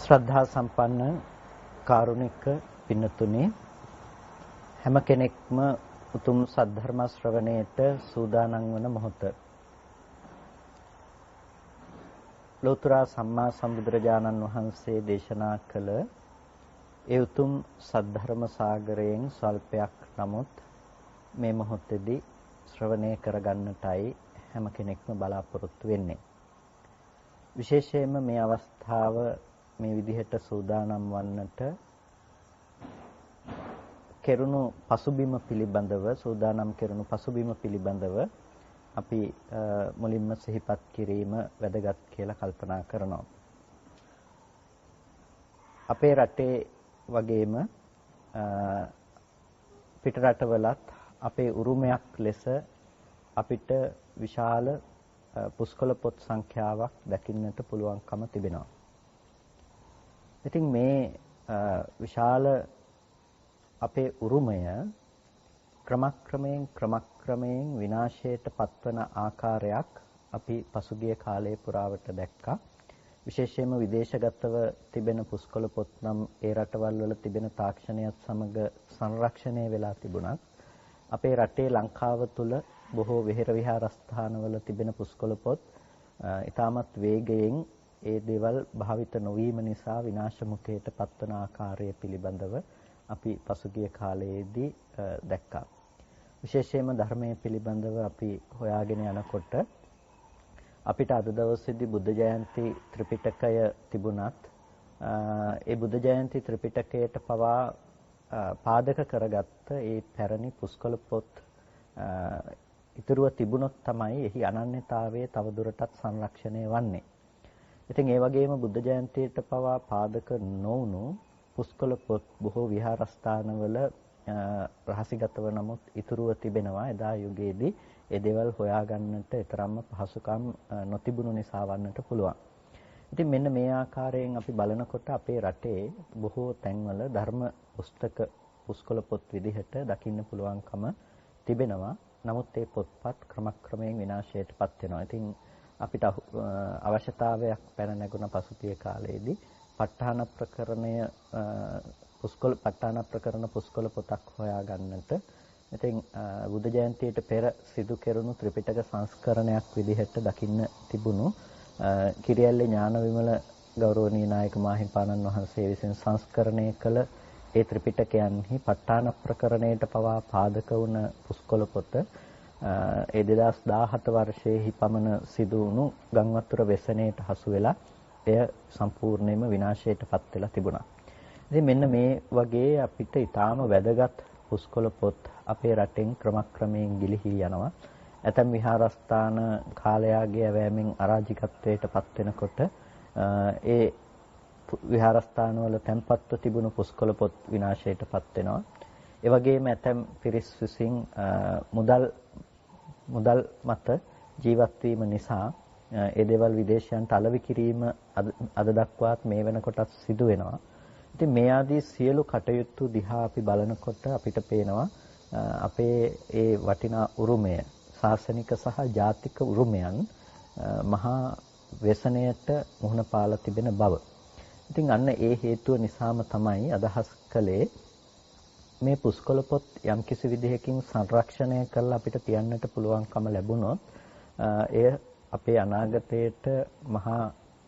ශ්‍රද්ධා සම්පන්න කාරුණික පින්නතුනි හැම කෙනෙක්ම උතුම් සද්ධර්ම ශ්‍රවණයට සූදානම් වන මොහොත ලෝතර සම්මා සම්බුදුරජාණන් වහන්සේ දේශනා කළ ඒ උතුම් සද්ධර්ම සාගරයෙන් ස්වල්පයක් නමුත් මේ මොහොතේදී ශ්‍රවණය කරගන්නටයි හැම කෙනෙක්ම බලාපොරොත්තු වෙන්නේ. විශේෂයෙන්ම මේ අවස්ථාව මේ විදිහට සූදානම් වන්නට කෙරුණු පසුබිම පිළිබඳව සූදානම් කෙරුණු පසුබිම පිළිබඳව අපි මුලින්ම සිහිපත් කිරීම වැදගත් කියලා කල්පනා කරනවා. අපේ රටේ වගේම පිට රටවලත් අපේ උරුමයක් ලෙස අපිට විශාල පුස්කොළ පොත් සංඛ්‍යාවක් දකින්නට පුළුවන්කම තිබෙනවා. ඉතින් මේ විශාල අපේ උරුමය ක්‍රමක්‍රමයෙන් විනාශයට පත්වන ආකාරයක් අපි පසුගිය කාලයේ පුරාවට දැක්කා. විශේෂයෙන්ම විදේශගතව තිබෙන පුස්කොළ පොත් නම් ඒ රටවල් වල තිබෙන තාක්ෂණයත් සමග සංරක්ෂණය වෙලා තිබුණත් අපේ රටේ ලංකාව තුල බොහෝ විහෙර විහාරස්ථානවල තිබෙන පුස්කොළ පොත් ඉතාමත් වේගයෙන් ඒ දේවල් භාවිත නොවීම නිසා විනාශ මුඛයට පත්වන ආකාරය පිළිබඳව අපි පසුගිය කාලයේදී දැක්කා. විශේෂයෙන්ම ධර්මයේ පිළිබඳව අපි හොයාගෙන යනකොට අපිට අද දවසේදී බුද්ධ ජයන්ති ත්‍රිපිටකය තිබුණත් ඒ බුද්ධ ජයන්ති ත්‍රිපිටකයට පවා පාදක කරගත්ත ඒ පැරණි පුස්කොළ පොත් ඉතුරුව තිබුණොත් තමයි එහි අනන්‍යතාවය තවදුරටත් සංරක්ෂණය වන්නේ. ඉතින් ඒ වගේම බුද්ධ ජයන්තියට පවා පාදක නොවුණු පුස්කොළ පොත් බොහෝ විහාරස්ථානවල රහසිගතව නමුත් ඉතුරුව තිබෙනවා. එදා යුගයේදී ඒ දේවල් හොයාගන්නට තරම්ම පහසුකම් නොතිබුණු නිසා වන්නට පුළුවන්. ඉතින් මෙන්න මේ ආකාරයෙන් අපි බලනකොට අපේ රටේ බොහෝ තැන්වල ධර්ම පුස්තක පුස්කොළ පොත් විදිහට දකින්න පුළුවන්කම තිබෙනවා. නමුත් ඒ පොත්පත් ක්‍රමක්‍රමයෙන් විනාශයටපත් වෙනවා. ඉතින් අපිට අවශ්‍යතාවයක් පැන නැගුණ පසුගිය කාලයේදී ප ဋ ාණ ප්‍රකරණ පුස්කොළ පොතක් හොයාගන්නට. ඉතින් බුද්ධ ජයන්තියට පෙර සිදු කෙරුණු ත්‍රිපිටක සංස්කරණයක් විදිහට දකින්න තිබුණු කිරියැල්ලේ ඥානවිමල ගෞරවනීය නායක මාහිමිපාණන් වහන්සේ විසින් සංස්කරණය කළ ඒ ත්‍රිපිටකයන්හි ප ဋ ාණ ප්‍රකරණයට පවා පාදක වුණ පුස්කොළ පොත ඒ 2017 වර්ෂයේහි පමණ සිදු වුණු ගංවතුර වෙසණයට හසු වෙලා එය සම්පූර්ණයෙන්ම විනාශයටපත් වෙලා තිබුණා. ඉතින් මෙන්න මේ වගේ අපිට ඊටාම වැදගත් පුස්කොළ පොත් අපේ රටෙන් ක්‍රමක්‍රමයෙන් ගිලිහී යනවා. ඇතැම් විහාරස්ථාන කාලයාගේ ඇවෑමෙන් අරාජිකත්වයටපත් වෙනකොට ඒ විහාරස්ථානවල තැන්පත්ව තිබුණු පුස්කොළ පොත් විනාශයටපත් වෙනවා. ඒ වගේම ඇතැම් පිරිස් විසින් මුදල් මත ජීවත් වීම නිසා ඒ දේවල් විදේශයන්ට අලෙවි කිරීම අද දක්වාත් මේ වෙනකොටත් සිදු වෙනවා. ඉතින් මේ ආදී සියලු කටයුතු දිහා අපි බලනකොට අපිට පේනවා අපේ ඒ වටිනා උරුමය ශාසනික සහ ජාතික උරුමයන් මහා ව්‍යසනයට මුහුණ පාලා තිබෙන බව. ඉතින් අන්න ඒ හේතුව නිසාම තමයි අදහස් කළේ මේ පුස්කොළ පොත් යම්කිසි විදිහකින් සංරක්ෂණය කරලා අපිට තියන්නට පුළුවන්කම ලැබුණොත් එය අපේ අනාගතයට මහා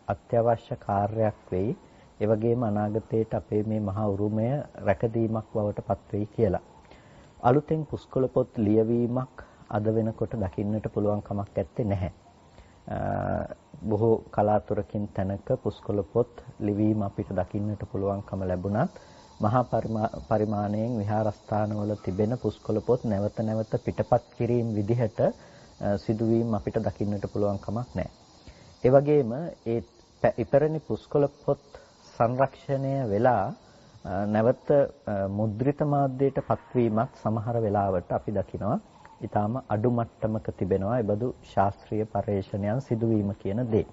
අත්‍යවශ්‍ය කාර්යයක් වෙයි. ඒ වගේම අනාගතයට අපේ මේ මහා උරුමය රැකදීමක් බවට පත් වෙයි කියලා. අලුතෙන් පුස්කොළ පොත් ලියවීමක් අද වෙනකොට දකින්නට පුළුවන් කමක් නැත්තේ නැහැ. බොහෝ කලාතුරකින් තැනක පුස්කොළ පොත් ලිවීම අපිට දකින්නට පුළුවන්කම ලැබුණත් මහා පරිමාණයෙන් විහාරස්ථානවල තිබෙන පුස්කොළ පොත් නැවත නැවත පිටපත් කිරීම විදිහට සිදුවීම් අපිට දකින්නට පුළුවන් කමක් නැහැ. ඒ වගේම ඒ ඉපැරණි පුස්කොළ පොත් සංරක්ෂණය වෙලා නැවත මුද්‍රිත මාධ්‍යයට පත්වීමත් සමහර වෙලාවට අපි දකිනවා ඊටාම අඩු මට්ටමක තිබෙනවා. ඒ බඳු ශාස්ත්‍රීය පර්යේෂණයන් සිදුවීම කියන දේ.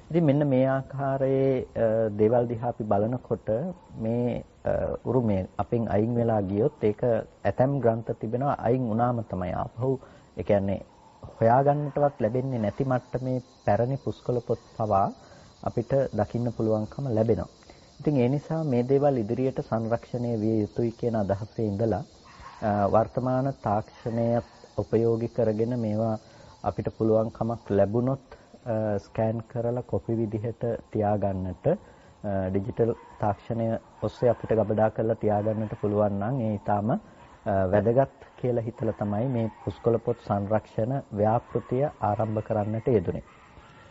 ඉතින් මෙන්න මේ ආකාරයේ දේවල් දිහා අපි බලනකොට මේ උරුමය අපෙන් අයින් වෙලා ගියොත් ඒක ඇතැම් ග්‍රන්ථ තිබෙනවා අයින් වුණාම තමයි ආපහු ඒ කියන්නේ හොයාගන්නටවත් ලැබෙන්නේ නැති මට්ටමේ පැරණි පුස්කොළ පොත් පවා අපිට දකින්න පුළුවන්කම ලැබෙනවා. ඉතින් ඒ නිසා මේ දේවල් ඉදිරියට සංරක්ෂණය විය යුතුයි කියන අදහසේ ඉඳලා වර්තමාන තාක්ෂණය උපයෝගී කරගෙන මේවා අපිට පුළුවන් කමක් ලැබුණොත් ස්කෑන් කරලා කොපි විදිහට තියාගන්නට ඩිජිටල් තාක්ෂණය ඔස්සේ අපිට ගබඩා කරලා තියාගන්නට පුළුවන් නම් ඒ ඊටාම වැදගත් කියලා හිතලා තමයි මේ පුස්කොළ පොත් සංරක්ෂණ ව්‍යාපෘතිය ආරම්භ කරන්නට යෙදුනේ.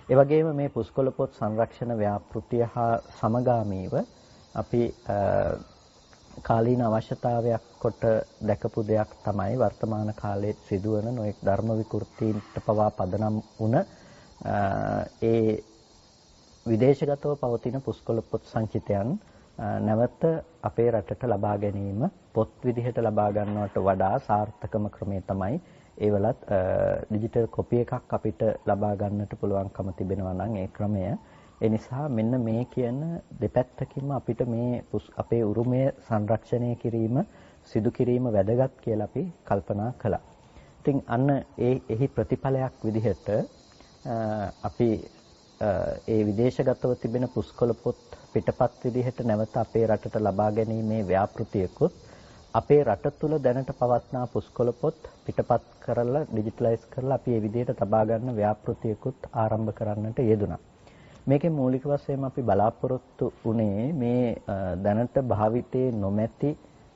ඒ වගේම මේ පුස්කොළ පොත් සංරක්ෂණ ව්‍යාපෘතිය හා සමගාමීව අපි කාලීන අවශ්‍යතාවයක් කොට දැකපු දෙයක් තමයි වර්තමාන කාලයේ සිදුවන නොඑක් ධර්ම විකෘතීන්ට පවා පදනම් වුණ ඒ විදේශගතව පවතින පුස්කොළ පොත් සංචිතයන් නැවත අපේ රටට ලබා ගැනීම පොත් විදිහට ලබා ගන්නවට වඩා සාර්ථකම ක්‍රමය තමයි ඒවලත් ඩිජිටල් කොපි එකක් අපිට ලබා ගන්නට පුළුවන්කම තිබෙනවා නම් ඒ ක්‍රමය. ඒ නිසා මෙන්න මේ කියන දෙපැත්තකින්ම අපිට මේ අපේ උරුමය සංරක්ෂණය කිරීම සිදු කිරීම වැදගත් කියලා අපි කල්පනා කළා. ඉතින් අන්න එහි ප්‍රතිඵලයක් විදිහට අපි ඒ විදේශගතව තිබෙන පුස්කොළ පොත් පිටපත් විදිහට නැවත අපේ රටට ලබා ගැනීමේ ව්‍යාපෘතියකුත් අපේ රට තුළ දැනට පවත්නා පුස්කොළ පොත් පිටපත් කරලා ඩිජිටලයිස් කරලා අපි මේ විදිහට තබා ගන්න ව්‍යාපෘතියකුත් ආරම්භ කරන්නට යෙදුණා. මේකේ මූලික වශයෙන් අපි බලාපොරොත්තු වුණේ මේ දැනට භාවිතයේ නොමැති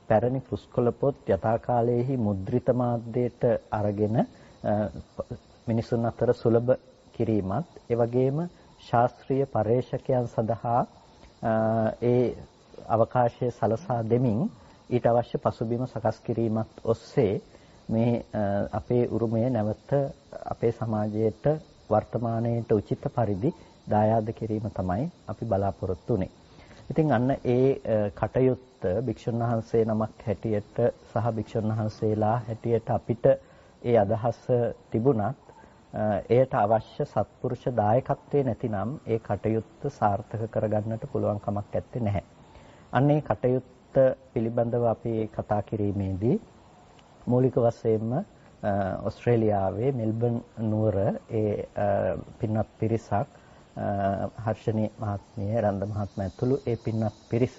පැරණි පුස්කොළ පොත් යථා කාලයේහි මුද්‍රිත මාධ්‍යයට අරගෙන මිනිසුන් අතර සුලභ කිරීමත් ඒ වගේම ශාස්ත්‍රීය පර්යේෂකයන් සඳහා ඒ අවකාශය සලසා දෙමින් ඊට අවශ්‍ය පසුබිම සකස් කිරීමත් ඔස්සේ මේ අපේ උරුමය නැවත අපේ සමාජයට වර්තමානයේට උචිත පරිදි දායාද කිරීම තමයි අපි බලාපොරොත්තු වෙන්නේ. ඉතින් අන්න ඒ කටයුත්ත භික්ෂුන් වහන්සේ නමක් හැටියට සහ භික්ෂුන් වහන්සේලා හැටියට අපිට ඒ අදහස තිබුණත් එයට අවශ්‍ය සත්පුරුෂ දායකත්වයේ නැතිනම් ඒ කටයුත්ත සාර්ථක කරගන්නට පුළුවන් කමක් නැත්තේ නැහැ. අන්න ඒ කටයුත්ත පිළිබඳව අපි කතා කිරීමේදී මූලික වශයෙන්ම ඕස්ට්‍රේලියාවේ මෙල්බන් නුවර ඒ පින්වත් පිරිසක් හර්ෂණී මහත්මිය රන්ද මහත්මයා ඇතුළු ඒ පින්වත් පිරිස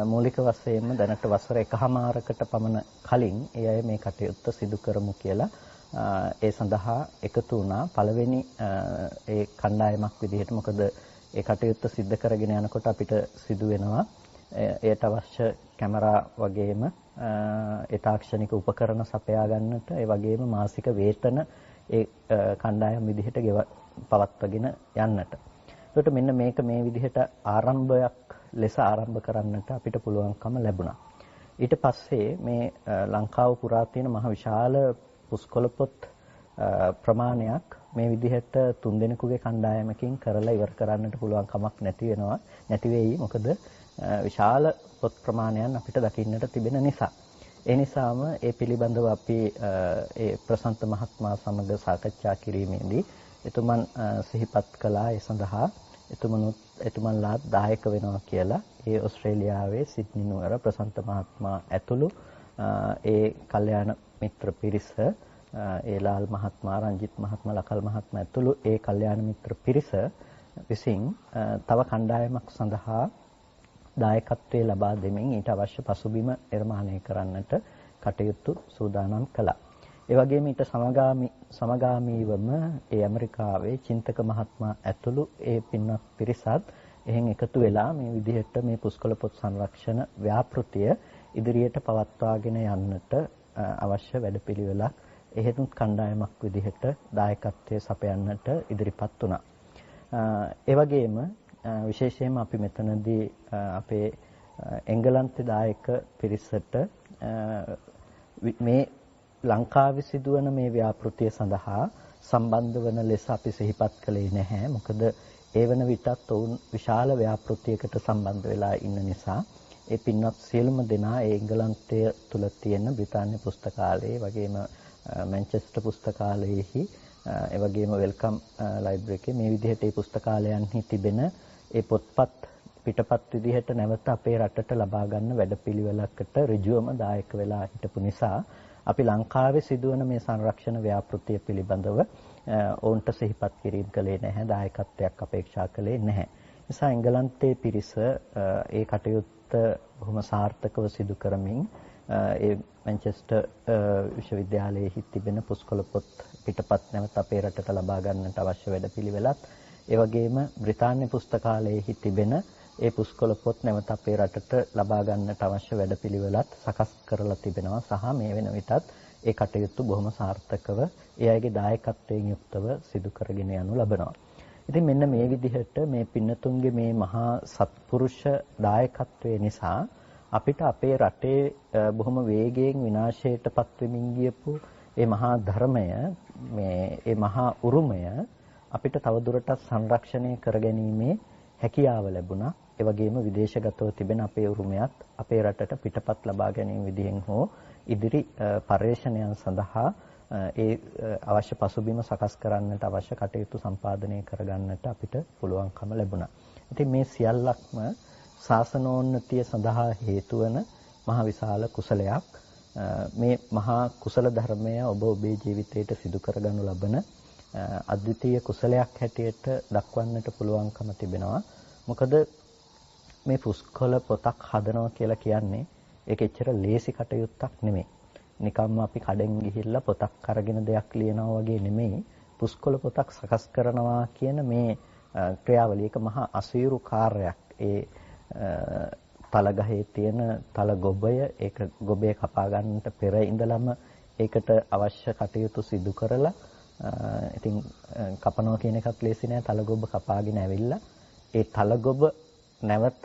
මූලික වශයෙන්ම දැනට වසර එකහමාරකට පමණ කලින් ඒ අය මේ කටයුත්ත සිදු කරමු කියලා ඒ සඳහා එකතු වුණා. පළවෙනි ඒ කණ්ඩායමක් විදිහට මොකද ඒ කටයුත්ත සිද්ධ කරගෙන යනකොට අපිට සිදු වෙනවා එයට අවශ්‍ය කැමරා වගේම ඒ තාක්ෂණික උපකරණ සපයා ගන්නට ඒ වගේම මාසික වේතන ඒ කණ්ඩායම් විදිහට පවත්වාගෙන යන්නට. ඒකට මෙන්න මේක මේ විදිහට ආරම්භයක් ලෙස ආරම්භ කරන්නට අපිට පුළුවන්කම ලැබුණා. ඊට පස්සේ මේ ලංකාව පුරා තියෙන මහ විශාල පුස්කොළ පොත් ප්‍රමාණයක් මේ විදිහට තුන්දෙනෙකුගේ කණ්ඩායමකින් කරලා ඉවර කරන්නට පුළුවන් කමක් නැති වෙයි. මොකද විශාල පොත් ප්‍රමාණයන් අපිට දකින්නට තිබෙන නිසා. ඒ නිසාම ඒ පිළිබඳව අපි ඒ ප්‍රසන්ත මහත්මයා සමග සාකච්ඡා කිරීමේදී එතුමන් සිහිපත් කළා ඒ සඳහා එතුමන්ලාත් දායක වෙනවා කියලා. ඒ ඕස්ට්‍රේලියාවේ සිඩ්නි නුවර ප්‍රසන්ත මහත්මයා ඇතුළු ඒ කල්යාණ මිත්‍ර පිරිස ඒ ලාල් මහත්මයා රංජිත් මහත්මයා ලකල් මහත්මයා ඇතුළු ඒ කල්යාණ මිත්‍ර පිරිස විසින් තව කණ්ඩායමක් සඳහා දායකත්වයේ ලබා දෙමින් ඊට අවශ්‍ය පසුබිම නිර්මාණය කරන්නට කටයුතු සූදානම් කළා. ඒ වගේම ඊට සමගාමීවම ඒ ඇමරිකාවේ චින්තක මහත්මයා ඇතුළු ඒ පින්වත් පිරිසත් එහෙන් එකතු වෙලා මේ විදිහට මේ පුස්කොළ පොත් සංරක්ෂණ ව්‍යාපෘතිය ඉදිරියට පවත්වාගෙන යන්නට අවශ්‍ය වැඩපිළිවෙලක් එහෙතුත් කණ්ඩායමක් විදිහට දායකත්වයේ සපයන්නට ඉදිරිපත් වුණා. ඒ වගේම විශේෂයෙන්ම අපි මෙතනදී අපේ එංගලන්තේ දායක පිරිසට මේ ලංකාවේ සිදුවන මේ ව්‍යාපෘතිය සඳහා සම්බන්ධ වන ලෙස අපි සිහිපත් කළේ නැහැ. මොකද ඒ වන විටත් ඔවුන් විශාල ව්‍යාපෘතියකට සම්බන්ධ වෙලා ඉන්න නිසා ඒ පින්වත් සියලුම දෙනා ඒ එංගලන්තය තුල තියෙන බ්‍රිතාන්‍ය පුස්තකාලයේ වගේම මැන්චෙස්ටර් පුස්තකාලයේහි ඒ වගේම වෙල්කම් ලයිබ්‍රරි එකේ මේ විදිහට මේ පුස්තකාලයන්හි තිබෙන ඒ පොත්පත් පිටපත් විදිහට නැවත අපේ රටට ලබා ගන්න වැඩපිළිවෙලකට ඍජුවම දායක වෙලා හිටපු නිසා අපි ලංකාවේ සිදුවන මේ සංරක්ෂණ ව්‍යාපෘතිය පිළිබඳව ඔවුන්ට සිහිපත් කිරීම කළේ නැහැ, දායකත්වයක් අපේක්ෂා කළේ නැහැ. නිසා එංගලන්තයේ පිරිස ඒ කටයුත්ත බොහොම සාර්ථකව සිදු කරමින් ඒ මැන්චෙස්ටර් විශ්වවිද්‍යාලයේ තිබෙන පුස්කොළ පොත් පිටපත් නැවත අපේ රටට ලබා ගන්නට අවශ්‍ය වැඩපිළිවෙලත් ඒ වගේම බ්‍රිතාන්‍ය පුස්තකාලයේ තිබෙන ඒ පුස්කොළ පොත් නැවත අපේ රටට ලබා ගන්නට අවශ්‍ය වැඩපිළිවෙලත් සකස් කරලා තිබෙනවා සහ මේ වෙන විටත් ඒ කටයුතු බොහොම සාර්ථකව ඒ අයගේ දායකත්වයෙන් යුක්තව සිදු කරගෙන යනු ලබනවා. ඉතින් මෙන්න මේ විදිහට මේ පින්නතුන්ගේ මේ මහා සත්පුරුෂ දායකත්වය නිසා අපිට අපේ රටේ බොහොම වේගයෙන් විනාශයටපත් වෙමින් ගියපු ඒ මහා ධර්මය ඒ මහා උරුමය අපිට තවදුරටත් සංරක්ෂණය කරගැනීමේ හැකියාව ලැබුණා. ඒ වගේම විදේශගතව තිබෙන අපේ උරුමයත් අපේ රටට පිටපත් ලබා ගැනීම විදිහෙන් හෝ ඉදිරි පර්යේෂණයන් සඳහා ඒ අවශ්‍ය පසුබිම සකස් කරන්නට අවශ්‍ය කටයුතු සම්පාදනය කරගන්නට අපිට පුළුවන්කම ලැබුණා. ඉතින් මේ සියල්ලක්ම ශාසනෝන්නතිය සඳහා හේතු වන මහ විශාල කුසලයක්. මේ මහා කුසල ධර්මය ඔබ ඔබේ ජීවිතයට සිදු කරගනු ලබන අද්විතීය කුසලයක් හැටියට දක්වන්නට පුළුවන්කම තිබෙනවා. මොකද මේ පුස්කොළ පොතක් හදනවා කියලා කියන්නේ ඒක එච්චර ලේසි කටයුත්තක් නෙමෙයි. නිකම්ම අපි කඩෙන් ගිහිල්ලා පොතක් අරගෙන දෙයක් ලියනවා වගේ නෙමෙයි. පුස්කොළ පොතක් සකස් කරනවා කියන මේ ක්‍රියාවලිය එක මහා අසීරු කාර්යයක්. ඒ තලගහේ තියෙන තල ගොබය ඒක ගොබේ කපා ගන්නට පෙර ඉඳලම ඒකට අවශ්‍ය කටයුතු සිදු කරලා ඉතින් කපනවා කියන එකත් ලේසි නෑ. තලගොබ කපාගෙන ඇවිල්ලා ඒ තලගොබ නැවත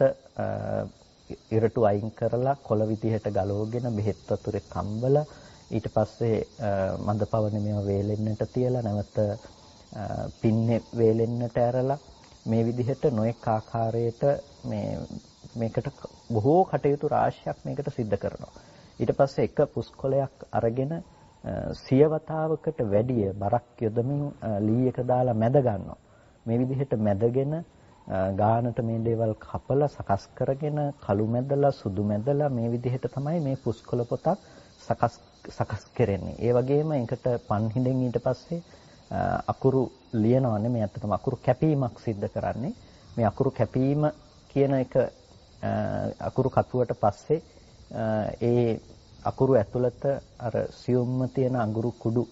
ඉරටු අයින් කරලා කොළ විදිහට ගලවගෙන බෙහෙත් වතුරේ කම්බලා ඊට පස්සේ මඳ පවන මේවා වේලෙන්නට තියලා නැවත පින්නේ වේලෙන්නට ඇරලා මේ විදිහට නොඑක ආකාරයට මේකට බොහෝ කටයුතු රාශියක් මේකට සිද්ධ කරනවා. ඊට පස්සේ එක පුස්කොළයක් අරගෙන සියවතාවකට වැඩිය බරක් යොදමින් ලී එක දාලා මැද ගන්නවා. මේ විදිහට මැදගෙන ගානට මේ දේවල් කපලා සකස් කරගෙන කළු මැදලා සුදු මැදලා මේ විදිහට තමයි මේ පුස්කොළ පොතක් සකස් කරන්නේ. ඒ වගේම ඒකට පන්හිඳෙන් ඊට පස්සේ අකුරු ලියනවා නෙමෙයි අතටම අකුරු කැපීමක් සිද්ධ කරන්නේ. මේ අකුරු කැපීම කියන එක අකුරු කපුවට පස්සේ ඒ අකුරු ඇතුළත අර සියුම්ම තියෙන අඟුරු කුඩු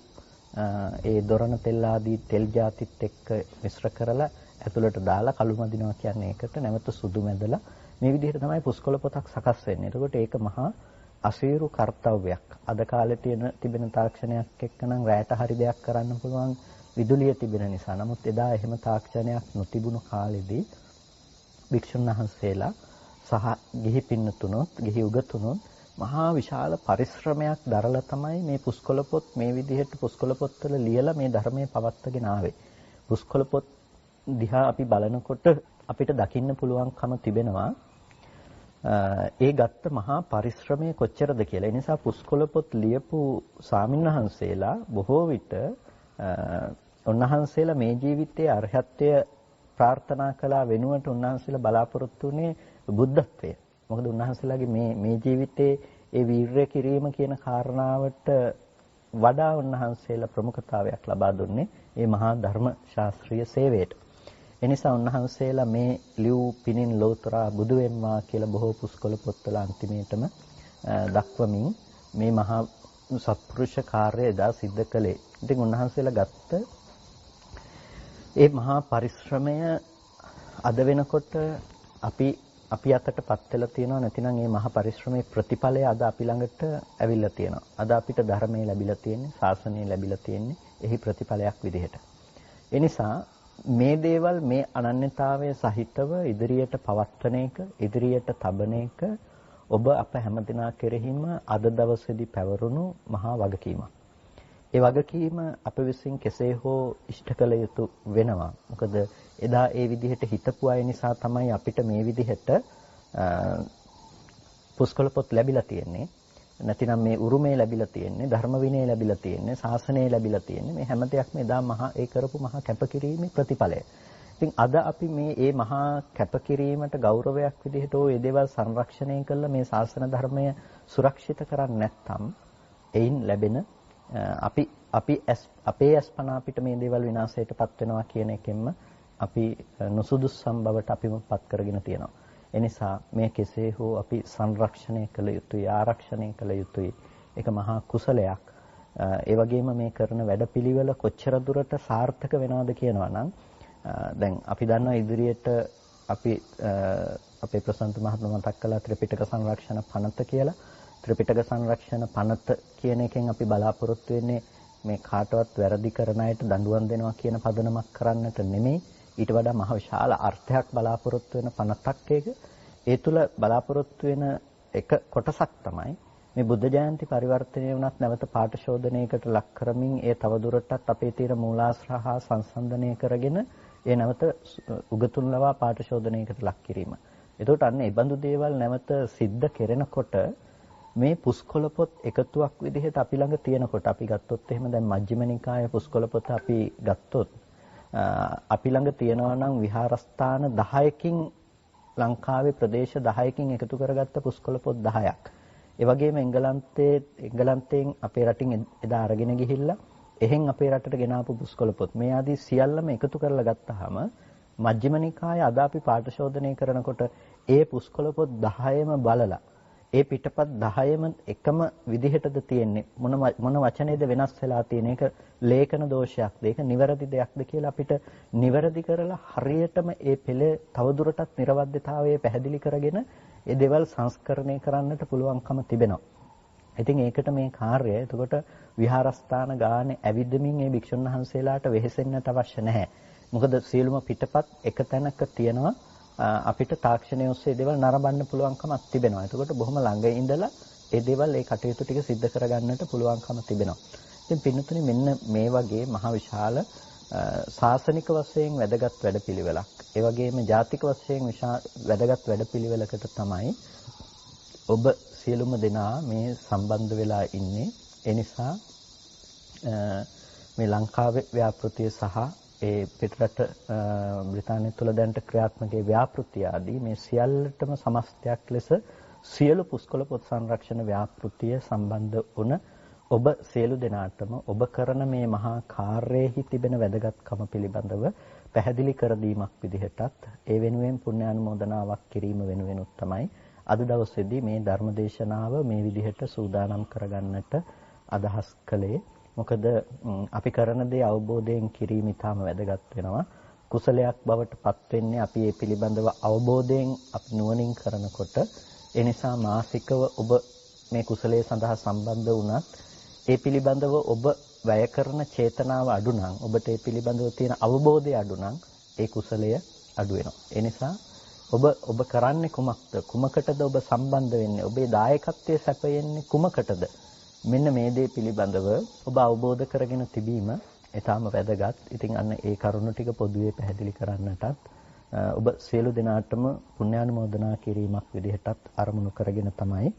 ඒ දොරණ තෙල් ආදී තෙල් ಜಾතිත් එක්ක මිශ්‍ර කරලා ඇතුළට දාලා කළු මදිනවා කියන්නේ ඒකට නැවත සුදු මැදලා මේ විදිහට තමයි පුස්කොළ පොතක් සකස් වෙන්නේ. එතකොට ඒක මහා අසීරු කාර්යයක්. අද කාලේ තිබෙන තාක්ෂණයක් එක්කනම් රැයට හරි දෙයක් කරන්න පුළුවන් විදුලිය තිබෙන නිසා. නමුත් එදා එහෙම තාක්ෂණයක් නොතිබුණු කාලෙදී භික්ෂුන් වහන්සේලා සහ ගිහි පින්නතුණොත් ගිහි උගතුණොත් මහා විශාල පරිශ්‍රමයක් දරලා තමයි මේ පුස්කොළ පොත් මේ විදිහට පුස්කොළ පොත්වල ලියලා මේ ධර්මයේ පවත්වාගෙන ආවේ. පුස්කොළ පොත් දිහා අපි බලනකොට අපිට දකින්න පුළුවන්කම තිබෙනවා ඒ ගත්ත මහා පරිශ්‍රමය කොච්චරද කියලා. ඒ නිසා පුස්කොළ පොත් ලියපු ස්වාමින්වහන්සේලා බොහෝ විට උන්වහන්සේලා මේ ජීවිතයේ අරහත්ත්වය ප්‍රාර්ථනා කළා වෙනුවට උන්වහන්සේලා බලාපොරොත්තු වුණේ බුද්ධත්වය. මොකද උන්වහන්සේලාගේ මේ ජීවිතයේ ඒ වීරය කිරීම කියන කාරණාවට වඩා උන්වහන්සේලා ප්‍රමුඛතාවයක් ලබා දුන්නේ මේ මහා ධර්ම ශාස්ත්‍රීය සේවයට. එනිසා උන්වහන්සේලා මේ ලියූ පිනින් ලෝතරා බුදු වෙම්වා කියලා බොහෝ පුස්කොළ පොත්වල අන්තිමේටම දක්වමින් මේ මහා සත්පුරුෂ කාර්යය එදා සිද්ධ කළේ. ඉතින් උන්වහන්සේලා ගත්ත ඒ මහා පරිශ්‍රමය අද වෙනකොට අපි අතටපත් වෙලා තියෙනවා. නැතිනම් මේ මහා පරිශ්‍රමයේ ප්‍රතිඵලය අද අපි ළඟට ඇවිල්ලා තියෙනවා. අද අපිට ධර්මයේ ලැබිලා තියෙන්නේ, ශාසනය ලැබිලා තියෙන්නේ එහි ප්‍රතිඵලයක් විදිහට. ඒ නිසා මේ දේවල් මේ අනන්‍යතාවය සහිතව ඉදිරියට පවත්වන එක, ඉදිරියට තබන එක ඔබ අප හැමදෙනා කෙරෙහිම අද දවසේදී පැවරුණු මහා වගකීමක්. ඒ වගකීම අප විසින් කෙසේ හෝ ඉෂ්ට කළ යුතු වෙනවා. මොකද එදා ඒ විදිහට හිතපු අය නිසා තමයි අපිට මේ විදිහට පුස්කොළ පොත් ලැබිලා තියෙන්නේ. නැතිනම් මේ උරුමය ලැබිලා තියෙන්නේ, ධර්ම විනය ලැබිලා තියෙන්නේ, ශාසනය ලැබිලා තියෙන්නේ. මේ හැම දෙයක්ම එදා ඒ කරපු මහා කැපකිරීමේ ප්‍රතිඵලය. ඉතින් අද අපි මේ මහා කැපකිරීමට ගෞරවයක් විදිහට ඒ දේවල් සංරක්ෂණය කළා මේ ශාසන ධර්මය සුරක්ෂිත කරන්නේ නැත්නම් එයින් ලැබෙන අපේ අස්පනා අපිට මේ දේවල් විනාශයටපත් වෙනවා කියන එකෙන්ම අපි නුසුදුසම් බවට අපිම පත් කරගෙන තියෙනවා. එනිසා මේ කෙසේ හෝ අපි සංරක්ෂණය කළ යුතුයි, ආරක්ෂණය කළ යුතුයි. ඒක මහා කුසලයක්. ඒ වගේම මේ කරන වැඩපිළිවෙල කොච්චර දුරට සාර්ථක වෙනවද කියනවා නම් දැන් අපි දන්නවා ඉදිරියට අපි අපේ ප්‍රසන්ත මහත්මයා මතක් කළා ත්‍රිපිටක සංරක්ෂණ පනත කියලා. ත්‍රිපිටක සංරක්ෂණ පනත කියන එකෙන් අපි බලාපොරොත්තු වෙන්නේ මේ කාටවත් වැරදි කරන අයට දඬුවම් දෙනවා කියන පදනමක් කරන්නට නෙමෙයි. ඊට වඩා මහ විශාල අර්ථයක් බලාපොරොත්තු වෙන පනතක් ඒක. ඒ තුල බලාපොරොත්තු වෙන එක කොටසක් තමයි මේ බුද්ධ ජයන්ති පරිවර්තනය වුණත් නැවත පාඨ ශෝධනයකට ලක් කරමින් ඒ තවදුරටත් අපේ තියෙන මූලාශ්‍ර හා සංසන්දනය කරගෙන ඒ නැවත උගතුන් ලවා පාඨ ශෝධනයකට ලක් කිරීම. එතකොට අන්න ඒ බඳු දේවල් නැවත සිද්ධ කෙරෙනකොට මේ පුස්කොළ පොත් එකතුවක් විදිහට අපි ළඟ තියෙනකොට අපි ගත්තොත් එහෙම දැන් මජ්ක්‍ධිම නිකායේ පුස්කොළ පොත අපි ගත්තොත් අපි ළඟ තියෙනවා නම් විහාරස්ථාන 10කින් ලංකාවේ ප්‍රදේශ 10කින් එකතු කරගත්ත පුස්කොළ පොත් 10ක්. ඒ වගේම එංගලන්තයෙන් අපේ රටින් එදා අරගෙන ගිහිල්ලා එහෙන් අපේ රටට ගෙනාපු පුස්කොළ පොත් මේ ආදී සියල්ලම එකතු කරලා ගත්තාම මජ්ක්‍ධිම නිකායේ අද අපි පාඨ ශෝධනය කරනකොට ඒ පුස්කොළ පොත් 10ම බලලා ඒ පිටපත් 10ම එකම විදිහටද තියෙන්නේ මොන වචනේද වෙනස් වෙලා තියෙන එක ලේඛන දෝෂයක්ද ඒක නිවැරදි දෙයක්ද කියලා අපිට නිවැරදි කරලා හරියටම ඒ පෙළේ තවදුරටත් නිර්වද්‍යතාවය පැහැදිලි කරගෙන ඒ දේවල් සංස්කරණය කරන්නට පුළුවන්කම තිබෙනවා. ඉතින් ඒකට මේ කාර්යය එතකොට විහාරස්ථාන ගානේ ඇවිදමින් මේ භික්ෂුන් වහන්සේලාට වෙහෙසෙන්නට අවශ්‍ය නැහැ. මොකද සියලුම පිටපත් එක තැනක තියෙනවා. අපිට තාක්ෂණය ඔස්සේ දේවල් නරඹන්න පුළුවන්කමක් තිබෙනවා. එතකොට බොහොම ළඟ ඉඳලා ඒ දේවල් ඒ කටයුතු ටික සිද්ධ කරගන්නට පුළුවන්කම තිබෙනවා. ඉතින් පින්නතුනි මෙන්න මේ වගේ මහ විශාල ශාසනික වශයෙන් වැදගත් වැඩපිළිවෙලක්. ඒ වගේම ජාතික වශයෙන් වැදගත් වැඩපිළිවෙලකට තමයි ඔබ සියලුම දෙනා මේ සම්බන්ධ වෙලා ඉන්නේ. ඒ නිසා මේ ලංකාවේ ව්‍යාපෘතිය සහ ඒ පිටරට බ්‍රිතාන්‍ය තුල දැනට ක්‍රියාත්මක ව්‍යාපෘතිය ආදී මේ සියල්ලටම සමස්තයක් ලෙස සියලු පුස්කොළ පොත් සංරක්ෂණ ව්‍යාපෘතිය සම්බන්ධ වුණ ඔබ සියලු දෙනාටම ඔබ කරන මේ මහා කාර්යයේ තිබෙන වැදගත්කම පිළිබඳව පැහැදිලි කර දීමක් විදිහටත් ඒ වෙනුවෙන් පුණ්‍යානුමෝදනාවක් කිරීම වෙනුවෙනුත් තමයි අද දවසේදී මේ ධර්මදේශනාව මේ විදිහට සූදානම් කරගන්නට අදහස් කළේ. මොකද අපි කරන දේ අවබෝධයෙන් කිරීම ඉතාම වැදගත් වෙනවා. කුසලයක් බවට පත් වෙන්නේ අපි මේ පිළිබඳව අවබෝධයෙන් අපි නුවණින් කරනකොට. ඒ නිසා මාසිකව ඔබ මේ කුසලයේ සඳහා සම්බන්ධ වුණත් ඒ පිළිබඳව ඔබ වැය කරන චේතනාව අඩු නම් ඔබට ඒ පිළිබඳව තියෙන අවබෝධය අඩු නම් ඒ කුසලය අඩු වෙනවා. ඒ නිසා ඔබ කරන්නේ කුමක්ද? කුමකටද ඔබ සම්බන්ධ වෙන්නේ? ඔබේ දායකත්වයේ සැපයෙන්නේ කුමකටද? මෙන්න මේ දේ පිළිබඳව ඔබ අවබෝධ කරගෙන තිබීම ඊටාම වැදගත්. ඉතින් අන්න ඒ කරුණු ටික පොදුවේ පැහැදිලි කරන්නටත් ඔබ සියලු දෙනාටම පුණ්‍යානුමෝදනා කිරීමක් විදිහටත් අරමුණු කරගෙන තමයි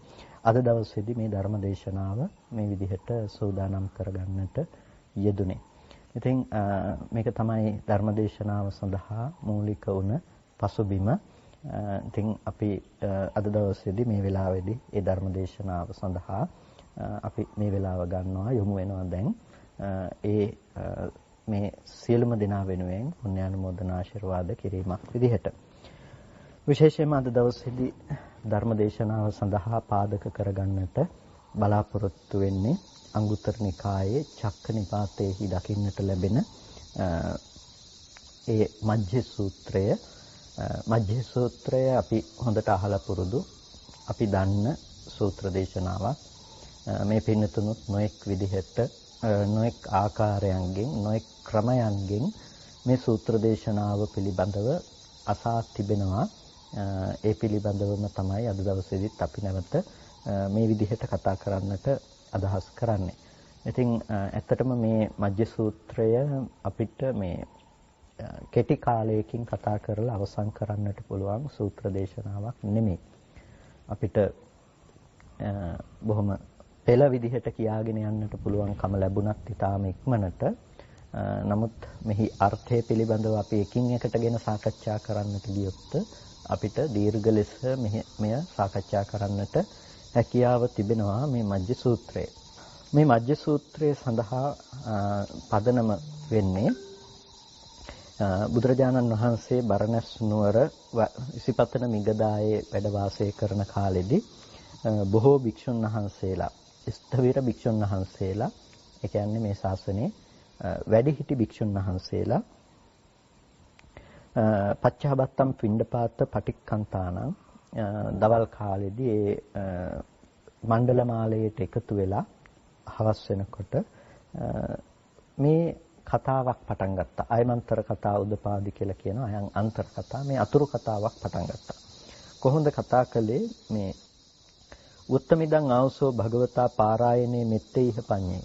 අද දවසේදී මේ ධර්ම දේශනාව මේ විදිහට සූදානම් කරගන්නට යෙදුනේ. ඉතින් මේක තමයි ධර්ම දේශනාව සඳහා මූලික වුණ පසුබිම. ඉතින් අපි අද දවසේදී මේ වෙලාවේදී ඒ ධර්ම දේශනාව සඳහා අපි මේ වෙලාව ගන්නවා යොමු වෙනවා දැන් ඒ මේ සියලුම දෙනා වෙනුවෙන් පුණ්‍යානුමෝදනා ආශිර්වාද කිරීමක් විදිහට විශේෂයෙන්ම අද දවසේදී ධර්ම දේශනාව සඳහා පාදක කරගන්නට බලාපොරොත්තු වෙන්නේ අංගුත්තර නිකායේ චක්ක නිපාතයේහි දකින්නට ලැබෙන ඒ මජ්ජි සූත්‍රය අපි හොඳට අහලා පුරුදු අපි දන්න සූත්‍ර දේශනාවක්. මේ පින්නතුනුත් නොඑක් විදිහට නොඑක් ආකාරයන්ගෙන් නොඑක් ක්‍රමයන්ගෙන් මේ සූත්‍ර දේශනාව පිළිබඳව අසා තිබෙනවා. ඒ පිළිබඳවම තමයි අද දවසේදීත් අපි නැවත මේ විදිහට කතා කරන්නට අදහස් කරන්නේ. ඉතින් ඇත්තටම මේ මජ්ජි සූත්‍රය අපිට මේ කෙටි කාලයකින් කතා කරලා අවසන් කරන්නට පුළුවන් සූත්‍ර දේශනාවක් නෙමෙයි. අපිට බොහොම පෙළ විදිහට කියාගෙන යන්නට පුළුවන්කම ලැබුණත් ඊටාම ඉක්මනට නමුත් මෙහි අර්ථය පිළිබඳව අපි එකින් එකටගෙන සාකච්ඡා කරන්නට ගියොත් අපිට දීර්ඝ ලෙස මෙය සාකච්ඡා කරන්නට හැකියාව තිබෙනවා මේ මජ්ජි සූත්‍රය. මේ මජ්ජි සූත්‍රය සඳහා පදනම වෙන්නේ බුදුරජාණන් වහන්සේ බරණැස් නුවර ඉසිපතන මිගදායේ වැඩ වාසය කරන කාලෙදී බොහෝ භික්ෂුන් වහන්සේලා, ස්ථවිර භික්ෂුන් වහන්සේලා, ඒ කියන්නේ මේ ශාසනයේ වැඩිහිටි භික්ෂුන් වහන්සේලා පච්චාබත්තම් පිණ්ඩපාත පටික්කන්තානං දවල් කාලෙදී ඒ මණ්ඩල මාලයට එකතු වෙලා හවස් වෙනකොට මේ කතාවක් පටන් ගත්තා. අයමන්තර කතා උදපාදි කියලා කියනවා. අයන් අන්තර කතා. මේ අතුරු කතාවක් පටන් ගත්තා. කොහොමද කතා කළේ? මේ උත්තමිදං ආවසෝ භගවතා පාරායනේ මෙත්තේහ පඤ්ඤේ.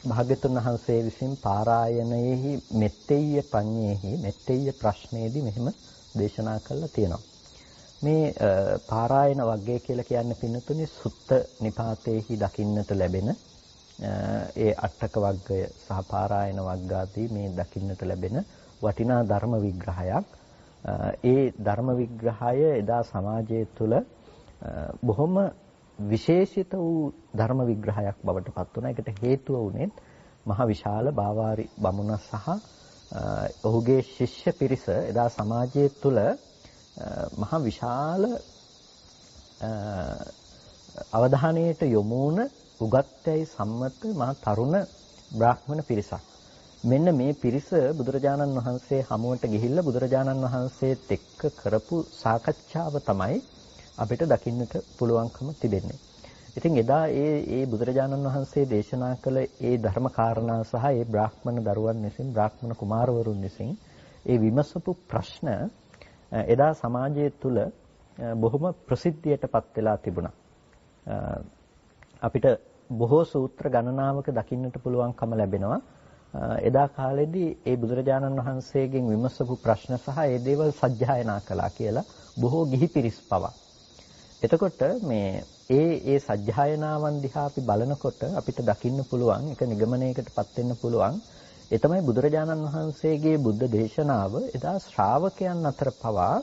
භාග්‍යතුන් වහන්සේ විසින් පාරායනයේහි මෙත්තේය පඤ්ඤේහි මෙත්තේය ප්‍රශ්නයේදී මෙහෙම දේශනා කළා තියෙනවා. මේ පාරායන වග්ගය කියලා කියන්නේ පින්නතුනි සුත්ත නිපාතේහි දකින්නට ලැබෙන ඒ අටක වග්ගය සහ පාරායන වග්ගාදී මේ දකින්නට ලැබෙන වටිනා ධර්ම විග්‍රහයක්. ඒ ධර්ම විග්‍රහය එදා සමාජය තුළ බොහොම විශේෂිත වූ ධර්ම විග්‍රහයක් බවට පත් වුණා. ඒකට හේතුව වුණේ මහ විශාල බාවාරි බමුණ සහ ඔහුගේ ශිෂ්‍ය පිරිස එදා සමාජය තුළ මහ විශාල අවධානයට යොමු වුණ උගත්යයි සම්මත මහ තරුණ බ්‍රාහ්මණ පිරිසක්. මෙන්න මේ පිරිස බුදුරජාණන් වහන්සේ හමුවට ගිහිල්ලා බුදුරජාණන් වහන්සේත් එක්ක කරපු සාකච්ඡාව තමයි අපිට දකින්නට පුළුවන්කම තිබෙන්නේ. ඉතින් එදා ඒ බුදුරජාණන් වහන්සේ දේශනා කළ ඒ ධර්ම කාරණා සහ ඒ බ්‍රාහ්මණ දරුවන් විසින් බ්‍රාහ්මණ කුමාරවරුන් විසින් ඒ විමසපු ප්‍රශ්න එදා සමාජය තුළ බොහොම ප්‍රසිද්ධියටපත් වෙලා තිබුණා. අපිට බොහෝ සූත්‍ර ගණනාවක දකින්නට පුළුවන්කම ලැබෙනවා. එදා කාලෙදී ඒ බුදුරජාණන් වහන්සේගෙන් විමසපු ප්‍රශ්න සහ ඒ දේවල් සජ්ජායනා කළා කියලා බොහෝ ගිහි පිරිස් පවා. එතකොට මේ ඒ සජ්ජායනාවන් දිහා අපි බලනකොට අපිට දකින්න පුළුවන් එක නිගමනයකටපත් වෙන්න පුළුවන්. ඒ තමයි බුදුරජාණන් වහන්සේගේ බුද්ධ දේශනාව එදා ශ්‍රාවකයන් අතර පවා,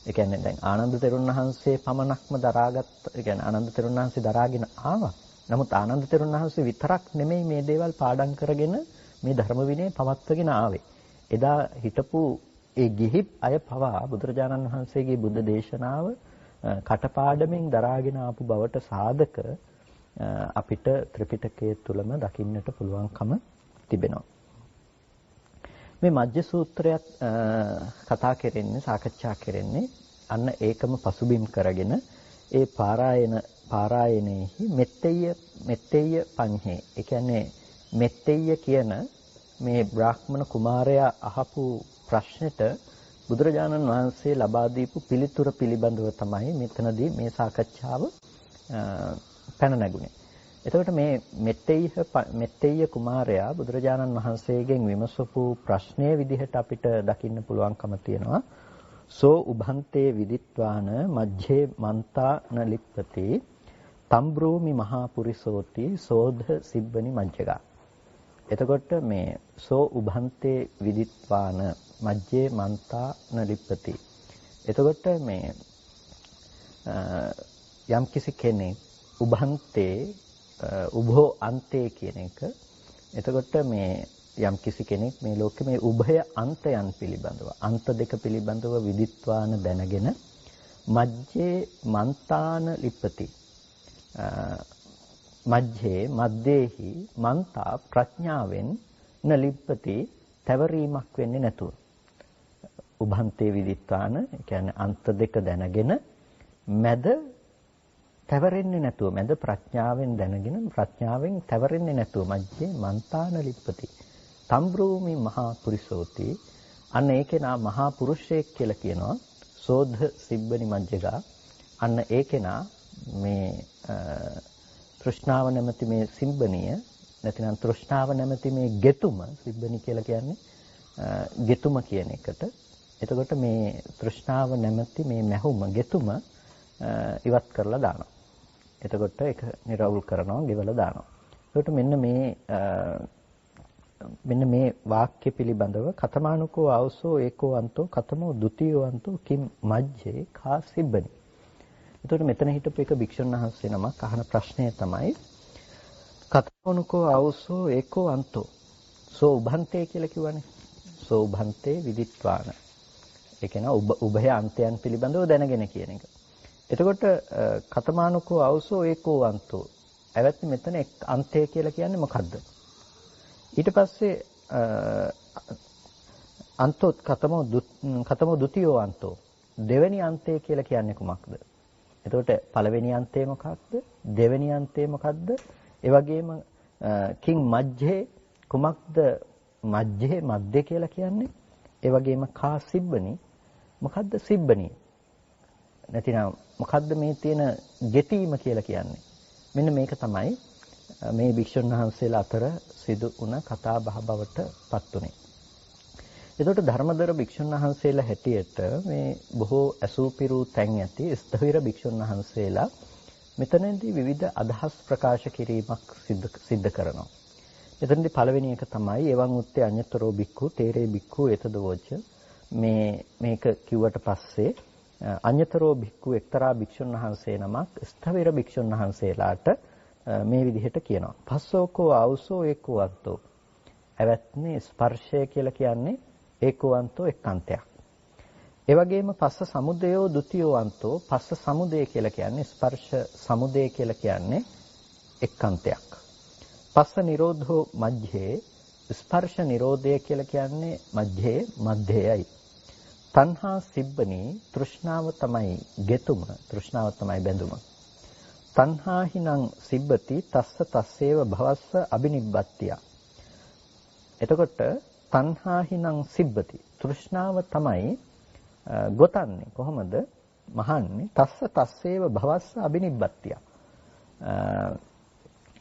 ඒ කියන්නේ දැන් ආනන්ද තෙරුන් වහන්සේ පමණක්ම දරාගත්, ඒ කියන්නේ ආනන්ද තෙරුන් වහන්සේ දරාගෙන ආවා. නමුත් ආනන්ද තෙරුන් වහන්සේ විතරක් නෙමෙයි මේ දේවල් පාඩම් කරගෙන මේ ධර්ම විනය පවත්වගෙන ආවේ. එදා හිටපු ඒ ගිහි අය පවා බුදුරජාණන් වහන්සේගේ බුද්ධ දේශනාව කටපාඩමින් දරාගෙන ආපු බවට සාධක අපිට ත්‍රිපිටකයේ තුලම දකින්නට පුළුවන්කම තිබෙනවා. මේ මජ්ජ සූත්‍රයත් කතා කරන්නේ, සාකච්ඡා කරන්නේ අන්න ඒකම පසුබිම් කරගෙන ඒ පාරායනයේහි මෙත්තේය පඤ්ඤේ. ඒ කියන්නේ මෙත්තේය කියන මේ බ්‍රාහ්මණ කුමාරයා අහපු ප්‍රශ්නෙට බුදුරජාණන් වහන්සේ ලබා දීපු පිළිතුර පිළිබඳව තමයි මෙතනදී මේ සාකච්ඡාව පැන නැගුණේ. එතකොට මේ මෙත්තේය කුමාරයා බුදුරජාණන් වහන්සේගෙන් විමසපු ප්‍රශ්නයේ විදිහට අපිට දකින්න පුළුවන්කම තියෙනවා. සෝ උභන්තේ විදිත්වාන මජ්ජේ මන්තා න ලිප්පති තම්බ්‍රෝමි මහා පුරිසෝති සෝධ සිබ්බනි මජ්ජගා. එතකොට මේ සෝ උභන්තේ විදිත්වාන මජ්ජේ මන්තා න ලිප්පති. එතකොට මේ යම් කිසි කෙනෙක් උභන්තේ උභෝ අන්තේ කියන එක, එතකොට මේ යම් කිසි කෙනෙක් මේ ලෝකේ මේ උභය අන්තයන් පිළිබඳව, අන්ත දෙක පිළිබඳව විදිත්වාන දැනගෙන මජ්ජේ මන්තාන ලිප්පති. මජ්ජේ මද්දේහි මන්තා ප්‍රඥාවෙන් න ලිප්පති, තැවරීමක් වෙන්නේ නැතුව. උභන්තේ විදිත්වාන, ඒ කියන්නේ අන්ත දෙක දැනගෙන මැද තැවරෙන්නේ නැතුව, මැද ප්‍රඥාවෙන් දැනගෙන ප්‍රඥාවෙන් තැවරෙන්නේ නැතුව මජ්ජේ මන්තාන ලිප්පති. තම්බ්‍රෝමි මහා පුරිසෝති. අන්න ඒකේනා මහා පුරුෂයෙක් කියලා කියනවා. සෝධ සිබ්බනි මජ්ජගා. අන්න ඒකේනා මේ තෘෂ්ණාව නැමැති මේ සිබ්බනිය, නැතිනම් තෘෂ්ණාව නැමැති මේ ගෙතුම, සිබ්බනි කියලා කියන්නේ ගෙතුම කියන එකට. එතකොට මේ තෘෂ්ණාව නැමැති මේ මැහුම, ගෙතුම ඉවත් කරලා දානවා. එතකොට ඒක නිරවුල් කරනවා, ගෙවලා දානවා. ඒකට මෙන්න මේ වාක්‍ය පිළිබඳව කතමානුකෝ ආවසෝ ඒකෝ අන්තෝ කතමෝ ဒ ුතියෝ අන්තෝ කිම් මජ්ජේ කා සිබ්බනි. එතකොට මෙතන හිටපු එක භික්ෂුන් වහන්සේ නමක් අහන ප්‍රශ්නය තමයි කතමානුකෝ ආවසෝ ඒකෝ අන්තෝ. සෝ උභන්තේ කියලා කිව්වනේ. සෝභන්තේ විදිත්වාන. ඒ කියන්නේ උභය අන්තයන් පිළිබඳව දැනගෙන කියන එක. එතකොට කතමානුකෝ ආවසෝ ඒකෝ අන්තෝ. ඇවැත්නි මෙතන එක් අන්තය කියලා කියන්නේ මොකද්ද? ඊට පස්සේ අන්තෝත් කතමෝ ද්විතීයෝ අන්තෝ. දෙවෙනි අන්තය කියලා කියන්නේ කුමක්ද? එතකොට පළවෙනි අන්තය මොකක්ද? දෙවෙනි අන්තය මොකක්ද? ඒ වගේම කිං මජ්ජේ කුමක්ද මජ්ජේ මධ්‍ය කියලා කියන්නේ? ඒ වගේම කා සිබ්බනි මොකද්ද සිබ්බනි? නැතිනම් මොකද්ද මේ තියෙන ගෙතීම කියලා කියන්නේ? මෙන්න මේක තමයි මේ භික්ෂුන් වහන්සේලා අතර සිදු වුණ කතා බහ බවට පත් උනේ. එතකොට ධර්මදර භික්ෂුන් වහන්සේලා හැටියට මේ බොහෝ අසූපිරු තැන් ඇති ස්ථවිර භික්ෂුන් වහන්සේලා මෙතනදී විවිධ අදහස් ප්‍රකාශ කිරීමක් සිද්ධ කරනවා. එතනදී පළවෙනි එක තමයි එවං උත්තේ අඤ්ඤතරෝ භික්ඛු තේරේ භික්ඛු එතදවෝච මේක කිව්වට පස්සේ අඤ්ඤතරෝ භික්ඛු එක්තරා භික්ෂුන් වහන්සේ නමක් ස්ථවිර භික්ෂුන් වහන්සේලාට මේ විදිහට කියනවා. පස්සෝකෝ ආවුසෝ ඒකෝ අන්තෝ. ඇවැත්නි ස්පර්ශය කියලා කියන්නේ ඒකෝ අන්තෝ එක්කන්තයක්. ඒ වගේම පස්ස සමුදයෝ ဒ ුතියෝ අන්තෝ පස්ස සමුදය කියලා කියන්නේ ස්පර්ශ සමුදය කියලා කියන්නේ එක්කන්තයක්. පස්ස නිරෝධෝ මජ්ජේ ස්පර්ශ නිරෝධය කියලා කියන්නේ මජ්ජේ මධ්‍යයයි. තණ්හා සිබ්බනී තෘෂ්ණාව තමයි ගෙතුම තෘෂ්ණාව තමයි බැඳුම. තණ්හා හිනං සිබ්බති තස්ස තස්සේව භවස්ස අබිනිබ්බත්තිය. එතකොට තණ්හා හිනං සිබ්බති තෘෂ්ණාව තමයි ගොතන්නේ කොහොමද මහන්නේ තස්ස තස්සේව භවස්ස අබිනිබ්බත්තිය.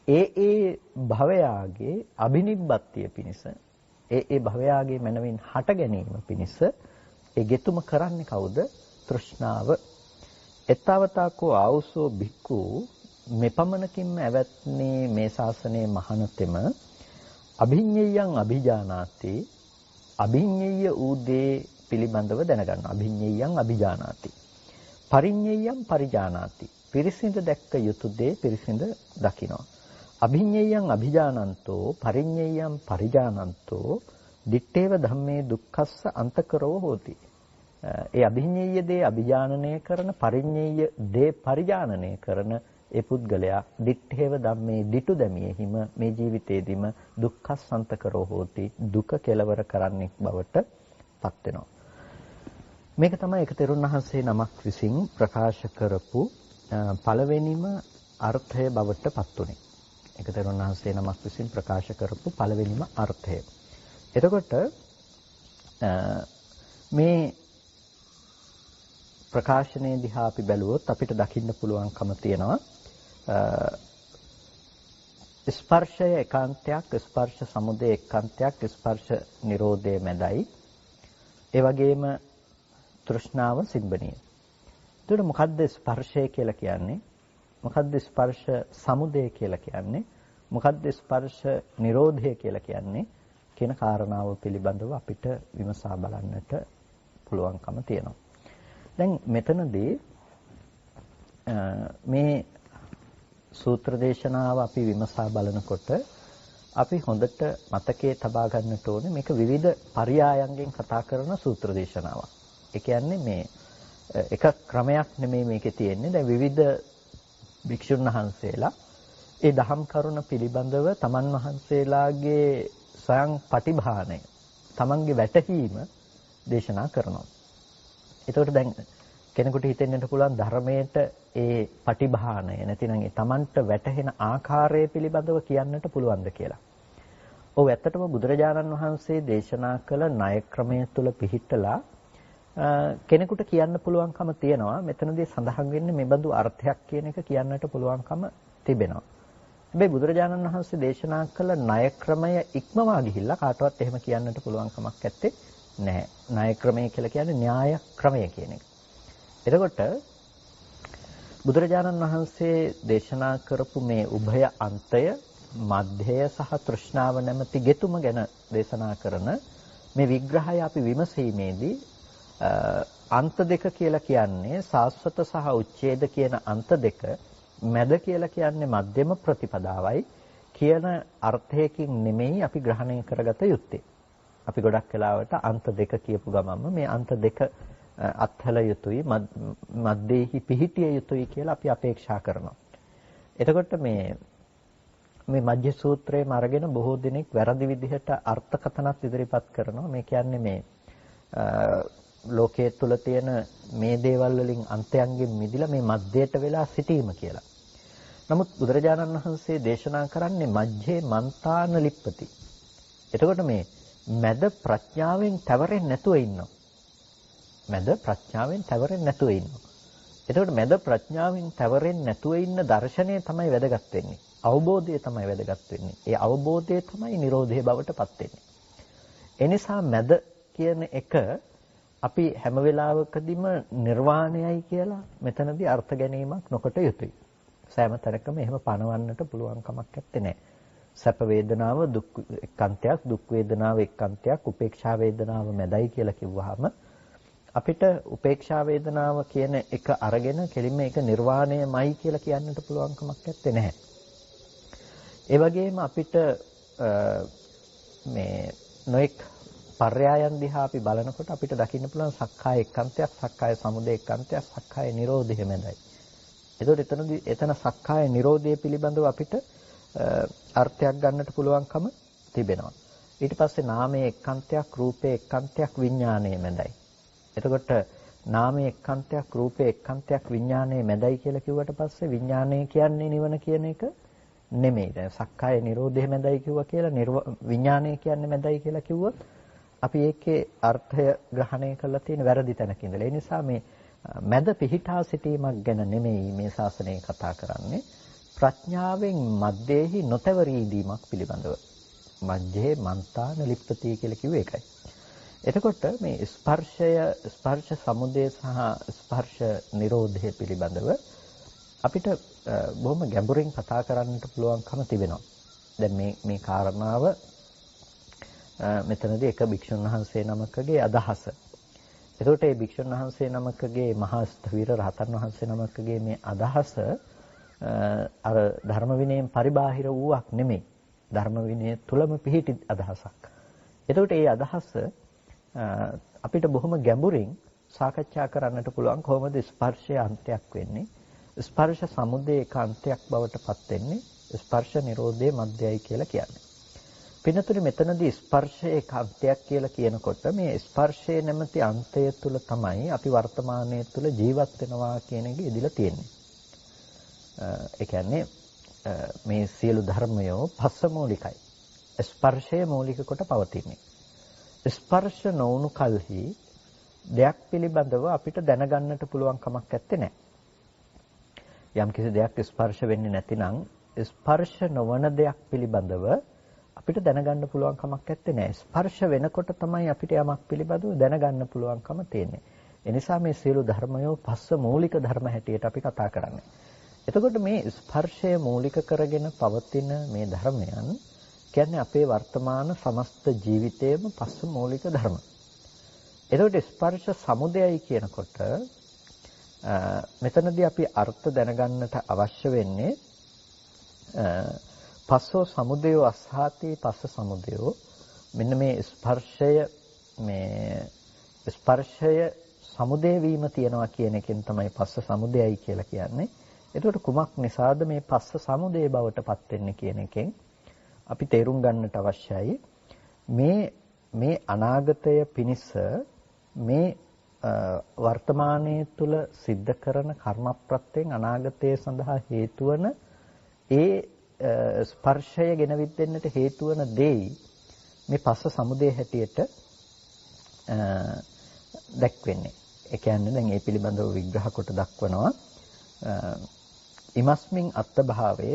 ඒ භවයාගේ අබිනිබ්බත්තිය පිණිස ඒ භවයාගේ මනවින් හට ගැනීම පිණිස ඒ ගෙතුම කරන්නේ කවුද? තෘෂ්ණාව. එත්තවතාකෝ ආවුසෝ භික්ඛු මෙපමණකින්ම ඇවැත්නේ මේ ශාසනයේ මහානතෙම අභිඤ්ඤයං අභිජානාති අභිඤ්ඤය ඌ දේ පිළිබඳව දැනගන්න. අභිඤ්ඤයං අභිජානාති පරිඤ්ඤයං පරිජානාති පිරිසිඳ දැක්ක යුතු දේ පිරිසිඳ දකිනවා. අභිඤ්ඤයං අභිජානන්තෝ පරිඤ්ඤයං පරිජානන්තෝ දිත්තේව ධම්මේ දුක්ඛස්ස අන්තකරෝ හෝති. ඒ අභිඤ්ඤය දේ අභිජානනය කරන පරිඤ්ඤය දේ පරිජානනය කරන ඒ පුද්ගලයා දිත්තේව ධම්මේ දිටු දැමියෙහිම මේ ජීවිතේදීම දුක්ඛස්සන්තකරෝ හෝති දුක කෙලවර කරන්නෙක් බවට පත් වෙනවා. මේක තමයි එක තෙරුන් වහන්සේ නමක් විසින් ප්‍රකාශ කරපු පළවෙනිම අර්ථය බවට පත් උනේ. එක තෙරුන් වහන්සේ නමක් විසින් ප්‍රකාශ කරපු පළවෙනිම අර්ථය. එතකොට මේ ප්‍රකාශනයේ දිහා අපි බැලුවොත් අපිට දකින්න පුළුවන්කම තියෙනවා ස්පර්ශය ඒකාන්තයක් ස්පර්ශ සමුදය ඒකාන්තයක් ස්පර්ශ නිරෝධය මැදයි ඒ වගේම තෘෂ්ණාව සිබ්බණිය. එතකොට මොකද්ද ස්පර්ශය කියලා කියන්නේ? මොකද්ද ස්පර්ශ සමුදය කියලා කියන්නේ? මොකද්ද ස්පර්ශ නිරෝධය කියලා කියන්නේ? කියන කාරණාව පිළිබඳව අපිට විමසා බලන්නට පුළුවන්කම තියෙනවා. දැන් මෙතනදී මේ සූත්‍ර දේශනාව අපි විමසා බලනකොට අපි හොඳට මතකයේ තබා ගන්නට ඕනේ මේක විවිධ පරයයන්ගෙන් කතා කරන සූත්‍ර දේශනාවක්. ඒ කියන්නේ මේ එක ක්‍රමයක් නෙමෙයි මේකේ තියෙන්නේ. දැන් විවිධ භික්ෂුන් වහන්සේලා ඒ දහම් කරුණ පිළිබඳව තමන් වහන්සේලාගේ ස්වයං පටිභාණය තමන්ගේ වැටහීම දේශනා කරනවා. එතකොට දැන් කෙනෙකුට හිතෙන්නට පුළුවන් ධර්මයට ඒ පටිභාණය නැතිනම් ඒ තමන්ට වැටහෙන ආකාරය පිළිබඳව කියන්නට පුළුවන්ද කියලා. ඔව් ඇත්තටම බුදුරජාණන් වහන්සේ දේශනා කළ ණය ක්‍රමය තුල පිහිටලා කෙනෙකුට කියන්න පුළුවන්කම තියෙනවා. මෙතනදී සඳහන් වෙන්නේ මේ බඳු අර්ථයක් කියන එක කියන්නට පුළුවන්කම තිබෙනවා. හැබැයි බුදුරජාණන් වහන්සේ දේශනා කළ ණය ක්‍රමය ඉක්මවා ගිහිල්ලා කාටවත් එහෙම කියන්නට පුළුවන් කමක් නැත්තේ නැහැ. ණය ක්‍රමය කියලා කියන්නේ න්‍යාය ක්‍රමය කියන එක. එතකොට බුදුරජාණන් වහන්සේ දේශනා කරපු මේ උභය අන්තය මධ්‍යය සහ තෘෂ්ණාව නැමැති ගෙතුම ගැන දේශනා කරන මේ විග්‍රහය අපි විමසීමේදී අන්ත දෙක කියලා කියන්නේ සාස්වත සහ උච්ඡේද කියන අන්ත දෙක මැද කියලා කියන්නේ මධ්‍යම ප්‍රතිපදාවයි කියන අර්ථයකින් නෙමෙයි අපි ග්‍රහණය කරගත යුත්තේ. අපි ගොඩක් වෙලාවට අන්ත දෙක කියපු ගමන්ම මේ අන්ත දෙක අත්හල යුතුයි මැදෙහි පිහිටිය යුතුයි කියලා අපි අපේක්ෂා කරනවා. එතකොට මේ මජ්ජ සූත්‍රයේම අරගෙන බොහෝ දෙනෙක් වැරදි විදිහට අර්ථකථනත් ඉදිරිපත් කරනවා. මේ කියන්නේ මේ ලෝකයේ තුල තියෙන මේ දේවල් වලින් අන්තයන්ගෙන් මිදිලා මේ මැදයට වෙලා සිටීම කියලා. නමුත් බුදුරජාණන් වහන්සේ දේශනා කරන්නේ මජ්ජේ මන්තාන ලිප්පති. එතකොට මේ මැද ප්‍රඥාවෙන් තවරෙන්නේ නැතුව ඉන්නවා. මැද ප්‍රඥාවෙන් තවරෙන්නේ නැතුව ඉන්නවා. එතකොට මැද ප්‍රඥාවෙන් තවරෙන්නේ නැතුව ඉන්න දර්ශනය තමයි වැදගත් වෙන්නේ. අවබෝධය තමයි වැදගත් වෙන්නේ. ඒ අවබෝධය තමයි Nirodhe බවටපත් වෙන්නේ. ඒ නිසා මැද කියන එක අපි හැම වෙලාවකදීම නිර්වාණයයි කියලා මෙතනදී අර්ථ ගැනීමක් නොකොට යුතුයි. සෑම තැනකම එහෙම පනවන්නට පුළුවන් කමක් නැත්තේ. සැප වේදනාව දුක් එක්කන්තයක්, දුක් වේදනාව එක්කන්තයක්, උපේක්ෂා වේදනාව මැදයි කියලා කිව්වහම අපිට උපේක්ෂා වේදනාව කියන එක අරගෙන කෙලින්ම ඒක නිර්වාණයමයි කියලා කියන්නට පුළුවන් කමක් නැත්තේ නැහැ. ඒ වගේම අපිට මේ නොඑක් පර්යායන් දිහා අපි බලනකොට අපිට දකින්න පුළුවන් සක්කාය එක්කන්තයක්, සක්කාය සමුදය එක්කන්තයක්, සක්කාය නිරෝධය මැදයි. ඒතකොට එතන සක්කාය නිරෝධය පිළිබඳව අපිට අර්ථයක් ගන්නට පුළුවන්කම තිබෙනවා. ඊට පස්සේ නාමයේ එක්කන්තයක්, රූපයේ එක්කන්තයක්, විඥානයේ මැදයි. එතකොට නාමයේ එක්කන්තයක්, රූපයේ එක්කන්තයක්, විඥානයේ මැදයි කියලා කිව්වට පස්සේ විඥානය කියන්නේ නිවන කියන එක නෙමෙයි. දැන් සක්කාය නිරෝධය මැදයි කිව්වා කියලා විඥානය කියන්නේ මැදයි කියලා කිව්වොත් අපි ඒකේ අර්ථය ග්‍රහණය කරලා තියෙන වැරදි තැනක ඉඳලා. ඒ නිසා මේ මැද පිහිටා සිටීමක් ගැන නෙමෙයි මේ ශාසනය කතා කරන්නේ. ප්‍රඥාවෙන් මැදෙහි නොතවරී දීමක් පිළිබඳව. මජ්ජේ මන්තාන ලිප්පති කියලා කිව්වේ ඒකයි. එතකොට මේ ස්පර්ශ සමුදය සහ ස්පර්ශ නිරෝධය පිළිබඳව අපිට බොහොම ගැඹුරින් කතා කරන්නට පුළුවන්කම තිබෙනවා. දැන් මේ කාරණාව මෙතනදී එක භික්ෂුන් වහන්සේ නමකගේ අදහස. එතකොට මේ භික්ෂුන් වහන්සේ නමකගේ මහා ස්ථවිර රහතන් වහන්සේ නමකගේ මේ අදහස අර ධර්ම විනයෙන් පරිබාහිර වූවක් නෙමෙයි. ධර්ම විනය තුලම පිහිටි අදහසක්. එතකොට මේ අදහස අපිට බොහොම ගැඹුරින් සාකච්ඡා කරන්නට පුළුවන් කොහොමද ස්පර්ශයේ අන්තයක් වෙන්නේ? ස්පර්ශ සමුදය එක අන්තයක් බවට පත් වෙන්නේ ස්පර්ශ නිරෝධයේ මැදයි කියලා කියන්නේ. පින්නතුනි මෙතනදී ස්පර්ශයේ එක අන්තයක් කියලා කියනකොට මේ ස්පර්ශයේ නැමැති අන්තය තුල තමයි අපි වර්තමානයේ තුල ජීවත් වෙනවා කියන එක ඉදිලා තියෙන්නේ. ඒ කියන්නේ මේ සියලු ධර්මයෝ පස්ස මූලිකයි. ස්පර්ශය මූලික කොට පවතින්නේ. ස්පර්ශ නොවුණු කල්හි දෙයක් පිළිබඳව අපිට දැනගන්නට පුළුවන් කමක් නැත්තේ නෑ. යම් කිසි දෙයක් ස්පර්ශ වෙන්නේ නැතිනම් ස්පර්ශ නොවන දෙයක් පිළිබඳව අපිට දැනගන්න පුළුවන් කමක් නැත්තේ නෑ. ස්පර්ශ වෙනකොට තමයි අපිට යමක් පිළිබඳව දැනගන්න පුළුවන්කම තියෙන්නේ. ඒ නිසා මේ සියලු ධර්මයෝ පස්ස මූලික ධර්ම හැටියට අපි කතා කරන්නේ. එතකොට මේ ස්පර්ශය මූලික කරගෙන පවතින මේ ධර්මයන් කියන්නේ අපේ වර්තමාන සමස්ත ජීවිතයේම පස්ස මූලික ධර්ම. එතකොට ස්පර්ශ සමුදයයි කියනකොට මෙතනදී අපි අර්ථ දැනගන්නට අවශ්‍ය වෙන්නේ පස්සෝ සමුදයෝ අස්සාති පස්ස සමුදයෝ මෙන්න මේ ස්පර්ශය සමුදය වීම තියනවා කියන එකෙන් තමයි පස්ස සමුදයයි කියලා කියන්නේ. එතකොට කුමක් නිසාද මේ පස්ස සමුදය බවට පත් වෙන්නේ කියන එකෙන් අපි තේරුම් ගන්නට අවශ්‍යයි මේ අනාගතය පිණිස මේ වර්තමානයේ තුල සිද්ධ කරන කර්මප්‍රත්‍යයෙන් අනාගතය සඳහා හේතු වන ඒ ස්පර්ශය ගෙනවිත් දෙන්නට හේතු වන දෙයි මේ පස්ස සමුදය හැටියට දැක්වෙන්නේ. ඒ කියන්නේ දැන් මේ පිළිබඳව විග්‍රහ කොට දක්වනවා ඉමස්මින් අත්ථභාවේ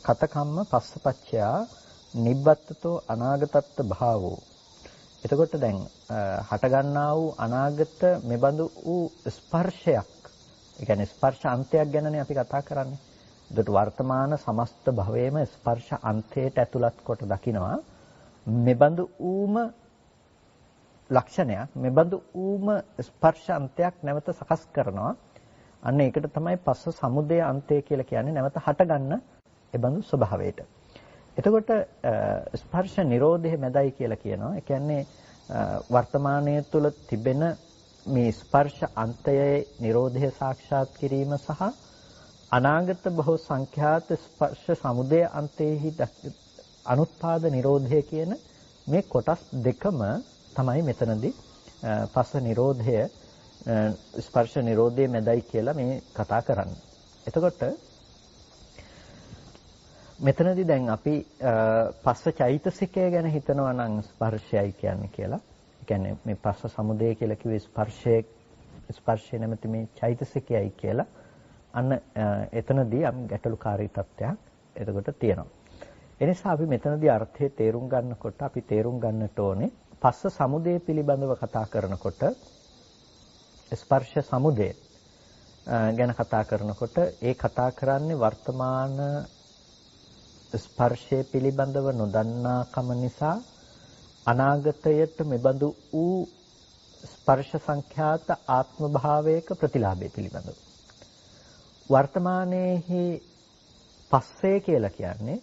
කතකම්ම පස්සපච්චයා නිබ්බත්තතෝ අනාගතත්ත භාවෝ. එතකොට දැන් හට ගන්නා වූ අනාගත මෙබඳු වූ ස්පර්ශයක්. ඒ කියන්නේ ස්පර්ශ අන්තයක් ගැනනේ අපි කතා කරන්නේ. ඒකට වර්තමාන සමස්ත භවයේම ස්පර්ශ අන්තයට ඇතුළත් කොට දකිනවා. මෙබඳු ඌම ලක්ෂණයක්, මෙබඳු ඌම ස්පර්ශ අන්තයක් නැවත සකස් කරනවා. අන්න ඒකට තමයි පස්ස සමුදය අන්තය කියලා කියන්නේ නැවත හට ගන්න එබඳු ස්වභාවයට. එතකොට ස්පර්ශ නිරෝධයේ මැදයි කියලා කියනවා. ඒ කියන්නේ වර්තමානයේ තුල තිබෙන මේ ස්පර්ශ අන්තයේ නිරෝධය සාක්ෂාත් කිරීම සහ අනාගත බොහෝ සංඛ්‍යාත ස්පර්ශ සමුදය අන්තයේහි අනුත්පාද නිරෝධය කියන මේ කොටස් දෙකම තමයි මෙතනදී පස්ස නිරෝධය ස්පර්ශ නිරෝධයේ මැදයි කියලා මේ කතා කරන්නේ. එතකොට මෙතනදී දැන් අපි පස්ස චෛතසිකය ගැන හිතනවා නම් ස්පර්ශයයි කියන්නේ කියලා. ඒ කියන්නේ මේ පස්ස සමුදය කියලා කිව්වේ ස්පර්ශය නැමැති මේ චෛතසිකයයි කියලා. අන්න එතනදී අපි ගැටලුකාරී තත්ත්වයක් එතකොට තියෙනවා. ඒ නිසා අපි මෙතනදී අර්ථය තේරුම් ගන්නකොට අපි තේරුම් ගන්නට ඕනේ පස්ස සමුදය පිළිබඳව කතා කරනකොට ස්පර්ශ සමුදය ගැන කතා කරනකොට ඒ කතා කරන්නේ වර්තමාන ස්පර්ශය පිළිබඳව නොදන්නාකම නිසා අනාගතයට මෙබඳු වූ ස්පර්ශ සංඛ්‍යාත ආත්ම භාවයක ප්‍රතිලාභය පිළිබඳව වර්තමානයේහි පස්සේ කියලා කියන්නේ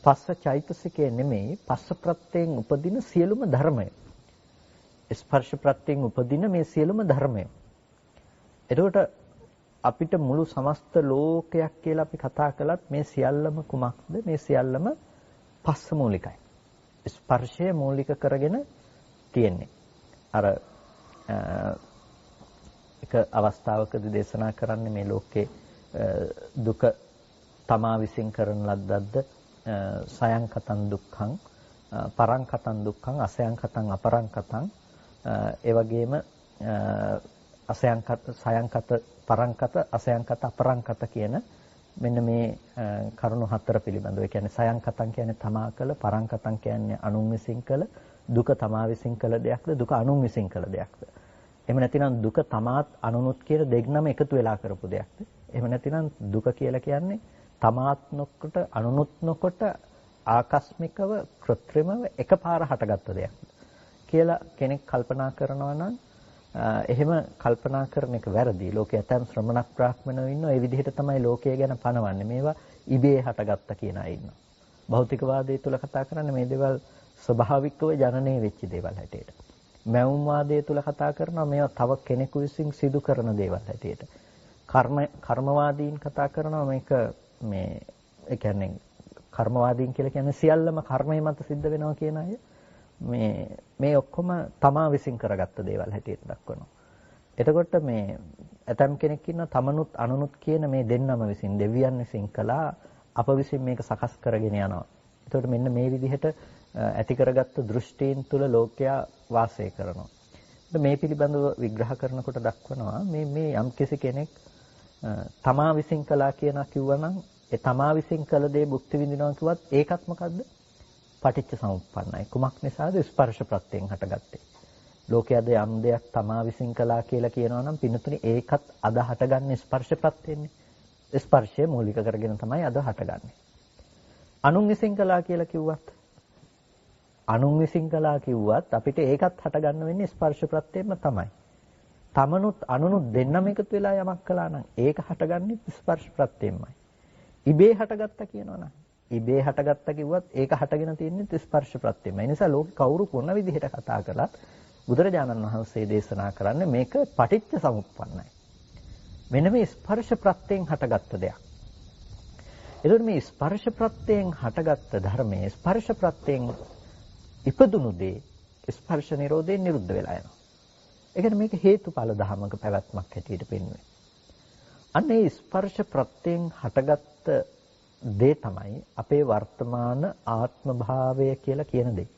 පස්ස චෛතසිකය නෙමෙයි පස්ස ප්‍රත්‍යයෙන් උපදින සියලුම ධර්මය ස්පර්ශ ප්‍රත්‍යයෙන් උපදින මේ සියලුම ධර්මය. එතකොට අපිට මුළු සමස්ත ලෝකයක් කියලා අපි කතා කළත් මේ සියල්ලම කුමක්ද? මේ සියල්ලම පස්ස මූලිකයි. ස්පර්ශය මූලික කරගෙන තියෙන්නේ. අර එක අවස්ථාවකදී දේශනා කරන්නේ මේ ලෝකේ දුක තමා විසින් කරන ලද්දක්ද සයන් කතං දුක්ඛං පරං කතං දුක්ඛං අසයන් කතං අපරං කතං ඒ වගේම සයන් කත පරං කත අසයන් කත අපරං කත කියන මෙන්න මේ කරුණු හතර පිළිබඳව. ඒ කියන්නේ සයන් කතං කියන්නේ තමා කළ, පරං කතං කියන්නේ අනුන් විසින් කළ, දුක තමා විසින් කළ දෙයක්ද, දුක අනුන් විසින් කළ දෙයක්ද. එහෙම නැතිනම් දුක තමාත් අනුනුත් කියන දෙන්නම එකතු වෙලා කරපු දෙයක්ද. එහෙම නැතිනම් දුක කියලා කියන්නේ තමාත් නොකොට අනුනුත් නොකොට ආකස්මිකව කෘත්‍රිමව එකපාර හටගත්ත දෙයක් කියලා කෙනෙක් කල්පනා කරනවා නම් එහෙම කල්පනා කරන එක වැරදි. ලෝකයේ ඇතම් ශ්‍රමණක් බ්‍රාහ්මණයෝ ඉන්නවා. ඒ විදිහට තමයි ලෝකය ගැන පනවන්නේ. මේවා ඉබේ හටගත්ත කියන අය ඉන්නවා. භෞතිකවාදයේ තුල කතා කරන්නේ මේ දේවල් ස්වභාවිකව ජනනය වෙච්ච දේවල් හැටියට. මෞම්වාදයේ තුල කතා කරනවා මේවා තව කෙනෙකු විසින් සිදු කරන දේවල් හැටියට. කර්මවාදීන් කතා කරනවා මේක මේ ඒ කියන්නේ කර්මවාදීන් කියලා කියන්නේ සියල්ලම කර්මය මත සිද්ධ වෙනවා කියන අය. මේ ඔක්කොම තමා විසින් කරගත්ත දේවල් හැටියට දක්වනවා. එතකොට මේ ඇතම් කෙනෙක් ඉන්නවා තමනුත් අනුනුත් කියන මේ දෙන්නම විසින් දෙවියන් විසින් කළා අප විසින් මේක සකස් කරගෙන යනවා. එතකොට මෙන්න මේ විදිහට ඇති කරගත්ත දෘෂ්ටීන් තුල ලෝකයා වාසය කරනවා. මේ පිළිබඳව විග්‍රහ කරනකොට දක්වනවා මේ යම්කිසි කෙනෙක් තමා විසින් කළා කියන කිව්වනම් ඒ තමා විසින් කළ දේ භුක්ති විඳිනවා කිව්වත් ඒකත් මොකද්ද? පටිච්ච සමුප්පන්නයි. කුමක් නිසාද? ස්පර්ශ ප්‍රත්‍යයෙන් හටගත්තේ. ලෝකයේද යම් දෙයක් තමා විසින් කළා කියලා කියනවා නම් පින්නතුනි ඒකත් අද හටගන්නේ ස්පර්ශ ප්‍රත්‍යයෙන්නේ. ස්පර්ශය මූලික කරගෙන තමයි අද හටගන්නේ. අනුන් විසින් කළා කියලා කිව්වත් අපිට ඒකත් හටගන්න වෙන්නේ ස්පර්ශ ප්‍රත්‍යයෙන්ම තමයි. තමනුත් අනුනුත් දෙන්නම එකතු වෙලා යමක් කළා නම් ඒක හටගන්නේ ස්පර්ශ ප්‍රත්‍යයෙන්මයි. ඉබේ හටගත්තා කියනවනම් ඉබේ හටගත්තා කිව්වත් ඒක හටගෙන තියෙන්නේ ස්පර්ශ ප්‍රත්‍යයෙන්මයි. ඒ නිසා ලෝක කවුරු කොන විදිහට කතා කළත් බුදුරජාණන් වහන්සේ දේශනා කරන්නේ මේක පටිච්ච සමුප්පන්නයි. මෙන්න මේ ස්පර්ශ ප්‍රත්‍යයෙන් හටගත්ත දෙයක්. එතකොට මේ ස්පර්ශ ප්‍රත්‍යයෙන් හටගත්ත ධර්මයේ ස්පර්ශ ප්‍රත්‍යයෙන් ඉපදුණු දේ ස්පර්ශ නිරෝධයෙන් නිරුද්ධ වෙලා යනවා. ඒ කියන්නේ මේක හේතුඵල ධමක පැවැත්මක් හැටියට පෙන්වන්නේ. අන්න ඒ ස්පර්ශ ප්‍රත්‍යයෙන් හටගත්ත දේ තමයි අපේ වර්තමාන ආත්ම භාවය කියලා කියන දේ.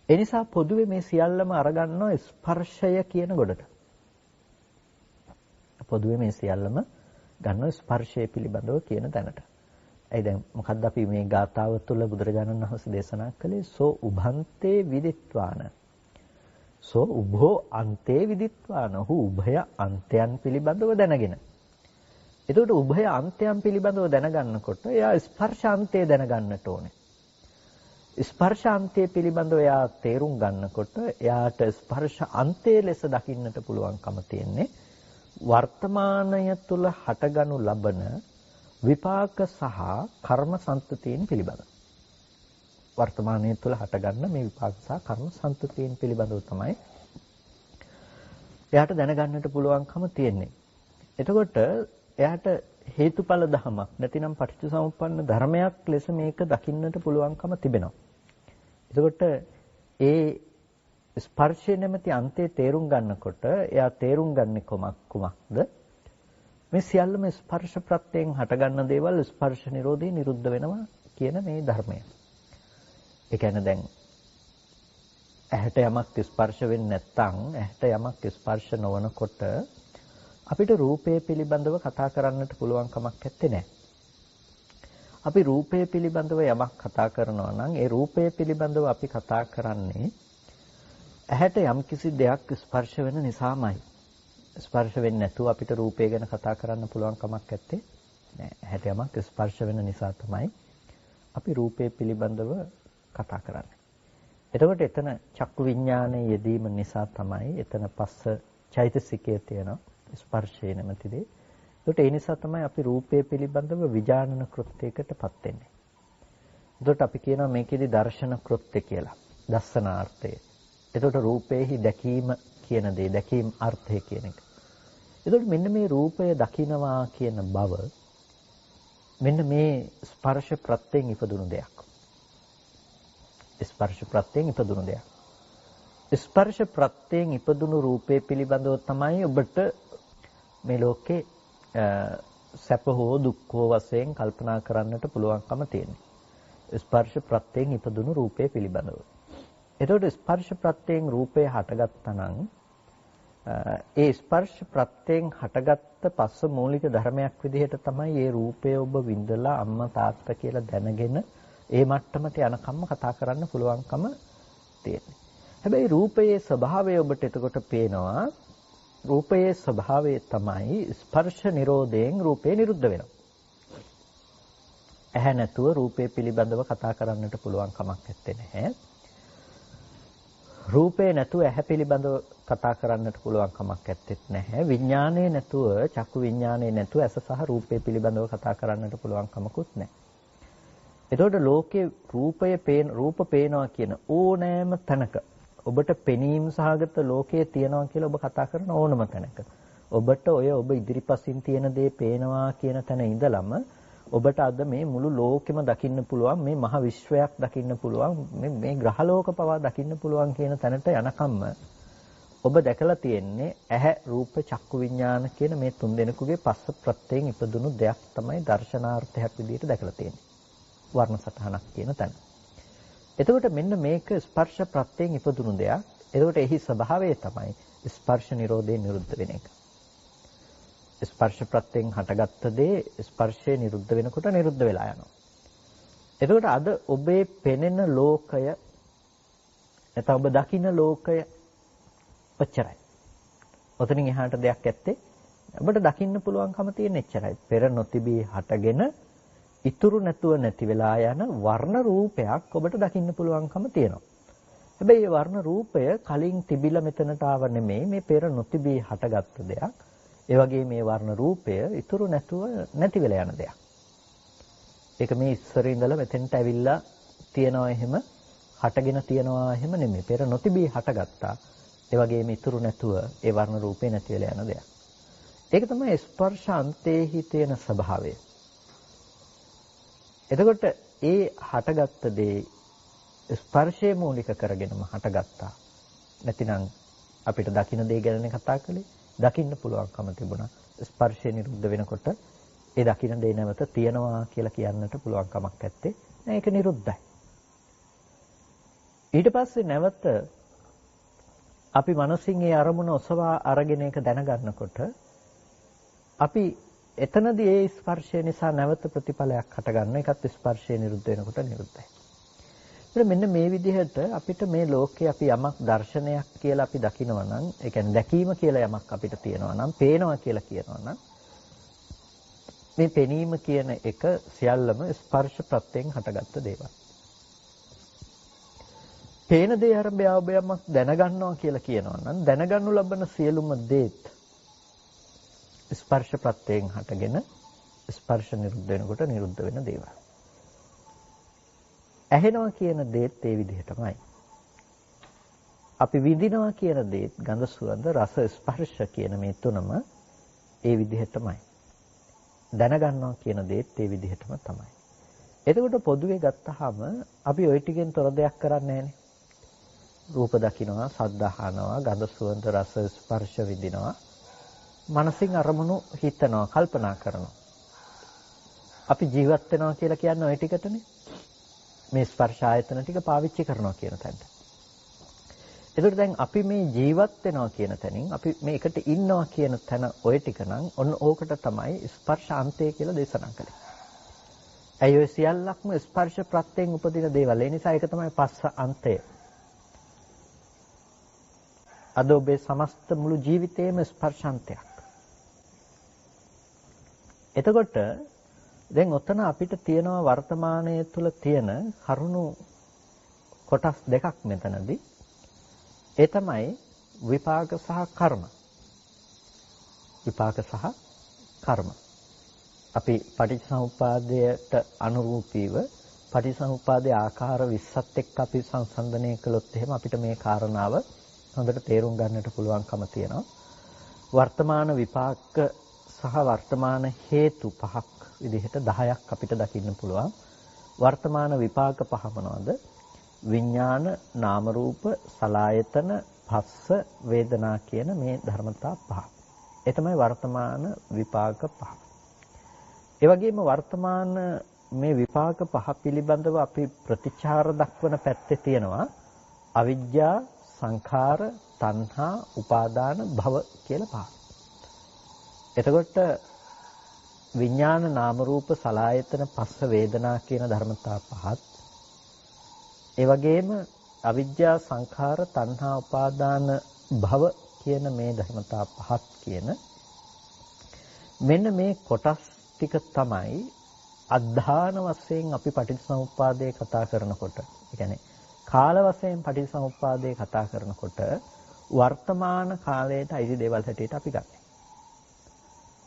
ඒ නිසා පොදුවේ මේ සියල්ලම අරගන්නවා ස්පර්ශය කියන ගොඩට. පොදුවේ මේ සියල්ලම ගන්නවා ස්පර්ශය පිළිබඳව කියන තැනට. ඒ දැන් මොකද්ද අපි මේ ගාථාව තුළ බුදුරජාණන් වහන්සේ දේශනා කළේ සෝ උභන්තේ විදිත්වාන සෝ උභෝ අන්තේ විදිත්වාන හු උභය අන්තයන් පිළිබඳව දැනගෙන. එතකොට උභය අන්තයන් පිළිබඳව දැනගන්නකොට එයා ස්පර්ශාන්තය දැනගන්නට ඕනේ. ස්පර්ශාන්තය පිළිබඳව එයා තේරුම් ගන්නකොට එයාට ස්පර්ශ අන්තයේ ලෙස දකින්නට පුළුවන්කම තියෙන්නේ වර්තමානය තුල හටගනු ලබන විපාක සහ කර්ම සංතතීන් පිළිබඳව. වර්තමානයේ තුල හටගන්න මේ විපාක සහ කර්ම සංතතියන් පිළිබඳව තමයි එයාට දැනගන්නට පුළුවන්කම තියෙන්නේ. එතකොට එයාට හේතුඵල ධමයක් නැතිනම් පටිච්චසමුප්පන්න ධර්මයක් ලෙස මේක දකින්නට පුළුවන්කම තිබෙනවා. එතකොට ඒ ස්පර්ශය නැමැති අන්තයේ තේරුම් ගන්නකොට එයා තේරුම් ගන්නේ කුමක්ද? මේ සියල්ලම ස්පර්ශ ප්‍රත්‍යයෙන් හටගන්න දේවල් ස්පර්ශ නිරෝධේ නිරුද්ධ වෙනවා කියන මේ ධර්මය. ඒ කියන්නේ දැන් ඇහැට යමක් ස්පර්ශ වෙන්නේ නැත්නම් ඇහැට යමක් ස්පර්ශ නොවනකොට අපිට රූපය පිළිබඳව කතා කරන්නට පුළුවන් කමක් නැත්තේ නෑ. අපි රූපය පිළිබඳව යමක් කතා කරනවා නම් ඒ රූපය පිළිබඳව අපි කතා කරන්නේ ඇහැට යම්කිසි දෙයක් ස්පර්ශ වෙන නිසාමයි. ස්පර්ශ වෙන්නේ නැතුව අපිට රූපය ගැන කතා කරන්න පුළුවන් කමක් නැත්තේ නෑ. ඇහැට යමක් ස්පර්ශ වෙන නිසා තමයි අපි රූපය පිළිබඳව කතා කරන්නේ. එතකොට එතන චක්කු විඥානයේ යෙදීම නිසා තමයි එතන පස්ස චෛතසිකයේ තියෙන ස්පර්ශය නැමැති දේ. ඒකට ඒ නිසා තමයි අපි රූපය පිළිබඳව විඥානන කෘත්‍යයකටපත් වෙන්නේ. එතකොට අපි කියනවා මේකෙදි දර්ශන කෘත්‍ය කියලා. දස්සනාර්ථය. එතකොට රූපේහි දැකීම කියන දේ, දැකීම් අර්ථය කියන එක. එතකොට මෙන්න මේ රූපය දකිනවා කියන බව මෙන්න මේ ස්පර්ශ ප්‍රත්‍යයෙන් ඉපදුණු දෙයක්. ස්පර්ශ ප්‍රත්‍යයෙන් ඉපදුණු දෙයක්. ස්පර්ශ ප්‍රත්‍යයෙන් ඉපදුණු රූපේ පිළිබඳව තමයි ඔබට මේ ලෝකේ සැප හෝ දුක් හෝ වශයෙන් කල්පනා කරන්නට පුළුවන්කම තියෙන්නේ. ස්පර්ශ ප්‍රත්‍යයෙන් ඉපදුණු රූපේ පිළිබඳව. එතකොට ස්පර්ශ ප්‍රත්‍යයෙන් රූපේ හටගත්තා නම් ඒ ස්පර්ශ ප්‍රත්‍යයෙන් හටගත්ත පස්ස මූලික ධර්මයක් විදිහට තමයි මේ රූපය ඔබ විඳලා අම්මා තාත්තා කියලා දැනගෙන ඒ මට්ටමට යනකම්ම කතා කරන්න පුළුවන්කම තියෙන්නේ. හැබැයි රූපයේ ස්වභාවය ඔබට එතකොට පේනවා. රූපයේ ස්වභාවය තමයි ස්පර්ශ නිරෝධයෙන් රූපේ නිරුද්ධ වෙනවා. ඇහැ නැතුව රූපේ පිළිබඳව කතා කරන්නට පුළුවන් කමක් නැත්තේ. රූපේ නැතුව ඇහැ පිළිබඳව කතා කරන්නට පුළුවන් කමක් නැහැ. විඥානයේ නැතුව චක්කු විඥානයේ නැතුව ඇස සහ රූපේ පිළිබඳව කතා කරන්නට පුළුවන් කමකුත් නැහැ. එතකොට ලෝකේ රූප පේනවා කියන ඕනෑම තැනක ඔබට පෙනීම සහගත ලෝකයේ තියනවා කියලා ඔබ කතා කරන ඕනම තැනක ඔබට ඔබ ඉදිරිපසින් තියෙන දේ පේනවා කියන තැන ඉඳලම ඔබට අද මේ මුළු ලෝකෙම දකින්න පුළුවන්, මේ මහ විශ්වයක් දකින්න පුළුවන්, මේ ග්‍රහලෝක පවා දකින්න පුළුවන් කියන තැනට යනකම්ම ඔබ දැකලා තියෙන්නේ ඇහැ රූප චක්කු විඥාන කියන මේ තුන් දෙනෙකුගේ පස්ස ප්‍රත්‍යයෙන් ඉපදුණු දෙයක් තමයි දර්ශනාර්ථයක් විදිහට දැකලා තියෙන්නේ. වර්ණ සටහනක් කියන තැන. එතකොට මෙන්න මේක ස්පර්ශ ප්‍රත්‍යයෙන් ඉපදුණු දෙයක්. එතකොට එහි ස්වභාවය තමයි ස්පර්ශ නිරෝධේ නිරුද්ධ වෙන එක. ස්පර්ශ ප්‍රත්‍යයෙන් හටගත්ත දේ ස්පර්ශය නිරුද්ධ වෙනකොට නිරුද්ධ වෙලා යනවා. එතකොට අද ඔබේ පෙනෙන ලෝකය නැත්නම් ඔබ දකින ලෝකය ඔච්චරයි. ඔතනින් එහාට දෙයක් ඇත්තේ ඔබට දකින්න පුළුවන්කම තියෙන එච්චරයි. පෙර නොතිබී හටගෙන ඉතුරු නැතුව නැති වෙලා යන වර්ණ රූපයක් ඔබට දකින්න පුළුවන්කම තියෙනවා. හැබැයි මේ වර්ණ රූපය කලින් තිබිලා මෙතනට ආව නෙමෙයි, මේ පෙර නොතිබී හටගත්ත දෙයක්. ඒ වගේ මේ වර්ණ රූපය ඉතුරු නැතුව නැති වෙලා යන දෙයක්. ඒක මේ ඉස්සර ඉඳලා මෙතෙන්ට ඇවිල්ලා තියනවා එහෙම, හටගෙන තියනවා එහෙම නෙමෙයි. පෙර නොතිබී හටගත්තා. ඒ වගේම ඉතුරු නැතුව ඒ වර්ණ රූපේ නැති වෙලා යන දෙයක්. ඒක තමයි ස්පර්ශ අන්තේහි තියෙන ස්වභාවය. එතකොට ඒ හටගත්ත දේ ස්පර්ශයේ මූලික කරගෙනම හටගත්තා. නැතිනම් අපිට දකින්න දේ ගැන කතා කළේ, දකින්න පුළුවන්කම තිබුණා. ස්පර්ශය නිරුද්ධ වෙනකොට ඒ දකින්න දේ නැවත තියනවා කියලා කියන්නට පුළුවන් කමක් නැත්තේ. නෑ, ඒක නිරුද්ධයි. ඊට පස්සේ නැවත අපි මනසින් ඒ අරමුණ ඔසවා අරගෙන ඒක දැනගන්නකොට අපි එතනදී ඒ ස්පර්ශය නිසා නැවත ප්‍රතිඵලයක් හටගන්න. ඒකත් ස්පර්ශය නිරුද්ධ වෙනකොට නිරුද්ධයි. මෙන්න මේ විදිහට අපිට මේ ලෝකේ අපි යමක් දර්ශනයක් කියලා අපි දකිනවා නම්, ඒ කියන්නේ දැකීම කියලා යමක් අපිට තියෙනවා නම්, පේනවා කියලා කියනවා නම්, මේ පෙනීම කියන එක සියල්ලම ස්පර්ශ ප්‍රත්‍යයෙන් හටගත්ත දේවල්. පේන දේ ආරම්භය ඔබ යමක් දැනගන්නවා කියලා කියනවා නම්, දැනගනු ලබන සියලුම දේත් ස්පර්ශ ප්‍රත්‍යයෙන් හටගෙන ස්පර්ශ නිරුද්ධ වෙනකොට නිරුද්ධ වෙන දේවල්. ඇහෙනවා කියන දේත් ඒ විදිහටමයි. අපි විඳිනවා කියන දේත් ගඳ සුවඳ රස ස්පර්ශ කියන මේ තුනම ඒ විදිහටමයි. දැනගන්නවා කියන දේත් ඒ විදිහටම තමයි. එතකොට පොදුවේ ගත්තාම අපි ওই ටිකෙන් තොර දෙයක් කරන්නේ නැහැනේ. රූප දකින්නවා, ශබ්ද අහනවා, ගඳ සුවඳ රස ස්පර්ශ විඳිනවා. මනසින් අරමුණු හිතනවා, කල්පනා කරනවා. අපි ජීවත් වෙනවා කියලා කියන්නේ ওই ටිකටනේ. මේ ස්පර්ශ ආයතන ටික පාවිච්චි කරනවා කියන තැනට. ඒකට දැන් අපි මේ ජීවත් වෙනවා කියන තැනින් අපි මේකට ඉන්නවා කියන තැන ওই ටික නම් ඔන්න ඕකට තමයි ස්පර්ශ අන්තය කියලා දේශනා කළේ. ඇයි ඔය සියල්ලක්ම ස්පර්ශ ප්‍රත්‍යයෙන් උපදින දේවල්. ඒ නිසා ඒක තමයි පස්ස අන්තය. අද ඔබේ සමස්ත මුළු ජීවිතේම ස්පර්ශාන්තයක්. එතකොට දැන් ඔතන අපිට තියෙනවා වර්තමානයේ තුල තියෙන කරුණු කොටස් දෙකක් මෙතනදී. ඒ තමයි විපාක සහ කර්ම. විපාක සහ කර්ම. අපි පටිච්චසමුප්පාදයට අනුරූපීව පටිච්චසමුප්පාදයේ ආකාර 20ත් එක්ක අපි සංසන්දනය කළොත් එහෙම අපිට මේ කාරණාව හොඳට තේරුම් ගන්නට පුළුවන්කම තියෙනවා. වර්තමාන විපාක සහ වර්තමාන හේතු පහක් විදිහට 10ක් අපිට දකින්න පුළුවන්. වර්තමාන විපාක පහ මොනවද? විඥාන, නාම රූප, සලආයතන, භස්ස, වේදනා කියන මේ ධර්මතා පහ. ඒ තමයි වර්තමාන විපාක පහ. ඒ වගේම වර්තමාන මේ විපාක පහ පිළිබඳව අපි ප්‍රතිචාර දක්වන පැත්තේ තියෙනවා අවිජ්ජා, සංඛාර, තණ්හා, උපාදාන, භව කියලා පහ. එතකොට විඥාන, නාම රූප, සලආයතන, පස්ස, වේදනා කියන ධර්මතා පහත් ඒ වගේම අවිජ්ජා, සංඛාර, තණ්හා, උපාදාන, භව කියන මේ ධර්මතා පහත් කියන මෙන්න මේ කොටස් ටික තමයි අධධාන වශයෙන් අපි පටිච්චසමුප්පාදයේ කතා කරනකොට, ඒ කියන්නේ කාල වශයෙන් පටිච්චසමුප්පාදයේ කතා කරනකොට වර්තමාන කාලයට අයිති දේවල් හැටියට අපි ගන්නවා.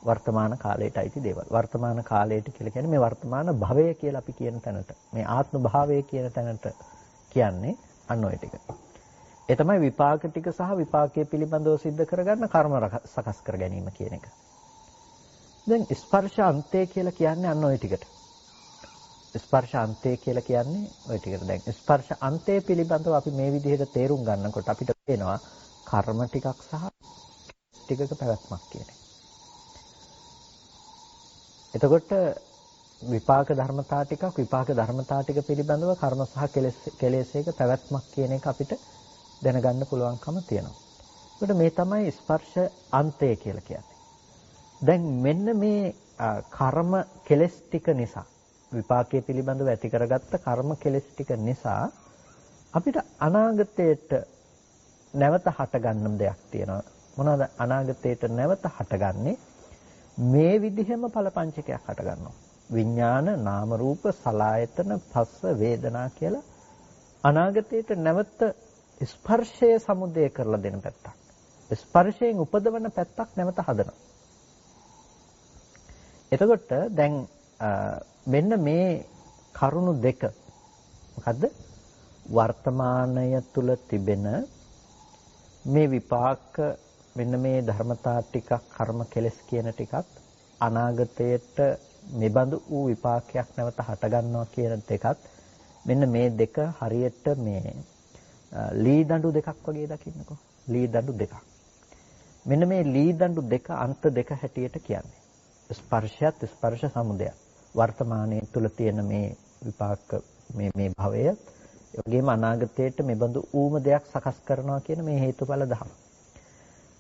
වර්තමාන කාලයට අයිති දේවල්. වර්තමාන කාලයට කියලා කියන්නේ මේ වර්තමාන භවය කියලා අපි කියන තැනට, මේ ආත්ම භාවය කියන තැනට කියන්නේ අන්න ඔය ටික. ඒ තමයි විපාක ටික සහ විපාකයේ පිළිබඳව सिद्ध කරගන්න කර්ම සකස් කර ගැනීම කියන එක. දැන් ස්පර්ශ අන්තය කියලා කියන්නේ අන්න ඔය ටිකට. ස්පර්ශ අන්තය කියලා කියන්නේ ඔය ටිකට. දැන් ස්පර්ශ අන්තය පිළිබඳව අපි මේ විදිහට තේරුම් ගන්නකොට අපිට පේනවා කර්ම ටිකක් සහ ටිකක පැවැත්මක් කියන එක. එතකොට විපාක ධර්මතා ටිකක් විපාක ධර්මතා ටික පිළිබඳව කර්ම සහ කෙලෙසයක පැවැත්මක් කියන එක අපිට දැනගන්න පුළුවන්කම තියෙනවා. ඒකට මේ තමයි ස්පර්ශ අන්තය කියලා කියන්නේ. දැන් මෙන්න මේ කර්ම කෙලෙස් ටික නිසා විපාකයේ පිළිබඳව ඇති කරගත්ත කර්ම කෙලෙස් ටික නිසා අපිට අනාගතයට නැවත හටගන්න දෙයක් තියෙනවා. මොනවාද අනාගතයට නැවත හටගන්නේ? මේ විදිහම ඵලපංචකයක් හටගන්නවා. විඥාන, නාම රූප, සලආයතන, පස්ස, වේදනා කියලා අනාගතයට නැවත ස්පර්ශය සමුදය කරලා දෙන පැත්තක්. ස්පර්ශයෙන් උපදවන පැත්තක් නැවත හදනවා. එතකොට දැන් මෙන්න මේ කරුණු දෙක මොකද්ද? වර්තමානය තුල තිබෙන මේ විපාක මෙන්න මේ ධර්මතා ටිකක් කර්ම කෙලස් කියන ටිකත් අනාගතයට මෙබඳු වූ විපාකයක් නැවත හට ගන්නවා කියන දෙකත් මෙන්න මේ දෙක හරියට මේ ලී දඬු දෙකක් වගේ දකින්නකෝ. ලී දඬු දෙකක්. මෙන්න මේ ලී දඬු දෙක අන්ත දෙක හැටියට කියන්නේ. ස්පර්ශයත් ස්පර්ශ සමුදය. වර්තමානයේ තුල තියෙන මේ විපාක මේ භවය ඒ වගේම අනාගතයට මෙබඳු ඌම දෙයක් සකස් කරනවා කියන මේ හේතුඵල ධම.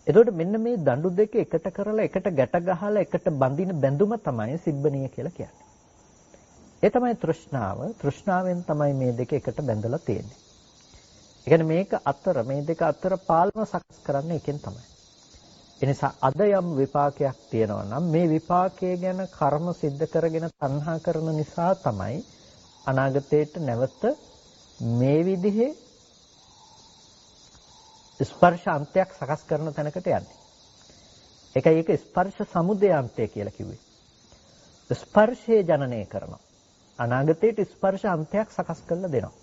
එතකොට මෙන්න මේ දඬු දෙක එකට කරලා එකට ගැට ගහලා එකට බඳින බැඳුම තමයි සිබ්බණිය කියලා කියන්නේ. ඒ තමයි තෘෂ්ණාව. තෘෂ්ණාවෙන් තමයි මේ දෙක එකට බැඳලා තියෙන්නේ. ඒ කියන්නේ මේක අතර මේ දෙක අතර පාලම සකස් කරන්න එකෙන් තමයි. එනිසා අද යම් විපාකයක් තියෙනවා නම් මේ විපාකයේ ගැන කර්ම સિદ્ધ කරගෙන තණ්හා කරන නිසා තමයි අනාගතයට නැවත මේ විදිහේ ස්පර්ශ අන්තයක් සකස් කරන තැනකට යන්නේ. ඒකයි ඒක ස්පර්ශ සමුදය අන්තය කියලා කිව්වේ. ස්පර්ශයේ ජනනය කරනවා. අනාගතයට ස්පර්ශ අන්තයක් සකස් කරලා දෙනවා.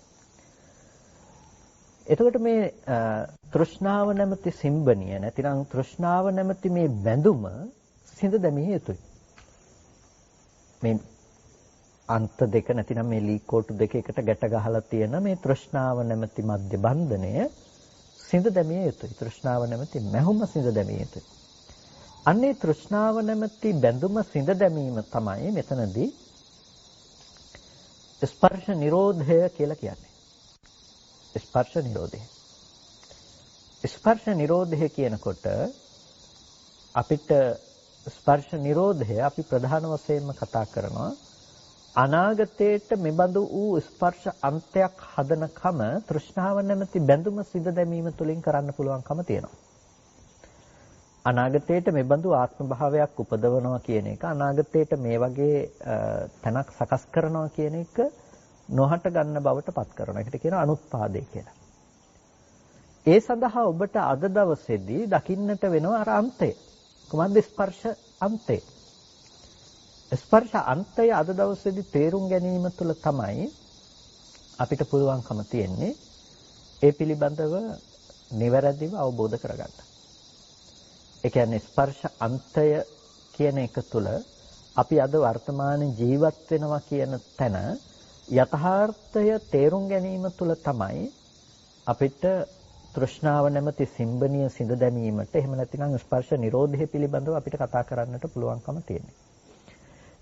එතකොට මේ තෘෂ්ණාව නැමැති සිම්බනිය නැතිනම් තෘෂ්ණාව නැමැති මේ බැඳුම සිඳ දැමිය යුතුයි. මේ අන්ත දෙක නැතිනම් මේ ලී කෝටු දෙක එකට ගැට ගහලා තියෙන මේ තෘෂ්ණාව නැමැති මධ්‍ය බන්ධනය සිඳ දැමිය යුතුයි. තෘෂ්ණාව නැමැති මැහුම සිඳ දැමිය යුතුයි. අන්නේ තෘෂ්ණාව නැමැති බැඳුම සිඳ දැමීම තමයි මෙතනදී ස්පර්ශ නිරෝධය කියලා කියන්නේ. ස්පර්ශ නිරෝධය. ස්පර්ශ නිරෝධය කියනකොට අපිට ස්පර්ශ නිරෝධය අපි ප්‍රධාන වශයෙන්ම කතා කරනවා අනාගතයට මෙබඳු වූ ස්පර්ශ අන්තයක් හදනකම තෘෂ්ණාව නැමැති බැඳුම සිඳ දැමීම තුළින් කරන්න පුළුවන්කම තියෙනවා. අනාගතයට මෙබඳු ආත්ම භාවයක් උපදවනවා කියන එක අනාගතයට මේ වගේ තැනක් සකස් කරනවා කියන එක නොහට ගන්න බවට පත් කරනවා. ඒකට කියනවා අනුත්පාදේ කියලා. ඒ සඳහා ඔබට අද දවසේදී දකින්නට වෙනවා අර අන්තය. කොහොමද ස්පර්ශ අන්තය? ස්පර්ශ අන්තය අද දවසේදී තේරුම් ගැනීම තුළ තමයි අපිට පුළුවන්කම තියෙන්නේ ඒ පිළිබඳව නිවැරදිව අවබෝධ කරගන්න. ඒ කියන්නේ ස්පර්ශ අන්තය කියන එක තුළ අපි අද වර්තමාන ජීවත් වෙනවා කියන තැන යථාර්ථය තේරුම් ගැනීම තුළ තමයි අපිට තෘෂ්ණාව නැමැති සිම්බනිය සිඳ දැමීමට එහෙම නැතිනම් ස්පර්ශ නිරෝධය පිළිබඳව අපිට කතා කරන්නට පුළුවන්කම තියෙන්නේ.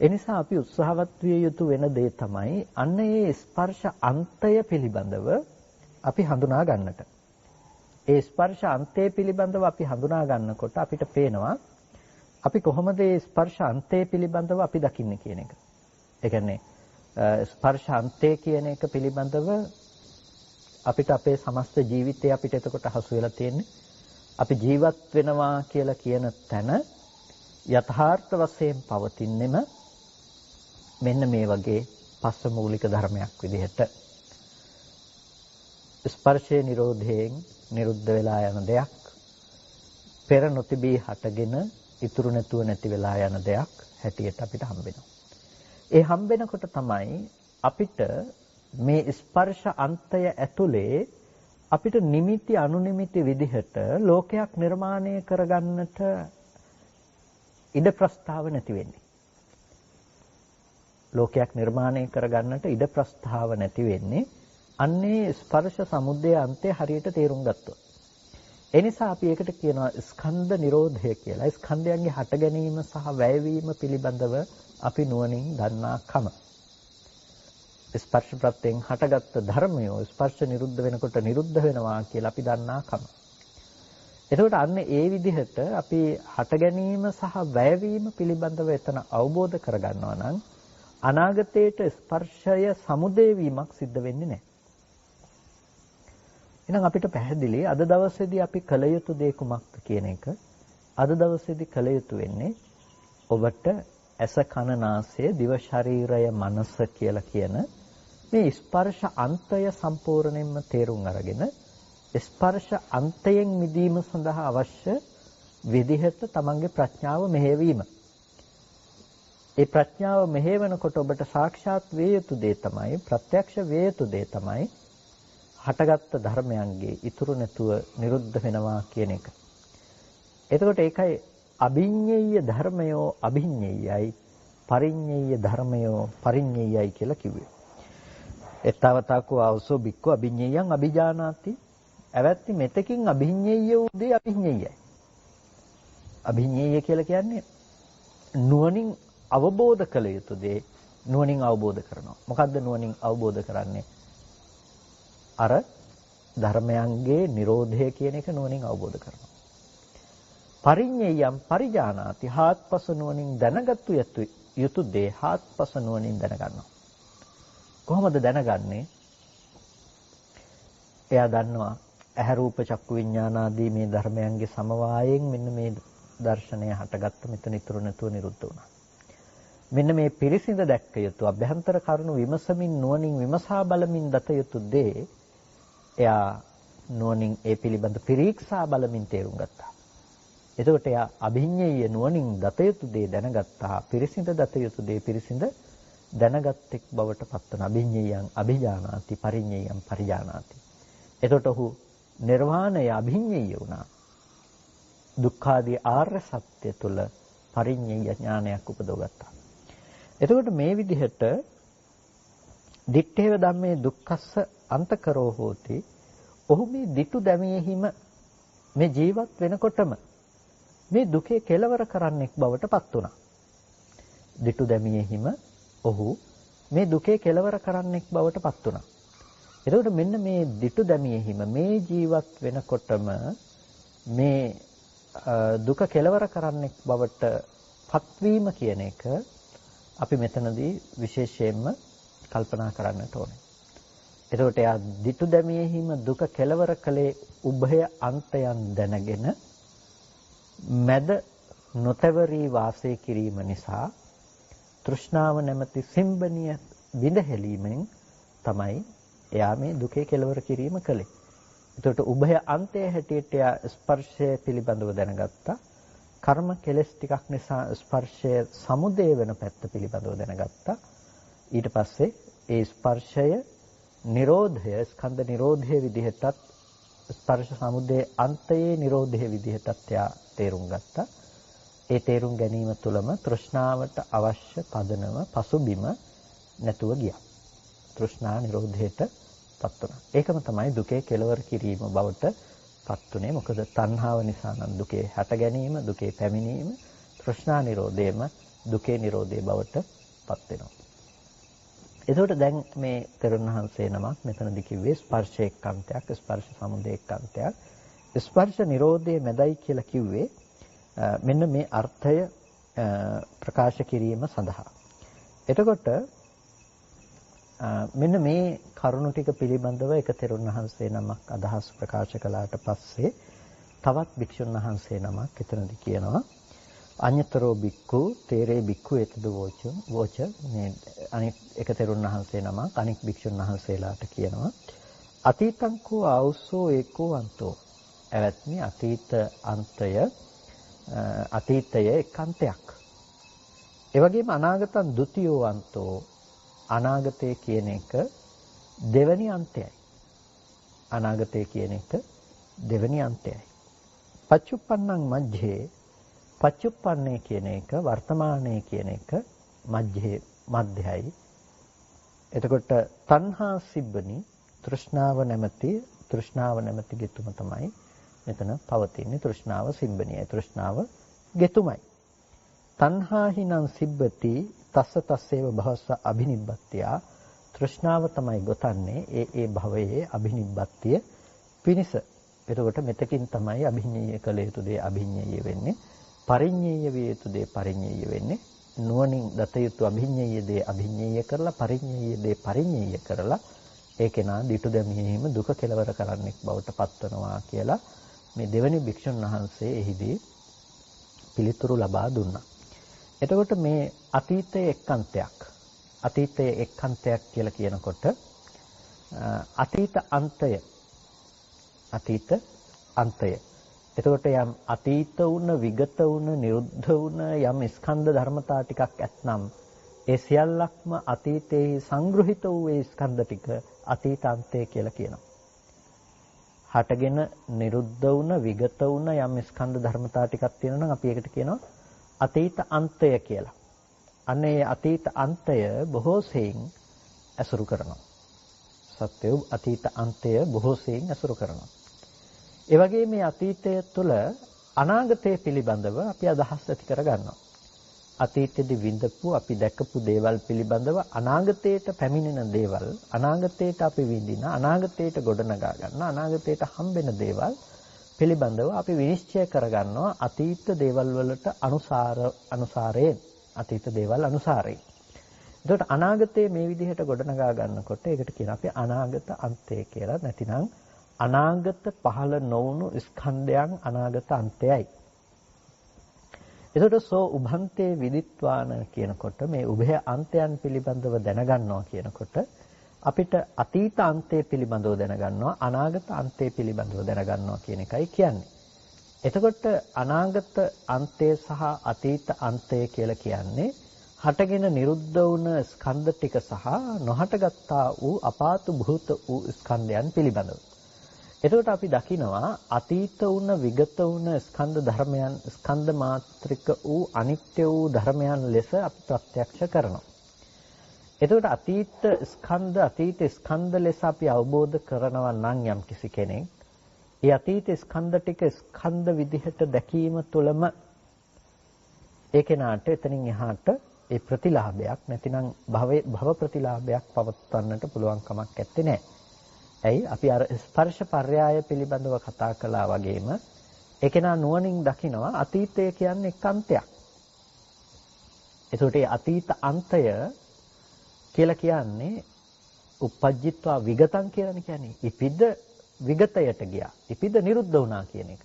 ඒ නිසා අපි උත්සාහවත් විය යුතු වෙන දේ තමයි අන්න ඒ ස්පර්ශ අන්තය පිළිබඳව අපි හඳුනා ගන්නට. ඒ ස්පර්ශ අන්තය පිළිබඳව අපි හඳුනා ගන්නකොට අපිට පේනවා අපි කොහොමද මේ ස්පර්ශ අන්තය පිළිබඳව අපි දකින්නේ කියන එක. ඒ කියන්නේ ස්පර්ශ අන්තය කියන එක පිළිබඳව අපිට අපේ සමස්ත ජීවිතය අපිට එතකොට හසු වෙලා තියෙන්නේ. අපි ජීවත් වෙනවා කියලා කියන තැන යථාර්ථ වශයෙන් පවතින්නෙම මෙන්න මේ වගේ පස්ස මූලික ධර්මයක් විදිහට ස්පර්ශයේ නිරෝධයෙන් නිරුද්ධ වෙලා යන දෙයක් පෙර නොතිබී හටගෙන ඉතුරු නැතුව නැති වෙලා යන දෙයක් හැටියට අපිට හම්බෙනවා. ඒ හම්බෙනකොට තමයි අපිට මේ ස්පර්ශ අන්තය ඇතුලේ අපිට නිමිති අනුනිමිති විදිහට ලෝකයක් නිර්මාණය කරගන්නට ඉඩ ප්‍රස්තාව නැති වෙන්නේ. ලෝකයක් නිර්මාණය කරගන්නට ඉඩ ප්‍රස්තාව නැති වෙන්නේ අන්නේ ස්පර්ශ සමුදය අන්තය හරියට තේරුම් ගත්තොත්. ඒ නිසා අපි ඒකට කියනවා ස්කන්ධ නිරෝධය කියලා. ස්කන්ධයන්ගේ හට ගැනීම සහ වැයවීම පිළිබඳව අපි නුවණින් දන්නාකම. ස්පර්ශ ප්‍රත්‍යයෙන් හටගත්තු ධර්මය ස්පර්ශ නිරුද්ධ වෙනකොට නිරුද්ධ වෙනවා කියලා අපි දන්නාකම. එතකොට අන්න ඒ විදිහට අපි හට ගැනීම සහ වැයවීම පිළිබඳව එතන අවබෝධ කරගන්නවා නම් අනාගතයට ස්පර්ශය සමුදේ වීමක් සිද්ධ වෙන්නේ නැහැ. එහෙනම් අපිට පැහැදිලි අද දවසේදී අපි කළ යුතු දේ කුමක්ද කියන එක අද දවසේදී කළ යුතු වෙන්නේ ඔබට ඇස කන නාසය දිව ශරීරය මනස කියලා කියන මේ ස්පර්ශ අන්තය සම්පූර්ණයෙන්ම තේරුම් අරගෙන ස්පර්ශ අන්තයෙන් මිදීම සඳහා අවශ්‍ය විදිහට තමන්ගේ ප්‍රඥාව මෙහෙයවීම. ඒ ප්‍රඥාව මෙහෙවනකොට ඔබට සාක්ෂාත් වේ යුතු දේ තමයි ප්‍රත්‍යක්ෂ වේ යුතු දේ තමයි හටගත්තු ධර්මයන්ගේ ඉතුරු නැතුව නිරුද්ධ වෙනවා කියන එක. එතකොට ඒකයි අභිඤ්ඤේය ධර්මයෝ අභිඤ්ඤේයයි පරිඤ්ඤේය ධර්මයෝ පරිඤ්ඤේයයි කියලා කිව්වේ. එතවතකෝ ආවසෝ බික්කෝ අභිඤ්ඤේයං අභිජානාති. ඇවැත්ති මෙතකින් අභිඤ්ඤේය වූ දේ අභිඤ්ඤේයයි. අභිඤ්ඤේය කියලා කියන්නේ නුවණින් අවබෝධ කළ යුතු දේ නුවණින් අවබෝධ කරනවා. මොකද්ද නුවණින් අවබෝධ කරන්නේ? අර ධර්මයන්ගේ Nirodha කියන එක නුවණින් අවබෝධ කරනවා. පරිඤ්ඤයම් පරිජානාති හාත්පස නුවණින් දැනගත්තු යුතු දේ හාත්පස නුවණින් දැනගන්නවා. කොහොමද දැනගන්නේ? එයා දන්නවා ඇහැ රූප චක්කු විඥාන ආදී මේ ධර්මයන්ගේ සමவாயයෙන් මෙන්න මේ දර්ශනය හටගත්ත මෙතන ඉතුරු නැතුව නිරුද්ධ වුණා. මෙන්න මේ පිරිසිඳ දැක්ක යුතු අභ්‍යන්තර කරුණු විමසමින් නුවණින් විමසා බලමින් දත යුතු දේ එයා නුවණින් ඒ පිළිබඳ පරීක්ෂා බලමින් තේරුම් ගත්තා. එතකොට එයා අභිඤ්ඤේය නුවණින් දත යුතු දේ දැනගත්තා. පිරිසිඳ දත යුතු දේ පිරිසිඳ දැනගත්තෙක් බවට පත්වන අභිඤ්ඤයයන් අභිජානාති පරිඤ්ඤයයන් පරිජානාති. එතකොට ඔහු නිර්වාණය අභිඤ්ඤය වුණා. දුක්ඛාදී ආර්ය සත්‍ය තුළ පරිඤ්ඤය ඥානයක් උපදවගත්තා. එතකොට මේ විදිහට දිත්තේව ධම්මේ දුක්ඛස්ස අන්තකරෝ හෝති. ඔහු මේ දිටු දැමියෙහිම මේ ජීවත් වෙනකොටම මේ දුකේ කෙලවර කරන්නෙක් බවට පත් වුණා. දිටු දැමියෙහිම ඔහු මේ දුකේ කෙලවර කරන්නෙක් බවට පත් වුණා. එතකොට මෙන්න මේ දිටු දැමියෙහිම මේ ජීවත් වෙනකොටම මේ දුක කෙලවර කරන්නෙක් බවට පත්වීම කියන එක අපි මෙතනදී විශේෂයෙන්ම කල්පනා කරන්නට ඕනේ. එතකොට එයා දිටු දැමියෙහිම දුක කෙලවර කළේ උභය අන්තයන් දැනගෙන මැද නොතවරී වාසය කිරීම නිසා තෘෂ්ණාව නැමැති සිම්බනිය විඳහෙලීමෙන් තමයි එයා මේ දුකේ කෙලවර කිරීම කළේ. එතකොට උභය අන්තයේ හැටියට එයා ස්පර්ශය පිළිබඳව දැනගත්තා. කර්ම කෙලස් ටිකක් නිසා ස්පර්ශය සමුදය වෙන පැත්ත පිළිබඳව දැනගත්තා. ඊට පස්සේ ඒ ස්පර්ශය නිරෝධය ස්කන්ධ නිරෝධයේ විදිහටත් ස්පර්ශ සමුදය අන්තයේ නිරෝධයේ විදිහටත් එයා තේරුම් ගත්තා. ඒ තේරුම් ගැනීම තුළම තෘෂ්ණාවට අවශ්‍ය පදනම පසුබිම නැතුව ගියා. තෘෂ්ණා නිරෝධයට පත් වුණා. ඒකම තමයි දුකේ කෙලවර කිරීම බවට පත් උනේ. මොකද තණ්හාව නිසා නම් දුකේ හට ගැනීම, දුකේ පැමිණීම, තෘෂ්ණා නිරෝධයම දුකේ නිරෝධය බවට පත් වෙනවා. එතකොට දැන් මේ තෙරුන් වහන්සේ නමක් මෙතනදි කිව්වේ ස්පර්ශ එක්කන්තයක්, ස්පර්ශ සමුදය එක්කන්තයක්. ස්පර්ශ නිරෝධයේ මැදයි කියලා කිව්වේ මෙන්න මේ අර්ථය ප්‍රකාශ කිරීම සඳහා. එතකොට මෙන්න මේ කරුණු ටික පිළිබඳව එක තෙරුන් වහන්සේ නමක් අදහස් ප්‍රකාශ කළාට පස්සේ තවත් භික්ෂුන් වහන්සේ නමක් එතනදි කියනවා අඤ්‍යතරෝ බික්ඛු තේරේ බික්ඛු එතද වෝච මේ අනිත් එක තෙරුන් වහන්සේ නමක් අනික් භික්ෂුන් වහන්සේලාට කියනවා අතීතං කෝ ආවුස්සෝ ඒකෝ අන්තෝ. එවත්නි අතීතය එක්කන්තයක්. ඒ වගේම අනාගතං ဒ ුතියෝ අන්තෝ. අනාගතය කියන එක දෙවැනි අන්තයයි. අනාගතය කියන එක දෙවැනි අන්තයයි. පච්චුප්පන්නං මජ්ජේ. පච්චුප්පන්නේ කියන එක වර්තමානයේ කියන එක මජ්ජේ මධ්‍යයි. එතකොට තණ්හා සිබ්බනි තෘෂ්ණාව නැමැති ගෙතුම තමයි මෙතන පවතින්නේ. තෘෂ්ණාව සිබ්බනියයි. තෘෂ්ණාව ගෙතුමයි. තණ්හාහිනං සිබ්බති තස්ස තස්සේව භවස්ස අභිනිබ්බත්තිය. තෘෂ්ණාව තමයි ගොතන්නේ ඒ භවයේ අභිනිබ්බත්තිය පිණිස. එතකොට මෙතකින් තමයි අභිඤ්ඤය කළ යුතු දේ අභිඤ්ඤය වෙන්නේ. පරිඤ්ඤය විය යුතු දේ පරිඤ්ඤය වෙන්නේ. නුවණින් දත යුතු අභිඤ්ඤය දේ අභිඤ්ඤය කරලා පරිඤ්ඤය දේ පරිඤ්ඤය කරලා ඒකේනා දිටු දැමීම දුක කෙලවර කරන්නෙක් බවට පත්වනවා කියලා මේ දෙවැනි භික්ෂුන් වහන්සේ එහිදී පිළිතුරු ලබා දුන්නා. එතකොට මේ අතීතයේ එක්කන්තයක්. අතීතයේ එක්කන්තයක් කියලා කියනකොට අතීත අන්තය. එතකොට යම් අතීත වුණ, විගත වුණ, නිරුද්ධ වුණ යම් ස්කන්ධ ධර්මතා ටිකක් ඇත්නම් ඒ සියල්ලක්ම අතීතයේ සංග්‍රහිත වූ ඒ ස්කන්ධ ටික අතීතාන්තය කියලා කියනවා. හටගෙන නිරුද්ධ වුණ, විගත වුණ යම් ස්කන්ධ ධර්මතා ටිකක් තියෙනවා නම් අපි ඒකට කියනවා අතීත අන්තය කියලා. අනේ අතීත අන්තය බොහෝ සෙයින් ඇසුරු කරනවා. සත්‍යෝ අතීත අන්තය බොහෝ සෙයින් ඇසුරු කරනවා. ඒ වගේ මේ අතීතය තුළ අනාගතය පිළිබඳව අපි අදහස් ඇති කර ගන්නවා. අතීතයේදී විඳපු අපි දැකපු දේවල් පිළිබඳව අනාගතයට පැමිණෙන දේවල්, අනාගතයට අපි විඳින, අනාගතයට ගොඩනගා ගන්න, අනාගතයට හම්බෙන දේවල් පිළිබඳව අපි විනිශ්චය කරගන්නවා අතීත දේවල් වලට අනුසාරයෙන්. අතීත දේවල් අනුසාරයෙන්. එතකොට අනාගතයේ මේ විදිහට ගොඩනගා ගන්නකොට ඒකට කියනවා අපි අනාගත අන්තය කියලා. නැතිනම් අනාගත පහළ නොවුණු ස්කන්ධයන් අනාගත අන්තයයි. එතකොට සෝ උභන්තේ විදිත්වාන කියනකොට මේ උභය අන්තයන් පිළිබඳව දැනගන්නවා කියනකොට අපිට අතීත අන්තය පිළිබඳව දැනගන්නවා, අනාගත අන්තය පිළිබඳව දැනගන්නවා කියන එකයි කියන්නේ. එතකොට අනාගත අන්තය සහ අතීත අන්තය කියලා කියන්නේ හටගෙන නිරුද්ධ වුණ ස්කන්ධ ටික සහ නොහටගත්තා වූ අපාතු භූත වූ ස්කන්ධයන් පිළිබඳව. එතකොට අපි දකිනවා අතීත වුණ විගත වුණ ස්කන්ධ ධර්මයන් ස්කන්ධ මාත්‍රික වූ අනිත්‍ය වූ ධර්මයන් ලෙස අපි ප්‍රත්‍යක්ෂ කරනවා. එතකොට අතීත ස්කන්ධ ලෙස අපි අවබෝධ කරනවා නම් යම් කිසි කෙනෙක් ඒ අතීත ස්කන්ධ ටික ස්කන්ධ විදිහට දැකීම තුළම ඒ කෙනාට එතනින් එහාට ඒ ප්‍රතිලාභයක් නැතිනම් භව ප්‍රතිලාභයක් පවත්වන්නට පුළුවන් කමක් නැත්තේ නෑ. ඇයි අපි අර ස්පර්ශ පර්යාය පිළිබඳව කතා කළා වගේම ඒ කෙනා නුවණින් දකිනවා අතීතය කියන්නේ එක් අන්තයක්. ඒකට ඒ අතීත අන්තය කියලා කියන්නේ uppajjitwa විගතං කියලානේ කියන්නේ. ඉපිද විගතයට ගියා. ඉපිද නිරුද්ධ වුණා කියන එක.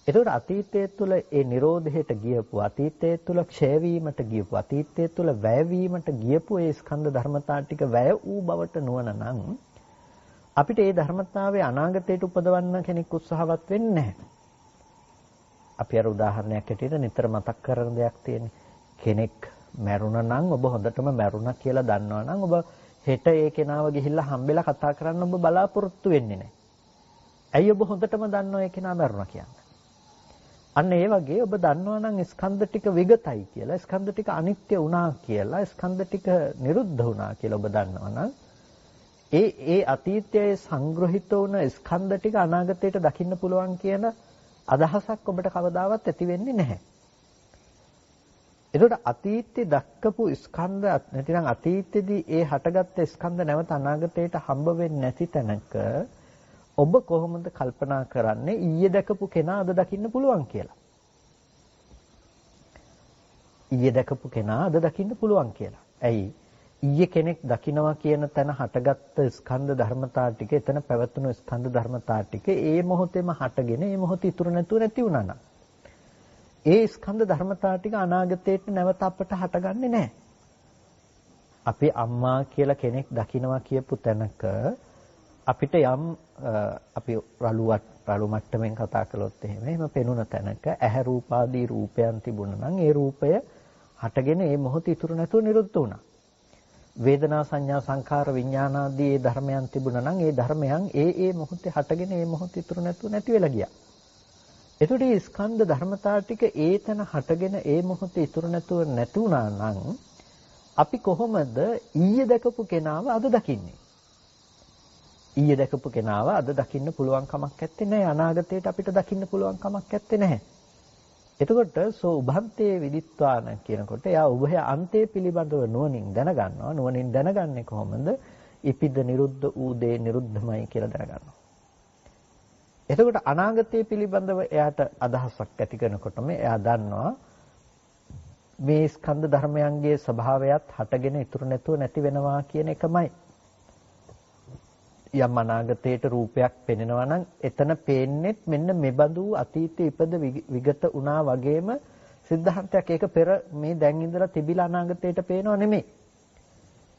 ඒතකොට අතීතයේ තුල ඒ නිරෝධයට ගියපු අතීතයේ තුල ක්ෂය වීමට ගියපු අතීතයේ තුල වැය වීමට ගියපු ඒ ස්කන්ධ ධර්මතා ටික වැය වූ බවට නුවණ නම් අපිට ඒ ධර්මතාවයේ අනාගතයට උපදවන්න කෙනෙක් උත්සාහවත් වෙන්නේ නැහැ. අපි අර උදාහරණයක් ඇටියට නිතර මතක් කරන දෙයක් තියෙන්නේ. කෙනෙක් මැරුණා නම් ඔබ හොඳටම මැරුණා කියලා දන්නවා නම් ඔබ හෙට ඒ කෙනාව ගිහිල්ලා හම්බෙලා කතා කරන්න ඔබ බලාපොරොත්තු වෙන්නේ නැහැ. ඇයි ඔබ හොඳටම දන්නවා ඒ කෙනා මැරුණා කියන්නේ? අන්න ඒ වගේ ඔබ දන්නවා නම් ස්කන්ධ ටික විගතයි කියලා, ස්කන්ධ ටික අනිත්‍ය වුණා කියලා, ස්කන්ධ ටික නිරුද්ධ වුණා කියලා ඔබ දන්නවා නම් ඒ අතීතයේ සංග්‍රහිත වුණ ස්කන්ධ ටික අනාගතයට දකින්න පුළුවන් කියන අදහසක් ඔබට කවදාවත් ඇති වෙන්නේ නැහැ. එතකොට අතීතේ දක්කපු ස්කන්ධ නැතිනම් අතීතෙදී ඒ හටගත්ත ස්කන්ධ නැවත අනාගතයට හම්බ වෙන්නේ නැති තැනක ඔබ කොහොමද කල්පනා කරන්නේ ඊයේ දැකපු කෙනා අද දකින්න පුළුවන් කියලා? ඊයේ දැකපු කෙනා අද දකින්න පුළුවන් කියලා. ඇයි? ඊයේ කෙනෙක් දකිනවා කියන තැන හටගත්ත ස්කන්ධ ධර්මතා ටික එතන පැවතුණු ස්කන්ධ ධර්මතා ටික ඒ මොහොතේම හටගෙන ඒ මොහොත ඉතුරු නැතුව නැති වුණා නම් ඒ ස්කන්ධ ධර්මතා ටික අනාගතයට නැවත අපට හටගන්නේ නැහැ. අපි අම්මා කියලා කෙනෙක් දකිනවා කියපු තැනක අපිට යම් අපි රළු මට්ටමින් කතා කළොත් එහෙම පෙනුන තැනක ඇහැ රූපාදී රූපයන් තිබුණා නම් ඒ රූපය හටගෙන ඒ මොහොත ඉතුරු නැතුව නිරුද්ධ වුණා. වේදනා සංඥා සංඛාර විඥාන ආදී ඒ ධර්මයන් තිබුණා නම් ඒ ධර්මයන් ඒ මොහොතේ හටගෙන ඒ මොහොත ඉතුරු නැතුව නැති වෙලා ගියා. එතකොට මේ ස්කන්ධ ධර්මතා ටික ඒතන හටගෙන ඒ මොහොතේ ඉතුරු නැතුව නැති වුණා නම් අපි කොහොමද ඊයේ දැකපු කෙනාව අද දකින්නේ? ඊයේ දැකපු කෙනාව අද දකින්න පුළුවන් කමක් නැත්තේ නෑ. අනාගතයට අපිට දකින්න පුළුවන් කමක් නැත්තේ නැහැ. එතකොට සෝ උභන්තේ විදිත්වාන කියනකොට එයා උභය අන්තයේ පිළිබඳව නුවණින් දැනගන්නවා. නුවණින් දැනගන්නේ කොහොමද? ඉපිද නිරුද්ධ ඌ දේ නිරුද්ධමයි කියලා දැනගන්නවා. එතකොට අනාගතයේ පිළිබඳව එයාට අදහසක් ඇති කරනකොටම එයා දන්නවා මේ ස්කන්ධ ධර්මයන්ගේ ස්වභාවයත් හටගෙන ඉතුරු නැතුව නැති වෙනවා කියන එකමයි. යම් අනාගතයට රූපයක් පෙනෙනවා නම් එතන පේන්නේ මෙන්න මෙබඳු අතීතයේ ඉපද විගත වුණා වගේම සිද්ධාන්තයක්. ඒක පෙර මේ දැන් ඉඳලා තිබිලා අනාගතයට පේනව නෙමෙයි.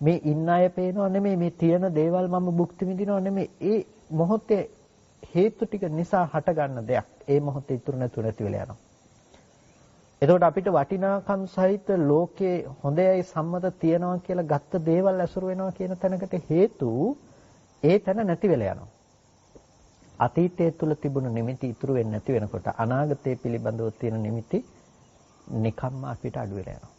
මේ ඉන්න අය පේනව නෙමෙයි. මේ තියෙන දේවල් මම භුක්ති විඳිනව නෙමෙයි. ඒ මොහොතේ හේතු ටික නිසා හටගන්න දෙයක්. ඒ මොහොතේ ඉතුරු නැතුව නැති වෙලා යනවා. එතකොට අපිට වටිනාකම් සහිත ලෝකේ හොඳයි සම්මත තියනවා කියලා ගත්ත දේවල් ඇසුරු වෙනවා කියන තැනකට හේතු ඒ තැන නැති වෙලා යනවා. අතීතයේ තුල තිබුණු නිමිති ඉතුරු වෙන්නේ නැති වෙනකොට අනාගතයේ පිළිබඳව තියෙන නිමිති නිකම්ම අපිට අඩු වෙලා යනවා.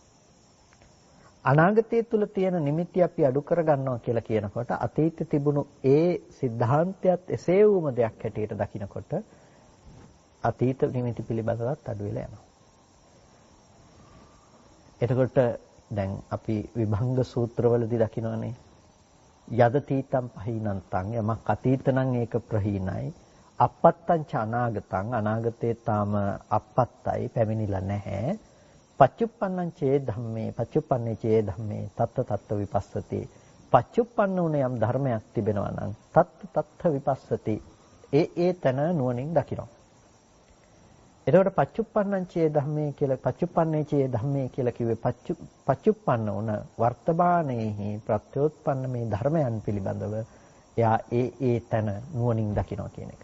අනාගතයේ තුල තියෙන නිමිති අපි අඩු කර ගන්නවා කියලා කියනකොට අතීතයේ තිබුණු ඒ સિદ્ધාන්තයත් එසේ වුම දෙයක් හැටියට දකිනකොට අතීත නිමිති පිළිබඳවත් අඩු වෙලා යනවා. එතකොට දැන් අපි විභංග සූත්‍රවලදී දකිනවනේ යදතීතම් පහීනන්තං යමක් අතීත නම් ඒක ප්‍රහීනයි අපත්තං ච අනාගතං අනාගතේ තාම අපත්තයි පැමිණිලා නැහැ පච්චුප්පන්නං චේ ධම්මේ පච්චුප්පන්නේ චේ ධම්මේ තත්ත තත්ත විපස්සති පච්චුප්පන්න උන යම් ධර්මයක් තිබෙනවා නම් තත්ත තත්ත විපස්සති ඒ තන නුවණින් දකිනවා. එතකොට පච්චුප්පන්නං චේ ධම්මේ කියලා පච්චුප්පන්නේ චේ ධම්මේ කියලා කිව්වේ පච්චුප්පන්න උන වර්තමානයේහි ප්‍රත්‍යෝත්පන්න මේ ධර්මයන් පිළිබඳව එයා ඒ තන නුවණින් දකිනවා කියන එක.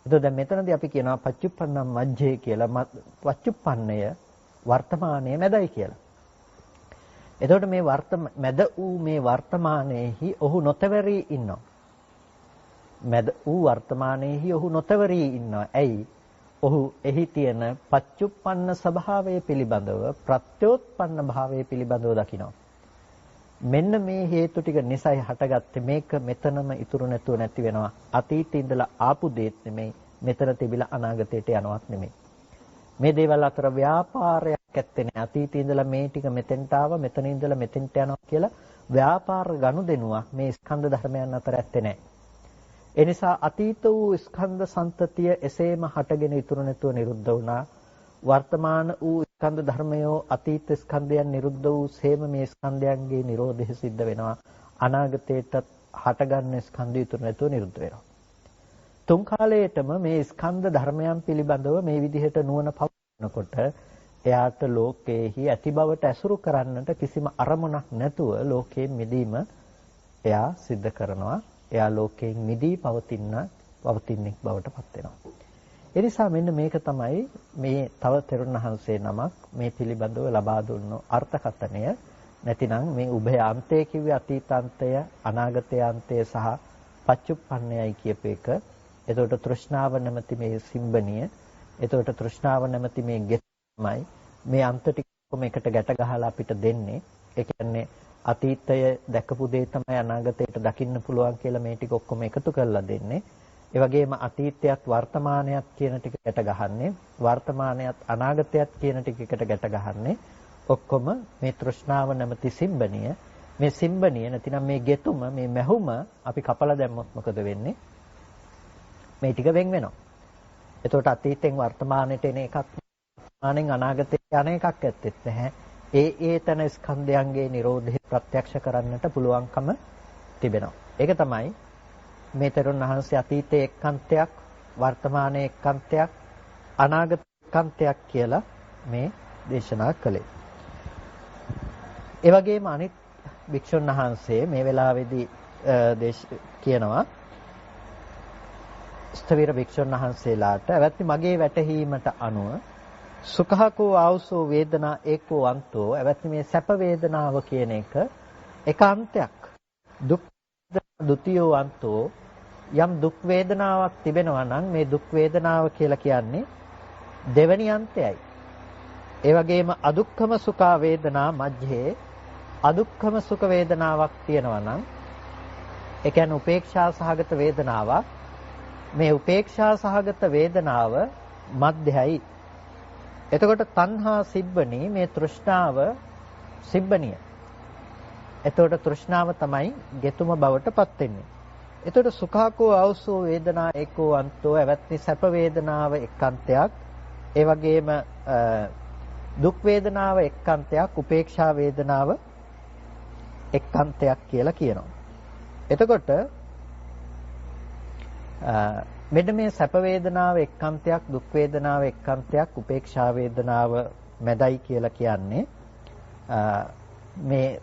එතකොට දැන් මෙතනදී අපි කියනවා පච්චුප්පන්නම් මජ්ජේ කියලා පච්චුප්පන්නය වර්තමානයේ මැදයි කියලා. එතකොට මේ මැද වූ මේ වර්තමානයේහි ඔහු නොතවරී ඉන්නවා. මැද වූ වර්තමානයේහි ඔහු නොතවරී ඉන්නවා. ඇයි? ඔහු එහි තියෙන පච්චුප්පන්න ස්වභාවය පිළිබඳව ප්‍රත්‍යෝත්පන්න භාවය පිළිබඳව දකිනවා. මෙන්න මේ හේතු ටික නිසයි හටගත්තේ. මේක මෙතනම ඉතුරු නැතුව නැති වෙනවා. අතීතේ ඉඳලා ආපු දෙයක් නෙමෙයි. මෙතන තිබිලා අනාගතයට යනවත් නෙමෙයි. මේ දේවල් අතර ව්‍යාපාරයක් ඇත්තේ නැහැ. අතීතේ ඉඳලා මේ ටික මෙතෙන්ට ආවා, මෙතන ඉඳලා මෙතෙන්ට යනවා කියලා ව්‍යාපාර ගනුදෙනුවක් මේ ස්කන්ධ ධර්මයන් අතර ඇත්තේ නැහැ. ඒ නිසා අතීත වූ ස්කන්ධ සම්තතිය එසේම හටගෙන ඉතුරු නැතුව නිරුද්ධ වුණා. වර්තමාන වූ ස්කන්ධ ධර්මයෝ අතීත ස්කන්ධයන් නිරුද්ධ වූ සේම මේ ස්කන්ධයන්ගේ නිරෝධය සිද්ධ වෙනවා. අනාගතයේට හටගන්න ස්කන්ධය ඉතුරු නැතුව නිරුද්ධ වෙනවා. තුන් කාලයේටම මේ ස්කන්ධ ධර්මයන් පිළිබඳව මේ විදිහට නුවණ පවත්නකොට එයාට ලෝකයේහි ඇති බවට ඇසුරු කරන්නට කිසිම අරමුණක් නැතුව ලෝකයෙන් මිදීම එයා සිද්ධ කරනවා. එයා ලෝකයෙන් මිදී පවතින්නෙක් බවට පත් වෙනවා. ඒ නිසා මෙන්න මේක තමයි මේ තව තෙරුන් වහන්සේ නමක් මේ පිළිබඳව ලබා දුන්නු අර්ථකථනය. නැතිනම් මේ උභය අන්තය කිව්වේ අතීතාන්තය, අනාගතයාන්තය සහ පච්චුප්පන්නයයි කියප එක. එතකොට තෘෂ්ණාව නැමැති මේ සිම්බනිය, එතකොට තෘෂ්ණාව නැමැති මේ ගෙතමයි මේ අන්ත ටික කොහොම එකට ගැට ගහලා අපිට දෙන්නේ. ඒ කියන්නේ අතීතය දැකපු දේ තමයි අනාගතයට දකින්න පුළුවන් කියලා මේ ටික ඔක්කොම එකතු කරලා දෙන්නේ. ඒ වගේම අතීතයත් වර්තමානයත් කියන ටික ගැට ගහන්නේ, වර්තමානයත් අනාගතයත් කියන ටික එකට ගැට ගහන්නේ. ඔක්කොම මේ තෘෂ්ණාව නැමැති සිම්බනිය. මේ සිම්බනිය නැතිනම් මේ ගෙතුම, මේ මැහුම අපි කපලා දැම්මොත් මොකද වෙන්නේ? මේ ටික වෙන් වෙනවා. එතකොට අතීතෙන් වර්තමානයට එන එකක්, වර්තමානෙන් අනාගතයට යන එකක් ඇත්තෙත් නැහැ. ඒ තන ස්කන්ධයන්ගේ Nirodhe ප්‍රත්‍යක්ෂ කරන්නට පුළුවන්කම තිබෙනවා. ඒක තමයි මේ තරුණ වහන්සේ අතීතයේ එක්කන්තයක්, වර්තමානයේ එක්කන්තයක්, අනාගත එක්කන්තයක් කියලා මේ දේශනා කළේ. ඒ වගේම අනිත් භික්ෂුන් වහන්සේ මේ වෙලාවේදී කියනවා ස්ථවිර භික්ෂුන් වහන්සේලාට එවත්නි මගේ වැටහීමට අනුව සුඛකෝ ආවසෝ වේදනා ඒකෝ අන්තෝ එවත්නි මේ සැප වේදනාව කියන එක අන්තයක්. දුක් ද්විතීයෝ අන්තෝ යම් දුක් වේදනාවක් තිබෙනවා නම් මේ දුක් වේදනාව කියලා කියන්නේ දෙවැනි අන්තයයි. ඒ වගේම අදුක්ඛම සුඛා වේදනා මැජ්ජේ අදුක්ඛම සුඛ වේදනාවක් තියෙනවා නම් ඒ කියන්නේ උපේක්ෂා සහගත වේදනාවක්. මේ උපේක්ෂා සහගත වේදනාව මධ්‍යයි. එතකොට තණ්හා සිබ්බණී මේ තෘෂ්ණාව සිබ්බණිය. එතකොට තෘෂ්ණාව තමයි ගෙතුම බවට පත් වෙන්නේ. එතකොට සුඛාකෝ ආවසෝ වේදනා ඒකෝ අන්තෝ එවත්නි සැප වේදනාව එක්කන්තයක්. ඒ වගේම දුක් වේදනාව එක්කන්තයක්, උපේක්ෂා වේදනාව එක්කන්තයක් කියලා කියනවා. එතකොට මෙන්න මේ සැප වේදනාව එක්කන්තයක්, දුක් වේදනාව එක්කන්තයක්, උපේක්ෂා වේදනාව මැදයි කියලා කියන්නේ මේ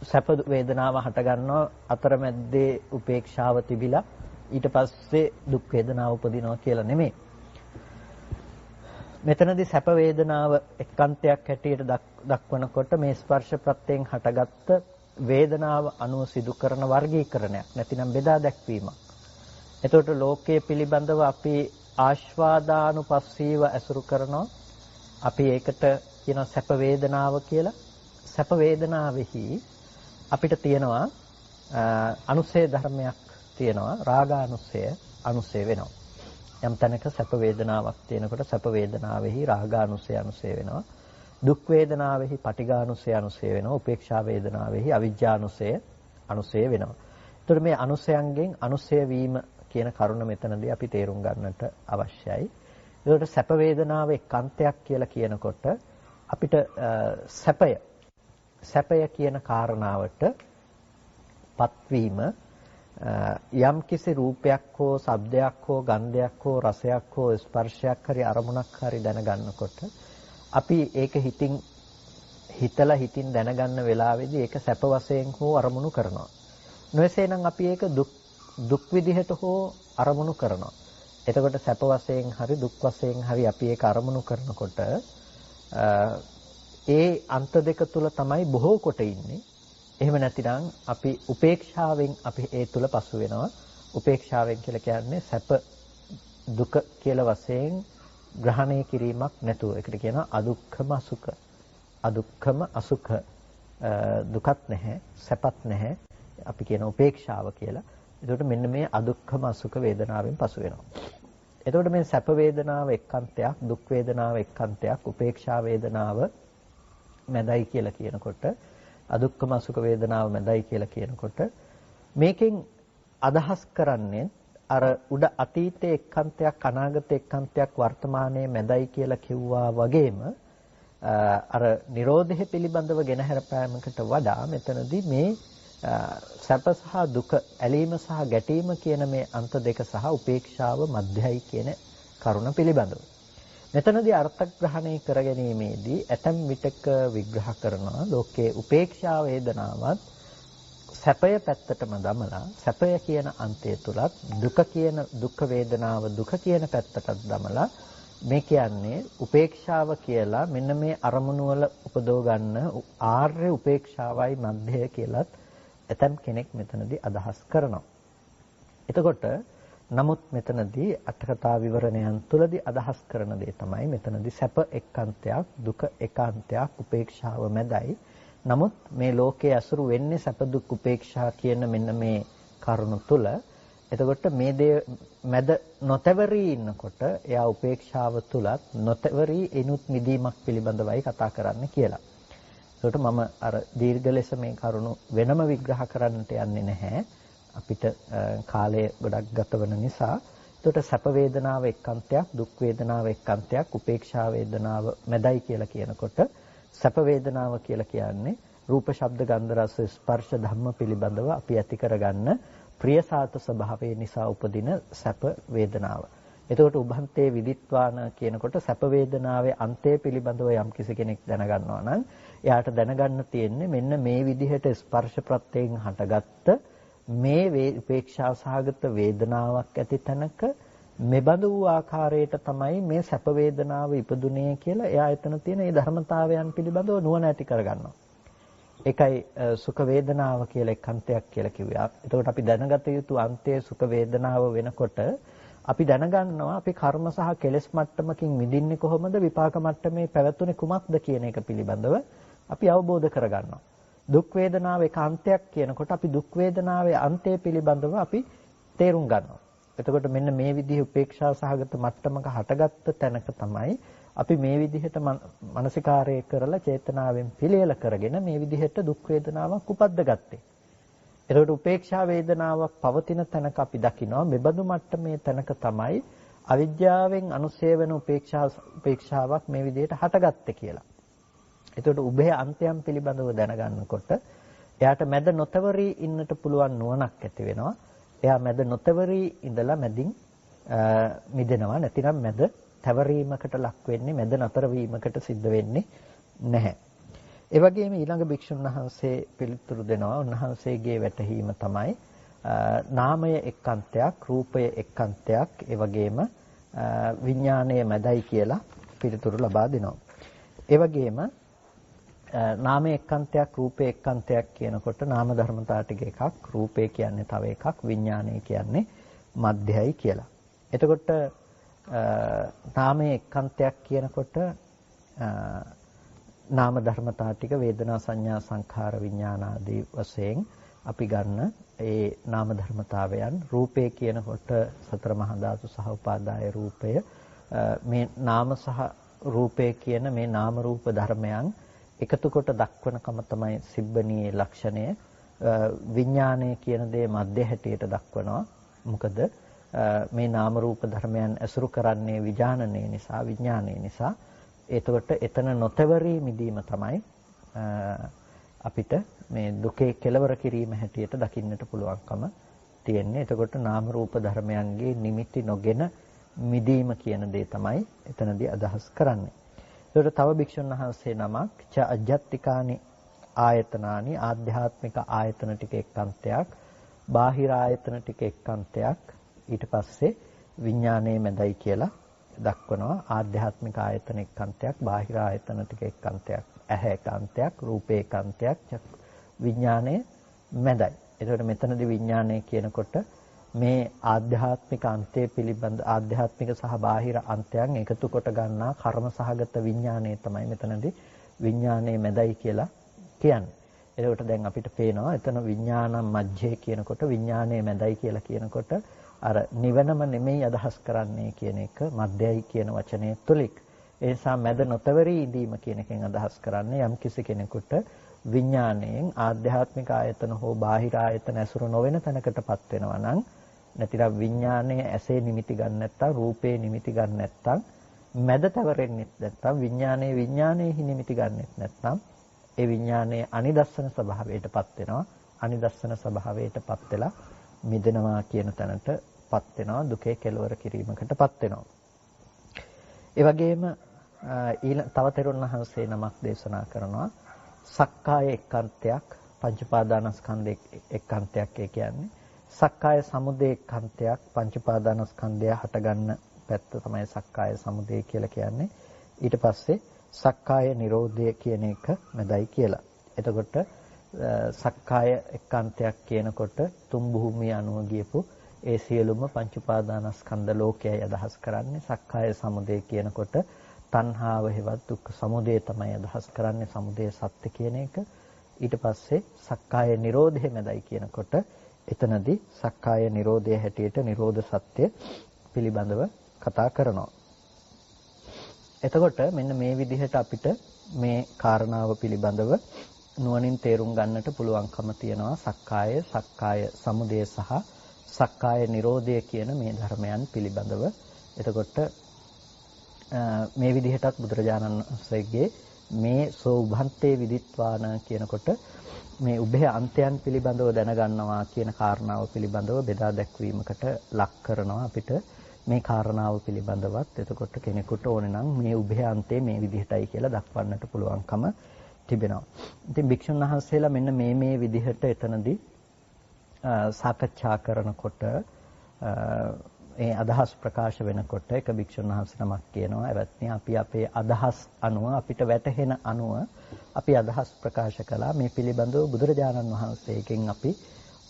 සැප වේදනාව හට ගන්නවා අතරමැද්දේ උපේක්ෂාව තිබිලා ඊට පස්සේ දුක් වේදනාව උපදිනවා කියලා නෙමෙයි. මෙතනදී සැප වේදනාව එක්කන්තයක් හැටියට දක්වනකොට මේ ස්පර්ශ ප්‍රත්‍යයෙන් හටගත්ත වේදනාව අනුව සිදු කරන වර්ගීකරණයක් නැතිනම් බෙදා දැක්වීමක්. එතකොට ලෝකයේ පිළිබඳව අපි ආස්වාදානුපස්සීව ඇසුරු කරනවා. අපි ඒකට කියන සැප වේදනාව කියලා. සැප වේදනාවෙහි අපිට තියෙනවා අනුසය ධර්මයක් තියෙනවා. රාගානුසය අනුසය වෙනවා. යම් තැනක සැප වේදනාවක් තියෙනකොට සැප වේදනාවෙහි රාගානුසය අනුසය වෙනවා. දුක් වේදනාවෙහි පටිඝානුසය අනුසය වෙනවා. උපේක්ෂා වේදනාවෙහි අවිජ්ජානුසය අනුසය වෙනවා. ඒතර මේ අනුසයන්ගෙන් අනුසය වීම කියන කරුණ මෙතනදී අපි තේරුම් ගන්නට අවශ්‍යයි. ඒකට සැප වේදනාව එක්කන්තයක් කියලා කියනකොට අපිට සැපය කියන කාරණාවට පත්වීම යම් කිසි රූපයක් හෝ ශබ්දයක් හෝ ගන්ධයක් හෝ රසයක් හෝ ස්පර්ශයක් හරි අරමුණක් හරි දැනගන්නකොට අපි ඒක හිතලා හිතින් දැනගන්න වෙලාවේදී ඒක සැප වශයෙන් හෝ අරමුණු කරනවා. නොයසේනම් අපි ඒක දුක් විදිහට හෝ අරමුණු කරනවා. එතකොට සැප වශයෙන් හරි දුක් වශයෙන් හරි අපි ඒක අරමුණු කරනකොට ඒ අන්ත දෙක තුල තමයි බොහෝ කොට ඉන්නේ. එහෙම නැතිනම් අපි උපේක්ෂාවෙන් අපි ඒ තුල පසු වෙනවා. උපේක්ෂාවෙන් කියලා කියන්නේ සැප දුක කියලා වශයෙන් ග්‍රහණය කිරීමක් නැතුව. ඒකට කියනවා අදුක්ඛම අසුඛ. අදුක්ඛම අසුඛ දුකත් නැහැ, සැපත් නැහැ. අපි කියන උපේක්ෂාව කියලා. එතකොට මෙන්න මේ අදුක්ඛම අසුඛ වේදනාවෙන් පසු වෙනවා. එතකොට මේ සැප වේදනාව එක්කන්තයක්, දුක් වේදනාව එක්කන්තයක්, උපේක්ෂා වේදනාව මැදයි කියලා කියනකොට, අදුක්ඛම අසුඛ වේදනාව මැදයි කියලා කියනකොට මේකෙන් අදහස් කරන්නේ අර උඩ අතීතයේ එක්කන්තයක්, අනාගතයේ එක්කන්තයක්, වර්තමානයේ මැදයි කියලා කිව්වා වගේම අර Nirodhe පිළිබඳව ගෙනහැර පෑමකට වඩා මෙතනදී මේ සැප සහ දුක, ඇලීම සහ ගැටීම කියන මේ අන්ත දෙක සහ උපේක්ෂාව මධ්‍යයි කියන කරුණ පිළිබඳව. මෙතනදී අර්ථග්‍රහණය කර ගැනීමේදී ඇතම් විටක විග්‍රහ කරනවා ලෝකයේ උපේක්ෂා වේදනාවත් සැපය පැත්තටම දමලා සැපය කියන අන්තය තුලත් දුක කියන දුක් වේදනාව දුක කියන පැත්තටත් දමලා මේ කියන්නේ උපේක්ෂාව කියලා මෙන්න මේ අරමුණු වල උපදව ගන්න ආර්ය උපේක්ෂාවයි මධ්‍යය කියලත් ඇතම් කෙනෙක් මෙතනදී අදහස් කරනවා. එතකොට නමුත් මෙතනදී අටකථා විවරණයන් තුලදී අදහස් කරන දේ තමයි මෙතනදී සැප එක්කන්තයක්, දුක එකාන්තයක්, උපේක්ෂාව මැදයි. නමුත් මේ ලෝකයේ අසුරු වෙන්නේ සැප දුක් උපේක්ෂා කියන මෙන්න මේ කරුණු තුල. එතකොට මේ දේ මැද නොතවරී ඉන්නකොට එයා උපේක්ෂාව තුලත් නොතවරී එනුත් මිදීමක් පිළිබඳවයි කතා කරන්න කියලා. ඒකට මම අර දීර්ඝ ලෙස මේ කරුණු වෙනම විග්‍රහ කරන්නට යන්නේ නැහැ. අපිට කාලය ගොඩක් ගත වෙන නිසා. ඒකට සැප වේදනාව එක්කන්තයක්, දුක් වේදනාව එක්කන්තයක්, උපේක්ෂා වේදනාව මැදයි කියලා කියනකොට සැප වේදනාව කියලා කියන්නේ රූප, ශබ්ද, ගන්ධ, රස, ස්පර්ශ ධම්ම පිළිබඳව අපි ඇති කරගන්න ප්‍රියසාත ස්වභාවය නිසා උපදින සැප වේදනාව. එතකොට උභන්තේ විදිත්වාන කියනකොට සැප වේදනාවේ අන්තය පිළිබඳව යම් කිසි කෙනෙක් දැනගන්නවා නම් එයාට දැනගන්න තියෙන්නේ මෙන්න මේ විදිහට ස්පර්ශ ප්‍රත්‍යයෙන් හටගත්ත මේ උපේක්ෂා සහගත වේදනාවක් ඇති තැනක මෙබඳු වූ ආකාරයට තමයි මේ සැප වේදනාව ඉපදුනේ කියලා එයා එතන තියෙන මේ ධර්මතාවයන් පිළිබඳව නුවණ ඇති කරගන්නවා. ඒකයි සුඛ වේදනාව කියලා එක්කන්තයක් කියලා කිව්වේ. එතකොට අපි දැනගත යුතු අන්තයේ සුඛ වේදනාව වෙනකොට අපි දැනගන්නවා අපි කර්ම සහ කෙලෙස් මට්ටමකින් මිදින්නේ කොහොමද, විපාක මට්ටමේ පැවතුනේ කුමක්ද කියන එක පිළිබඳව අපි අවබෝධ කරගන්නවා. දුක් වේදනාව එක අන්තයක් කියනකොට අපි දුක් වේදනාවේ අන්තය පිළිබඳව අපි තේරුම් ගන්නවා. එතකොට මෙන්න මේ විදිහේ උපේක්ෂා සහගත මට්ටමක හටගත්ත තැනක තමයි අපි මේ විදිහට මානසිකාරය කරලා චේතනාවෙන් පිළියෙල කරගෙන මේ විදිහට දුක් වේදනාවක් උපද්දගත්තේ. එතකොට උපේක්ෂා වේදනාවක් පවතින තැනක අපි දකිනවා මෙබඳු මට්ටමේ තැනක තමයි අවිද්‍යාවෙන් අනුසය වෙන උපේක්ෂාවක් මේ විදිහට හටගත්තේ කියලා. එතකොට උභය අන්තයන් පිළිබඳව දැනගන්නකොට එයාට මැද නොතවරී ඉන්නට පුළුවන් නුවණක් ඇති වෙනවා. එයා මැද නොතවරී ඉඳලා මැදින් මිදෙනවා. නැතිනම් මැද තවරීමකට ලක් වෙන්නේ, මැද නතර වීමකට සිද්ධ වෙන්නේ නැහැ. ඒ වගේම ඊළඟ භික්ෂුන් වහන්සේ පිළිතුරු දෙනවා. උන්වහන්සේගේ වැටහීම තමයි නාමය එක්කන්තයක්, රූපය එක්කන්තයක්, ඒ වගේම විඥානය මැදයි කියලා පිළිතුරු ලබා දෙනවා. ඒ වගේම නාමය එක්කන්තයක්, රූපය එක්කන්තයක් කියනකොට නාම ධර්මතා ටික එකක්, රූපය කියන්නේ තව එකක්, විඥානය කියන්නේ මධ්‍යයි කියලා. එතකොට නාමය එක්කන්තයක් කියනකොට නාම ධර්මතා ටික වේදනා, සංඥා, සංඛාර, විඥාන ආදී වශයෙන් අපි ගන්න ඒ නාම ධර්මතාවයන්. රූපය කියනකොට සතර මහා ධාතු සහ උපාදාය රූපය, මේ නාම සහ රූපය කියන මේ නාම රූප ධර්මයන් එකතු කොට දක්වනකම තමයි සිබ්බණීයේ ලක්ෂණය. විඥානය කියන දේ මධ්‍ය හැටියට දක්වනවා. මොකද මේ නාම රූප ධර්මයන් ඇසුරු කරන්නේ විඥානනය නිසා, විඥානය නිසා. එතකොට එතන නොතවරී මිදීම තමයි අපිට මේ දුකේ කෙලවර කිරීම හැටියට දකින්නට පුළුවන්කම තියෙන්නේ. එතකොට නාම රූප ධර්මයන්ගේ නිමිති නොගෙන මිදීම කියන දේ තමයි එතනදී අදහස් කරන්නේ. ඒකට තව භික්ෂුන් වහන්සේ නමක් ච අජ්ජත්තිකානි ආයතනානි, ආධ්‍යාත්මික ආයතන ටික එක්කන්තයක්, බාහිර ආයතන ටික එක්කන්තයක්, ඊට පස්සේ විඥානයේ මැදයි කියලා දක්වනවා ආධ්‍යාත්මික ආයතන එක්කන්තයක්, බාහිර ආයතන ටික එක්කන්තයක්, ඇහැ එක්කන්තයක්, රූපේ එක්කන්තයක්, විඥානයේ මැදයි. එතකොට මෙතනදී විඥානය කියනකොට මේ ආධ්‍යාත්මික අන්තය පිළිබඳ ආධ්‍යාත්මික සහ බාහිර අන්තයන් එකතු කොට ගන්නා කර්ම සහගත විඥානය තමයි මෙතනදී විඥානයේ මැදයි කියලා කියන්නේ. එතකොට දැන් අපිට පේනවා එතන විඥානම් මජ්ජේ කියනකොට විඥානයේ මැදයි කියලා කියනකොට අර නිවනම නෙමෙයි අදහස් කරන්නේ කියන එක මධ්‍යයි කියන වචනේ තුලින්. ඒ නිසා මැද නොතවරී ඉඳීම කියන එකෙන් අදහස් කරන්නේ යම් කිසි කෙනෙකුට විඥාණයෙන් ආධ්‍යාත්මික ආයතන හෝ බාහිර ආයතන ඇසුරු නොවන තැනකටපත් වෙනවා නම් නැතිනම් විඥාණය ඇසේ නිමිති ගන්න නැත්තම් රූපේ නිමිති ගන්න නැත්තම් මැද තවරෙන්නේ නැත්තම් විඥානයේ නිමිති ගන්නෙත් නැත්තම් ඒ විඥානයේ අනිදස්සන ස්වභාවයටපත් වෙනවා. අනිදස්සන ස්වභාවයටපත් වෙලා මිදෙනවා කියන තැනටපත් වෙනවා. දුකේ කෙලවර කිරීමකටපත් වෙනවා. ඒ වගේම තව තෙරුන් වහන්සේ නමක් දේශනා කරනවා සක්කාය එක්කන්තයක්, පංච උපාදානස්කන්ධ එක්කන්තයක්. ඒ කියන්නේ සක්කාය සමුදය එක්කන්තයක්, පංච උපාදානස්කන්ධය හටගන්න පැත්ත තමයි සක්කාය සමුදය කියලා කියන්නේ. ඊට පස්සේ සක්කාය නිරෝධය කියන එක මැදයි කියලා. එතකොට සක්කාය එක්කන්තයක් කියනකොට තුන් භූමිය අනුව ගියපු ඒ සියලුම පංච උපාදානස්කන්ධ ලෝකයයි අදහස් කරන්නේ. සක්කාය සමුදය කියනකොට තණ්හාව හේවත් දුක්ඛ සමුදය තමයි අදහස් කරන්නේ, සමුදය සත්‍ය කියන එක. ඊට පස්සේ සක්කාය නිරෝධය මැදයි කියනකොට එතනදී සක්කාය නිරෝධය හැටියට නිරෝධ සත්‍ය පිළිබඳව කතා කරනවා. එතකොට මෙන්න මේ විදිහට අපිට මේ කාරණාව පිළිබඳව නුවණින් තේරුම් ගන්නට පුළුවන්කම තියෙනවා සක්කාය සමුදය සහ සක්කාය නිරෝධය කියන මේ ධර්මයන් පිළිබඳව. එතකොට මේ විදිහටත් බුදුරජාණන් වහන්සේගේ මේ සෝභන්තේ විදිත්වාන කියනකොට මේ උභය අන්තයන් පිළිබඳව දැනගන්නවා කියන කාරණාව පිළිබඳව බෙදා දැක්වීමකට ලක් කරනවා අපිට මේ කාරණාව පිළිබඳවත්. එතකොට කෙනෙකුට ඕනේ නම් මේ උභය අන්තේ මේ විදිහටයි කියලා දක්වන්නට පුළුවන්කම තිබෙනවා. ඉතින් භික්ෂුන් වහන්සේලා මෙන්න මේ විදිහට එතනදී සාකච්ඡා කරනකොට ඒ අදහස් ප්‍රකාශ වෙනකොට එක භික්ෂුන් වහන්සේ නමක් කියනවා එවත්නි අපි අපේ අදහස් අනුව අපිට වැටහෙන අනුව අපි අදහස් ප්‍රකාශ කළා මේ පිළිබඳව බුදුරජාණන් වහන්සේගෙන් අපි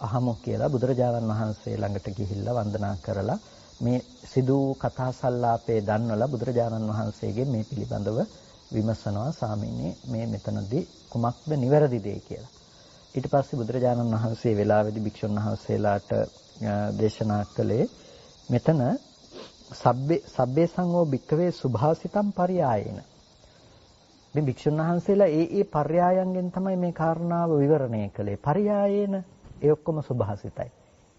අහමු කියලා. බුදුරජාණන් වහන්සේ ළඟට ගිහිල්ලා වන්දනා කරලා මේ සිදු කතා සංලාපේ දන්වලා බුදුරජාණන් වහන්සේගෙන් මේ පිළිබඳව විමසනවා ස්වාමීනි මේ මෙතනදී කුමක්ද නිවැරදි දේ කියලා. ඊට පස්සේ බුදුරජාණන් වහන්සේ වෙලාවේදී භික්ෂුන් වහන්සේලාට දේශනා කළේ මෙතන සබ්බේ සංඝෝ භික්ඛවේ සුභාසිතම් පරියායේන. මේ භික්ෂුන් වහන්සේලා ඒ පර්යායන්ගෙන් තමයි මේ කාරණාව විවරණය කළේ. පරියායේන ඒ ඔක්කොම සුභාසිතයි.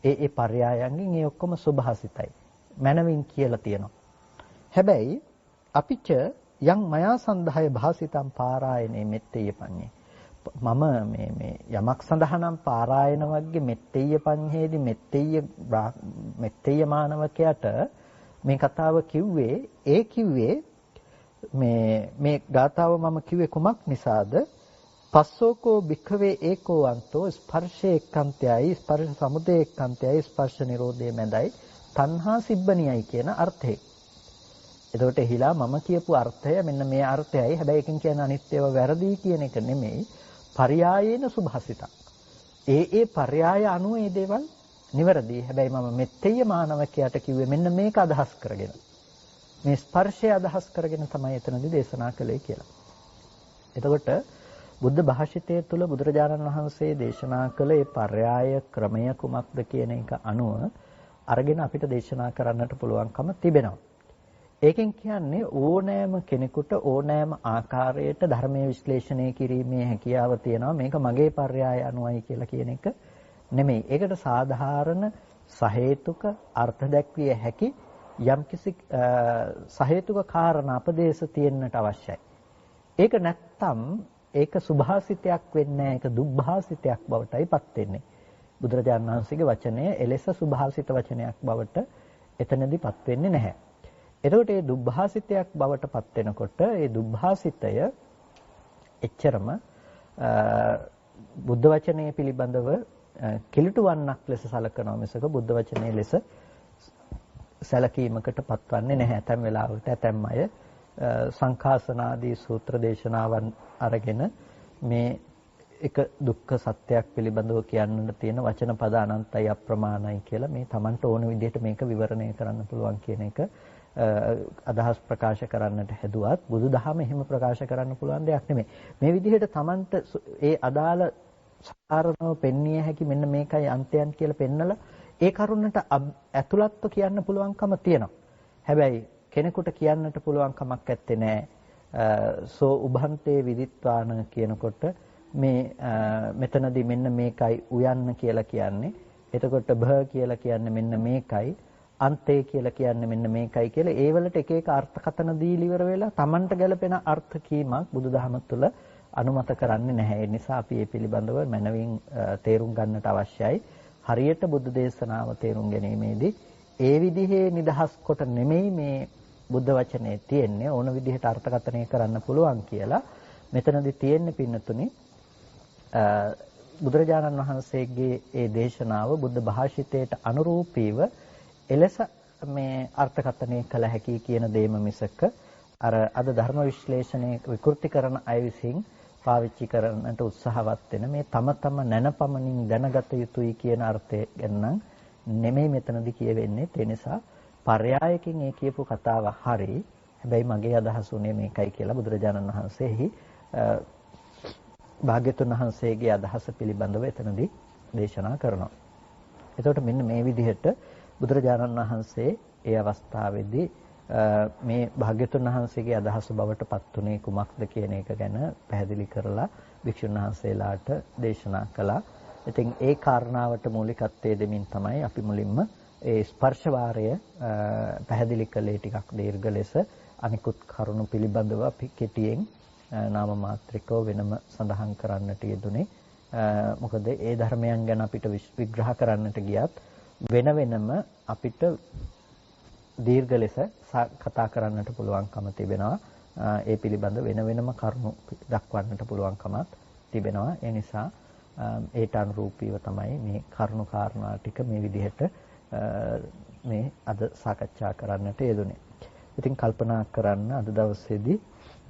ඒ පර්යායන්ගෙන් ඒ ඔක්කොම සුභාසිතයි. මනමින් කියලා තියෙනවා. හැබැයි අපිට යම් මයා සන්දහය භාසිතම් පාරායනේ මෙත්තේය පඤ්ඤේ. මම මේ යමක් සඳහනම් පාරායන වර්ගයේ මෙත්තේය පඤ්ඤේදී මෙත්තේය මානවකයට මේ කතාව කිව්වේ මේ ගාතාව මම කිව්වේ කුමක් නිසාද? පස්සෝකෝ භික්ඛවේ ඒකෝ අන්තෝ ස්පර්ශේ එක්කන්තයයි ස්පර්ශ සමුදය එක්කන්තයයි ස්පර්ශ නිරෝධයේ මැදයි තණ්හා සිබ්බණියයි කියන අර්ථය. එතකොට එහිලා මම කියපු අර්ථය මෙන්න මේ අර්ථයයි. හැබැයි එකෙන් කියන අනිත්‍යව වැරදි කියන එක නෙමෙයි. පර්යායේන සුභාසිතක්. ඒ පර්යාය අනුව මේ දේවල් නිවැරදි. හැබැයි මම මෙත්තේය මානවකයාට කිව්වේ මෙන්න මේක අදහස් කරගෙන. මේ ස්පර්ශය අදහස් කරගෙන තමයි එතනදී දේශනා කළේ කියලා. එතකොට බුද්ධ භාෂිතය තුළ බුදුරජාණන් වහන්සේ දේශනා කළ ඒ පර්යාය ක්‍රමය කුමක්ද කියන එක අනුව අරගෙන අපිට දේශනා කරන්නට පුළුවන්කම තිබෙනවා. ඒකෙන් කියන්නේ ඕනෑම කෙනෙකුට ඕනෑම ආකාරයට ධර්මයේ විශ්ලේෂණය කිරීමේ හැකියාව තියෙනවා. මේක මගේ පර්යාය අනුවයි කියලා කියන එක නෙමෙයි. ඒකට සාධාරණ සහේතුක අර්ථ දැක්විය හැකි යම්කිසි සහේතුක කාරණා අපදේශ තියෙන්නට අවශ්‍යයි. ඒක නැත්තම් ඒක සුභාසිතයක් වෙන්නේ නැහැ. ඒක දුබ්භාසිතයක් බවටයිපත් වෙන්නේ. බුදුරජාණන් වහන්සේගේ වචනය එලෙස සුභාසිත වචනයක් බවට එතනදීපත් වෙන්නේ නැහැ. එතකොට මේ දුබ්භාසිතයක් බවට පත් වෙනකොට ඒ දුබ්භාසිතය එච්චරම බුද්ධ වචනය පිළිබඳව කිලුටු වන්නක් ලෙස සලකනවා මිසක බුද්ධ වචනයේ ලෙස සැලකීමකට පත්වන්නේ නැහැ. ඇතැම් වෙලාවට ඇතැම් අය සංඛාසනාදී සූත්‍ර දේශනාවන් අරගෙන මේ එක දුක්ඛ සත්‍යයක් පිළිබඳව කියන්නට තියෙන වචන පද අනන්තයි අප්‍රමාණයි කියලා මේ Tamanට ඕන විදිහට මේක විවරණය කරන්න පුළුවන් කියන එක අදහස් ප්‍රකාශ කරන්නට හැදුවත් බුදුදහම එහෙම ප්‍රකාශ කරන්න පුළුවන් දෙයක් නෙමෙයි. මේ විදිහට Tamanට ඒ අදාළ සාරණව පෙන්විය හැකි මෙන්න මේකයි අන්තයන් කියලා පෙන්නලා ඒ කරුණට ඇතුළත්ව කියන්න පුළුවන්කම තියෙනවා. හැබැයි කෙනෙකුට කියන්නට පුළුවන් කමක් නැත්තේ නෑ. සෝ උභන්තේ විදිත්වාන කියනකොට මේ මෙතනදී මෙන්න මේකයි උයන්න කියලා කියන්නේ. එතකොට භ කියලා කියන්නේ මෙන්න මේකයි. අන්තේ කියලා කියන්නේ මෙන්න මේකයි කියලා ඒ වලට එක එක අර්ථකථන දීලා ඉවර වෙලා Tamanට ගැලපෙන අර්ථ කීමක් බුදුදහම තුළ අනුමත කරන්නේ නැහැ. ඒ නිසා අපි මේ පිළිබඳව මනවින් තේරුම් ගන්නට අවශ්‍යයි. හරියට බුදු දේශනාව තේරුම් ගැනීමේදී ඒ විදිහේ නිදහස් කොට නෙමෙයි මේ බුද්ධ වචනේ තියෙන්නේ ඕන විදිහට අර්ථකථනය කරන්න පුළුවන් කියලා. මෙතනදී තියෙන්නේ පින්නතුනි බුදුරජාණන් වහන්සේගේ ඒ දේශනාව බුද්ධ භාෂිතයට අනුරූපීව එලෙස මේ අර්ථකථනය කළ හැකි කියන දේම මිසක අර අද ධර්ම විශ්ලේෂණය විකෘති කරන අය විසින් පාවිච්චි කරන්නට උත්සාහවත් වෙන මේ තම නැනපමණින් දැනගත යුතුයි කියන අර්ථය ගැන නෙමෙයි මෙතනදී කියවෙන්නේ. ඒ නිසා පර්යායකින් ඒ කියපු කතාව හරි. හැබැයි මගේ අදහස උනේ මේකයි කියලා බුදුරජාණන් වහන්සේහි භාග්‍යතුන් වහන්සේගේ අදහස පිළිබඳව එතනදී දේශනා කරනවා. එතකොට මෙන්න මේ විදිහට බුදුරජාණන් වහන්සේ ඒ අවස්ථාවේදී මේ භාග්‍යතුන් වහන්සේගේ අදහස බවට පත්ුනේ කුමක්ද කියන එක ගැන පැහැදිලි කරලා භික්ෂුන් වහන්සේලාට දේශනා කළා. ඉතින් ඒ කාරණාවට මූලිකත්වයේ දෙමින් තමයි අපි මුලින්ම ඒ ස්පර්ශ වාරය පැහැදිලි කළේ ටිකක් දීර්ඝ ලෙස. අනිකුත් කරුණු පිළිබඳව අපි කෙටියෙන් නාම මාත්‍රිකව වෙනම සඳහන් කරන්නට යෙදුනේ. මොකද ඒ ධර්මයන් ගැන අපිට විග්‍රහ කරන්නට ගියත් වෙන වෙනම අපිට දීර්ඝ ලෙස කතා කරන්නට පුළුවන්කම තිබෙනවා. ඒ පිළිබඳ වෙන වෙනම කරුණු දක්වන්නට පුළුවන්කමත් තිබෙනවා. ඒ නිසා ඒට අනුරූපීව තමයි මේ කරුණු කාරණා ටික මේ විදිහට මේ අද සාකච්ඡා කරන්නට යෙදුනේ. ඉතින් කල්පනා කරන්න අද දවසේදී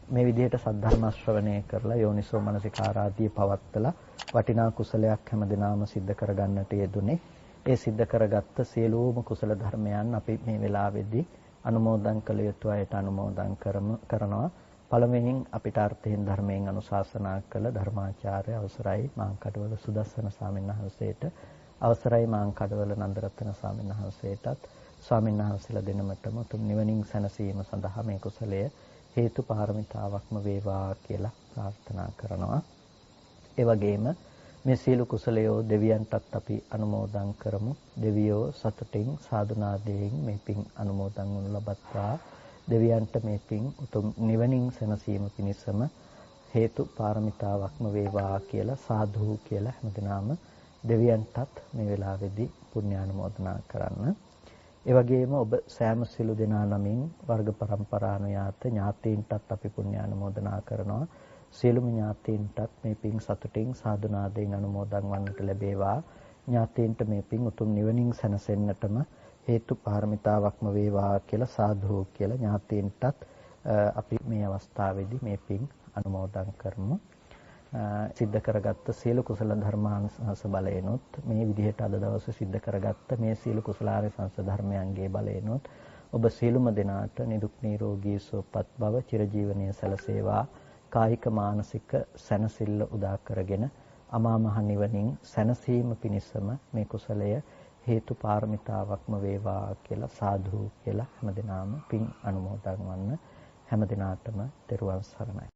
මේ විදිහට සද්ධර්ම ශ්‍රවණය කරලා යෝනිසෝ මනසිකාරාදී පවත්තලා වටිනා කුසලයක් හැමදෙනාම සිද්ධ කරගන්නට යෙදුනේ. ඒ සිද්ධ කරගත්ත සියලුම කුසල ධර්මයන් අපි මේ වෙලාවේදී අනුමෝදන් කළ යුතු අයට අනුමෝදන් කරනවා. පළමුවෙන් අපිට අර්ථයෙන් ධර්මයෙන් අනුශාසනා කළ ධර්මාචාර්ය අවසරයි මාංකඩවල සුදස්සන ස්වාමීන් වහන්සේට, අවසරයි මාංකඩවල නන්දරත්න ස්වාමීන් වහන්සේටත් ස්වාමීන් වහන්සේලා දෙනමතම උතුම් නිවනින් සැනසීම සඳහා මේ කුසලය හේතු පාරමිතාවක්ම වේවා කියලා ප්‍රාර්ථනා කරනවා. ඒ වගේම මේ සීල කුසලයෝ දෙවියන්ටත් අපි අනුමෝදන් කරමු. දෙවියෝ සතුටින් සාදුනාදයෙන් මේ පින් අනුමෝදන් වනු ලබත්වා. දෙවියන්ට මේ පින් උතුම් නිවනින් සැනසීම පිණිසම හේතු පාරමිතාවක්ම වේවා කියලා සාදු කියලා හැමදෙනාම දෙවියන්ටත් මේ වෙලාවේදී පුණ්‍යානුමෝදනා කරන්න. ඒ වගේම ඔබ සෑම සිළු දෙනා නමින් වර්ග પરම්පරානුයාත ඥාතීන්ටත් අපි පුණ්‍යානුමෝදනා කරනවා. සියලුම ඥාතීන්ටත් මේ පින් සතුටින් සාදුනාදයෙන් අනුමෝදන් වන්නට ලැබේවා. ඥාතීන්ට මේ පින් උතුම් නිවනින් සැනසෙන්නටම හේතු පාරමිතාවක්ම වේවා කියලා සාදු කියලා ඥාතීන්ටත් අපි මේ අවස්ථාවේදී මේ පින් අනුමෝදන් කරමු. සිද්ධ කරගත්ත සියලු කුසල ධර්මානුසංස බලයෙන්ොත් මේ විදිහට අද දවසේ සිද්ධ කරගත්ත මේ සියලු කුසලාරිසංස ධර්මයන්ගේ බලයෙන්ොත් ඔබ සියලුම දෙනාට නිදුක් නිරෝගී සුවපත් භව චිරජීවනයේ සැලසේවා. කායික මානසික සැනසෙල්ල උදා කරගෙන අමා මහ නිවනින් සැනසීම පිණිසම මේ කුසලය හේතු පාරමිතාවක්ම වේවා කියලා සාදු කියලා හැමදෙනාම පින් අනුමෝදන් වන්න. හැමදෙනාටම තෙරුවන් සරණයි.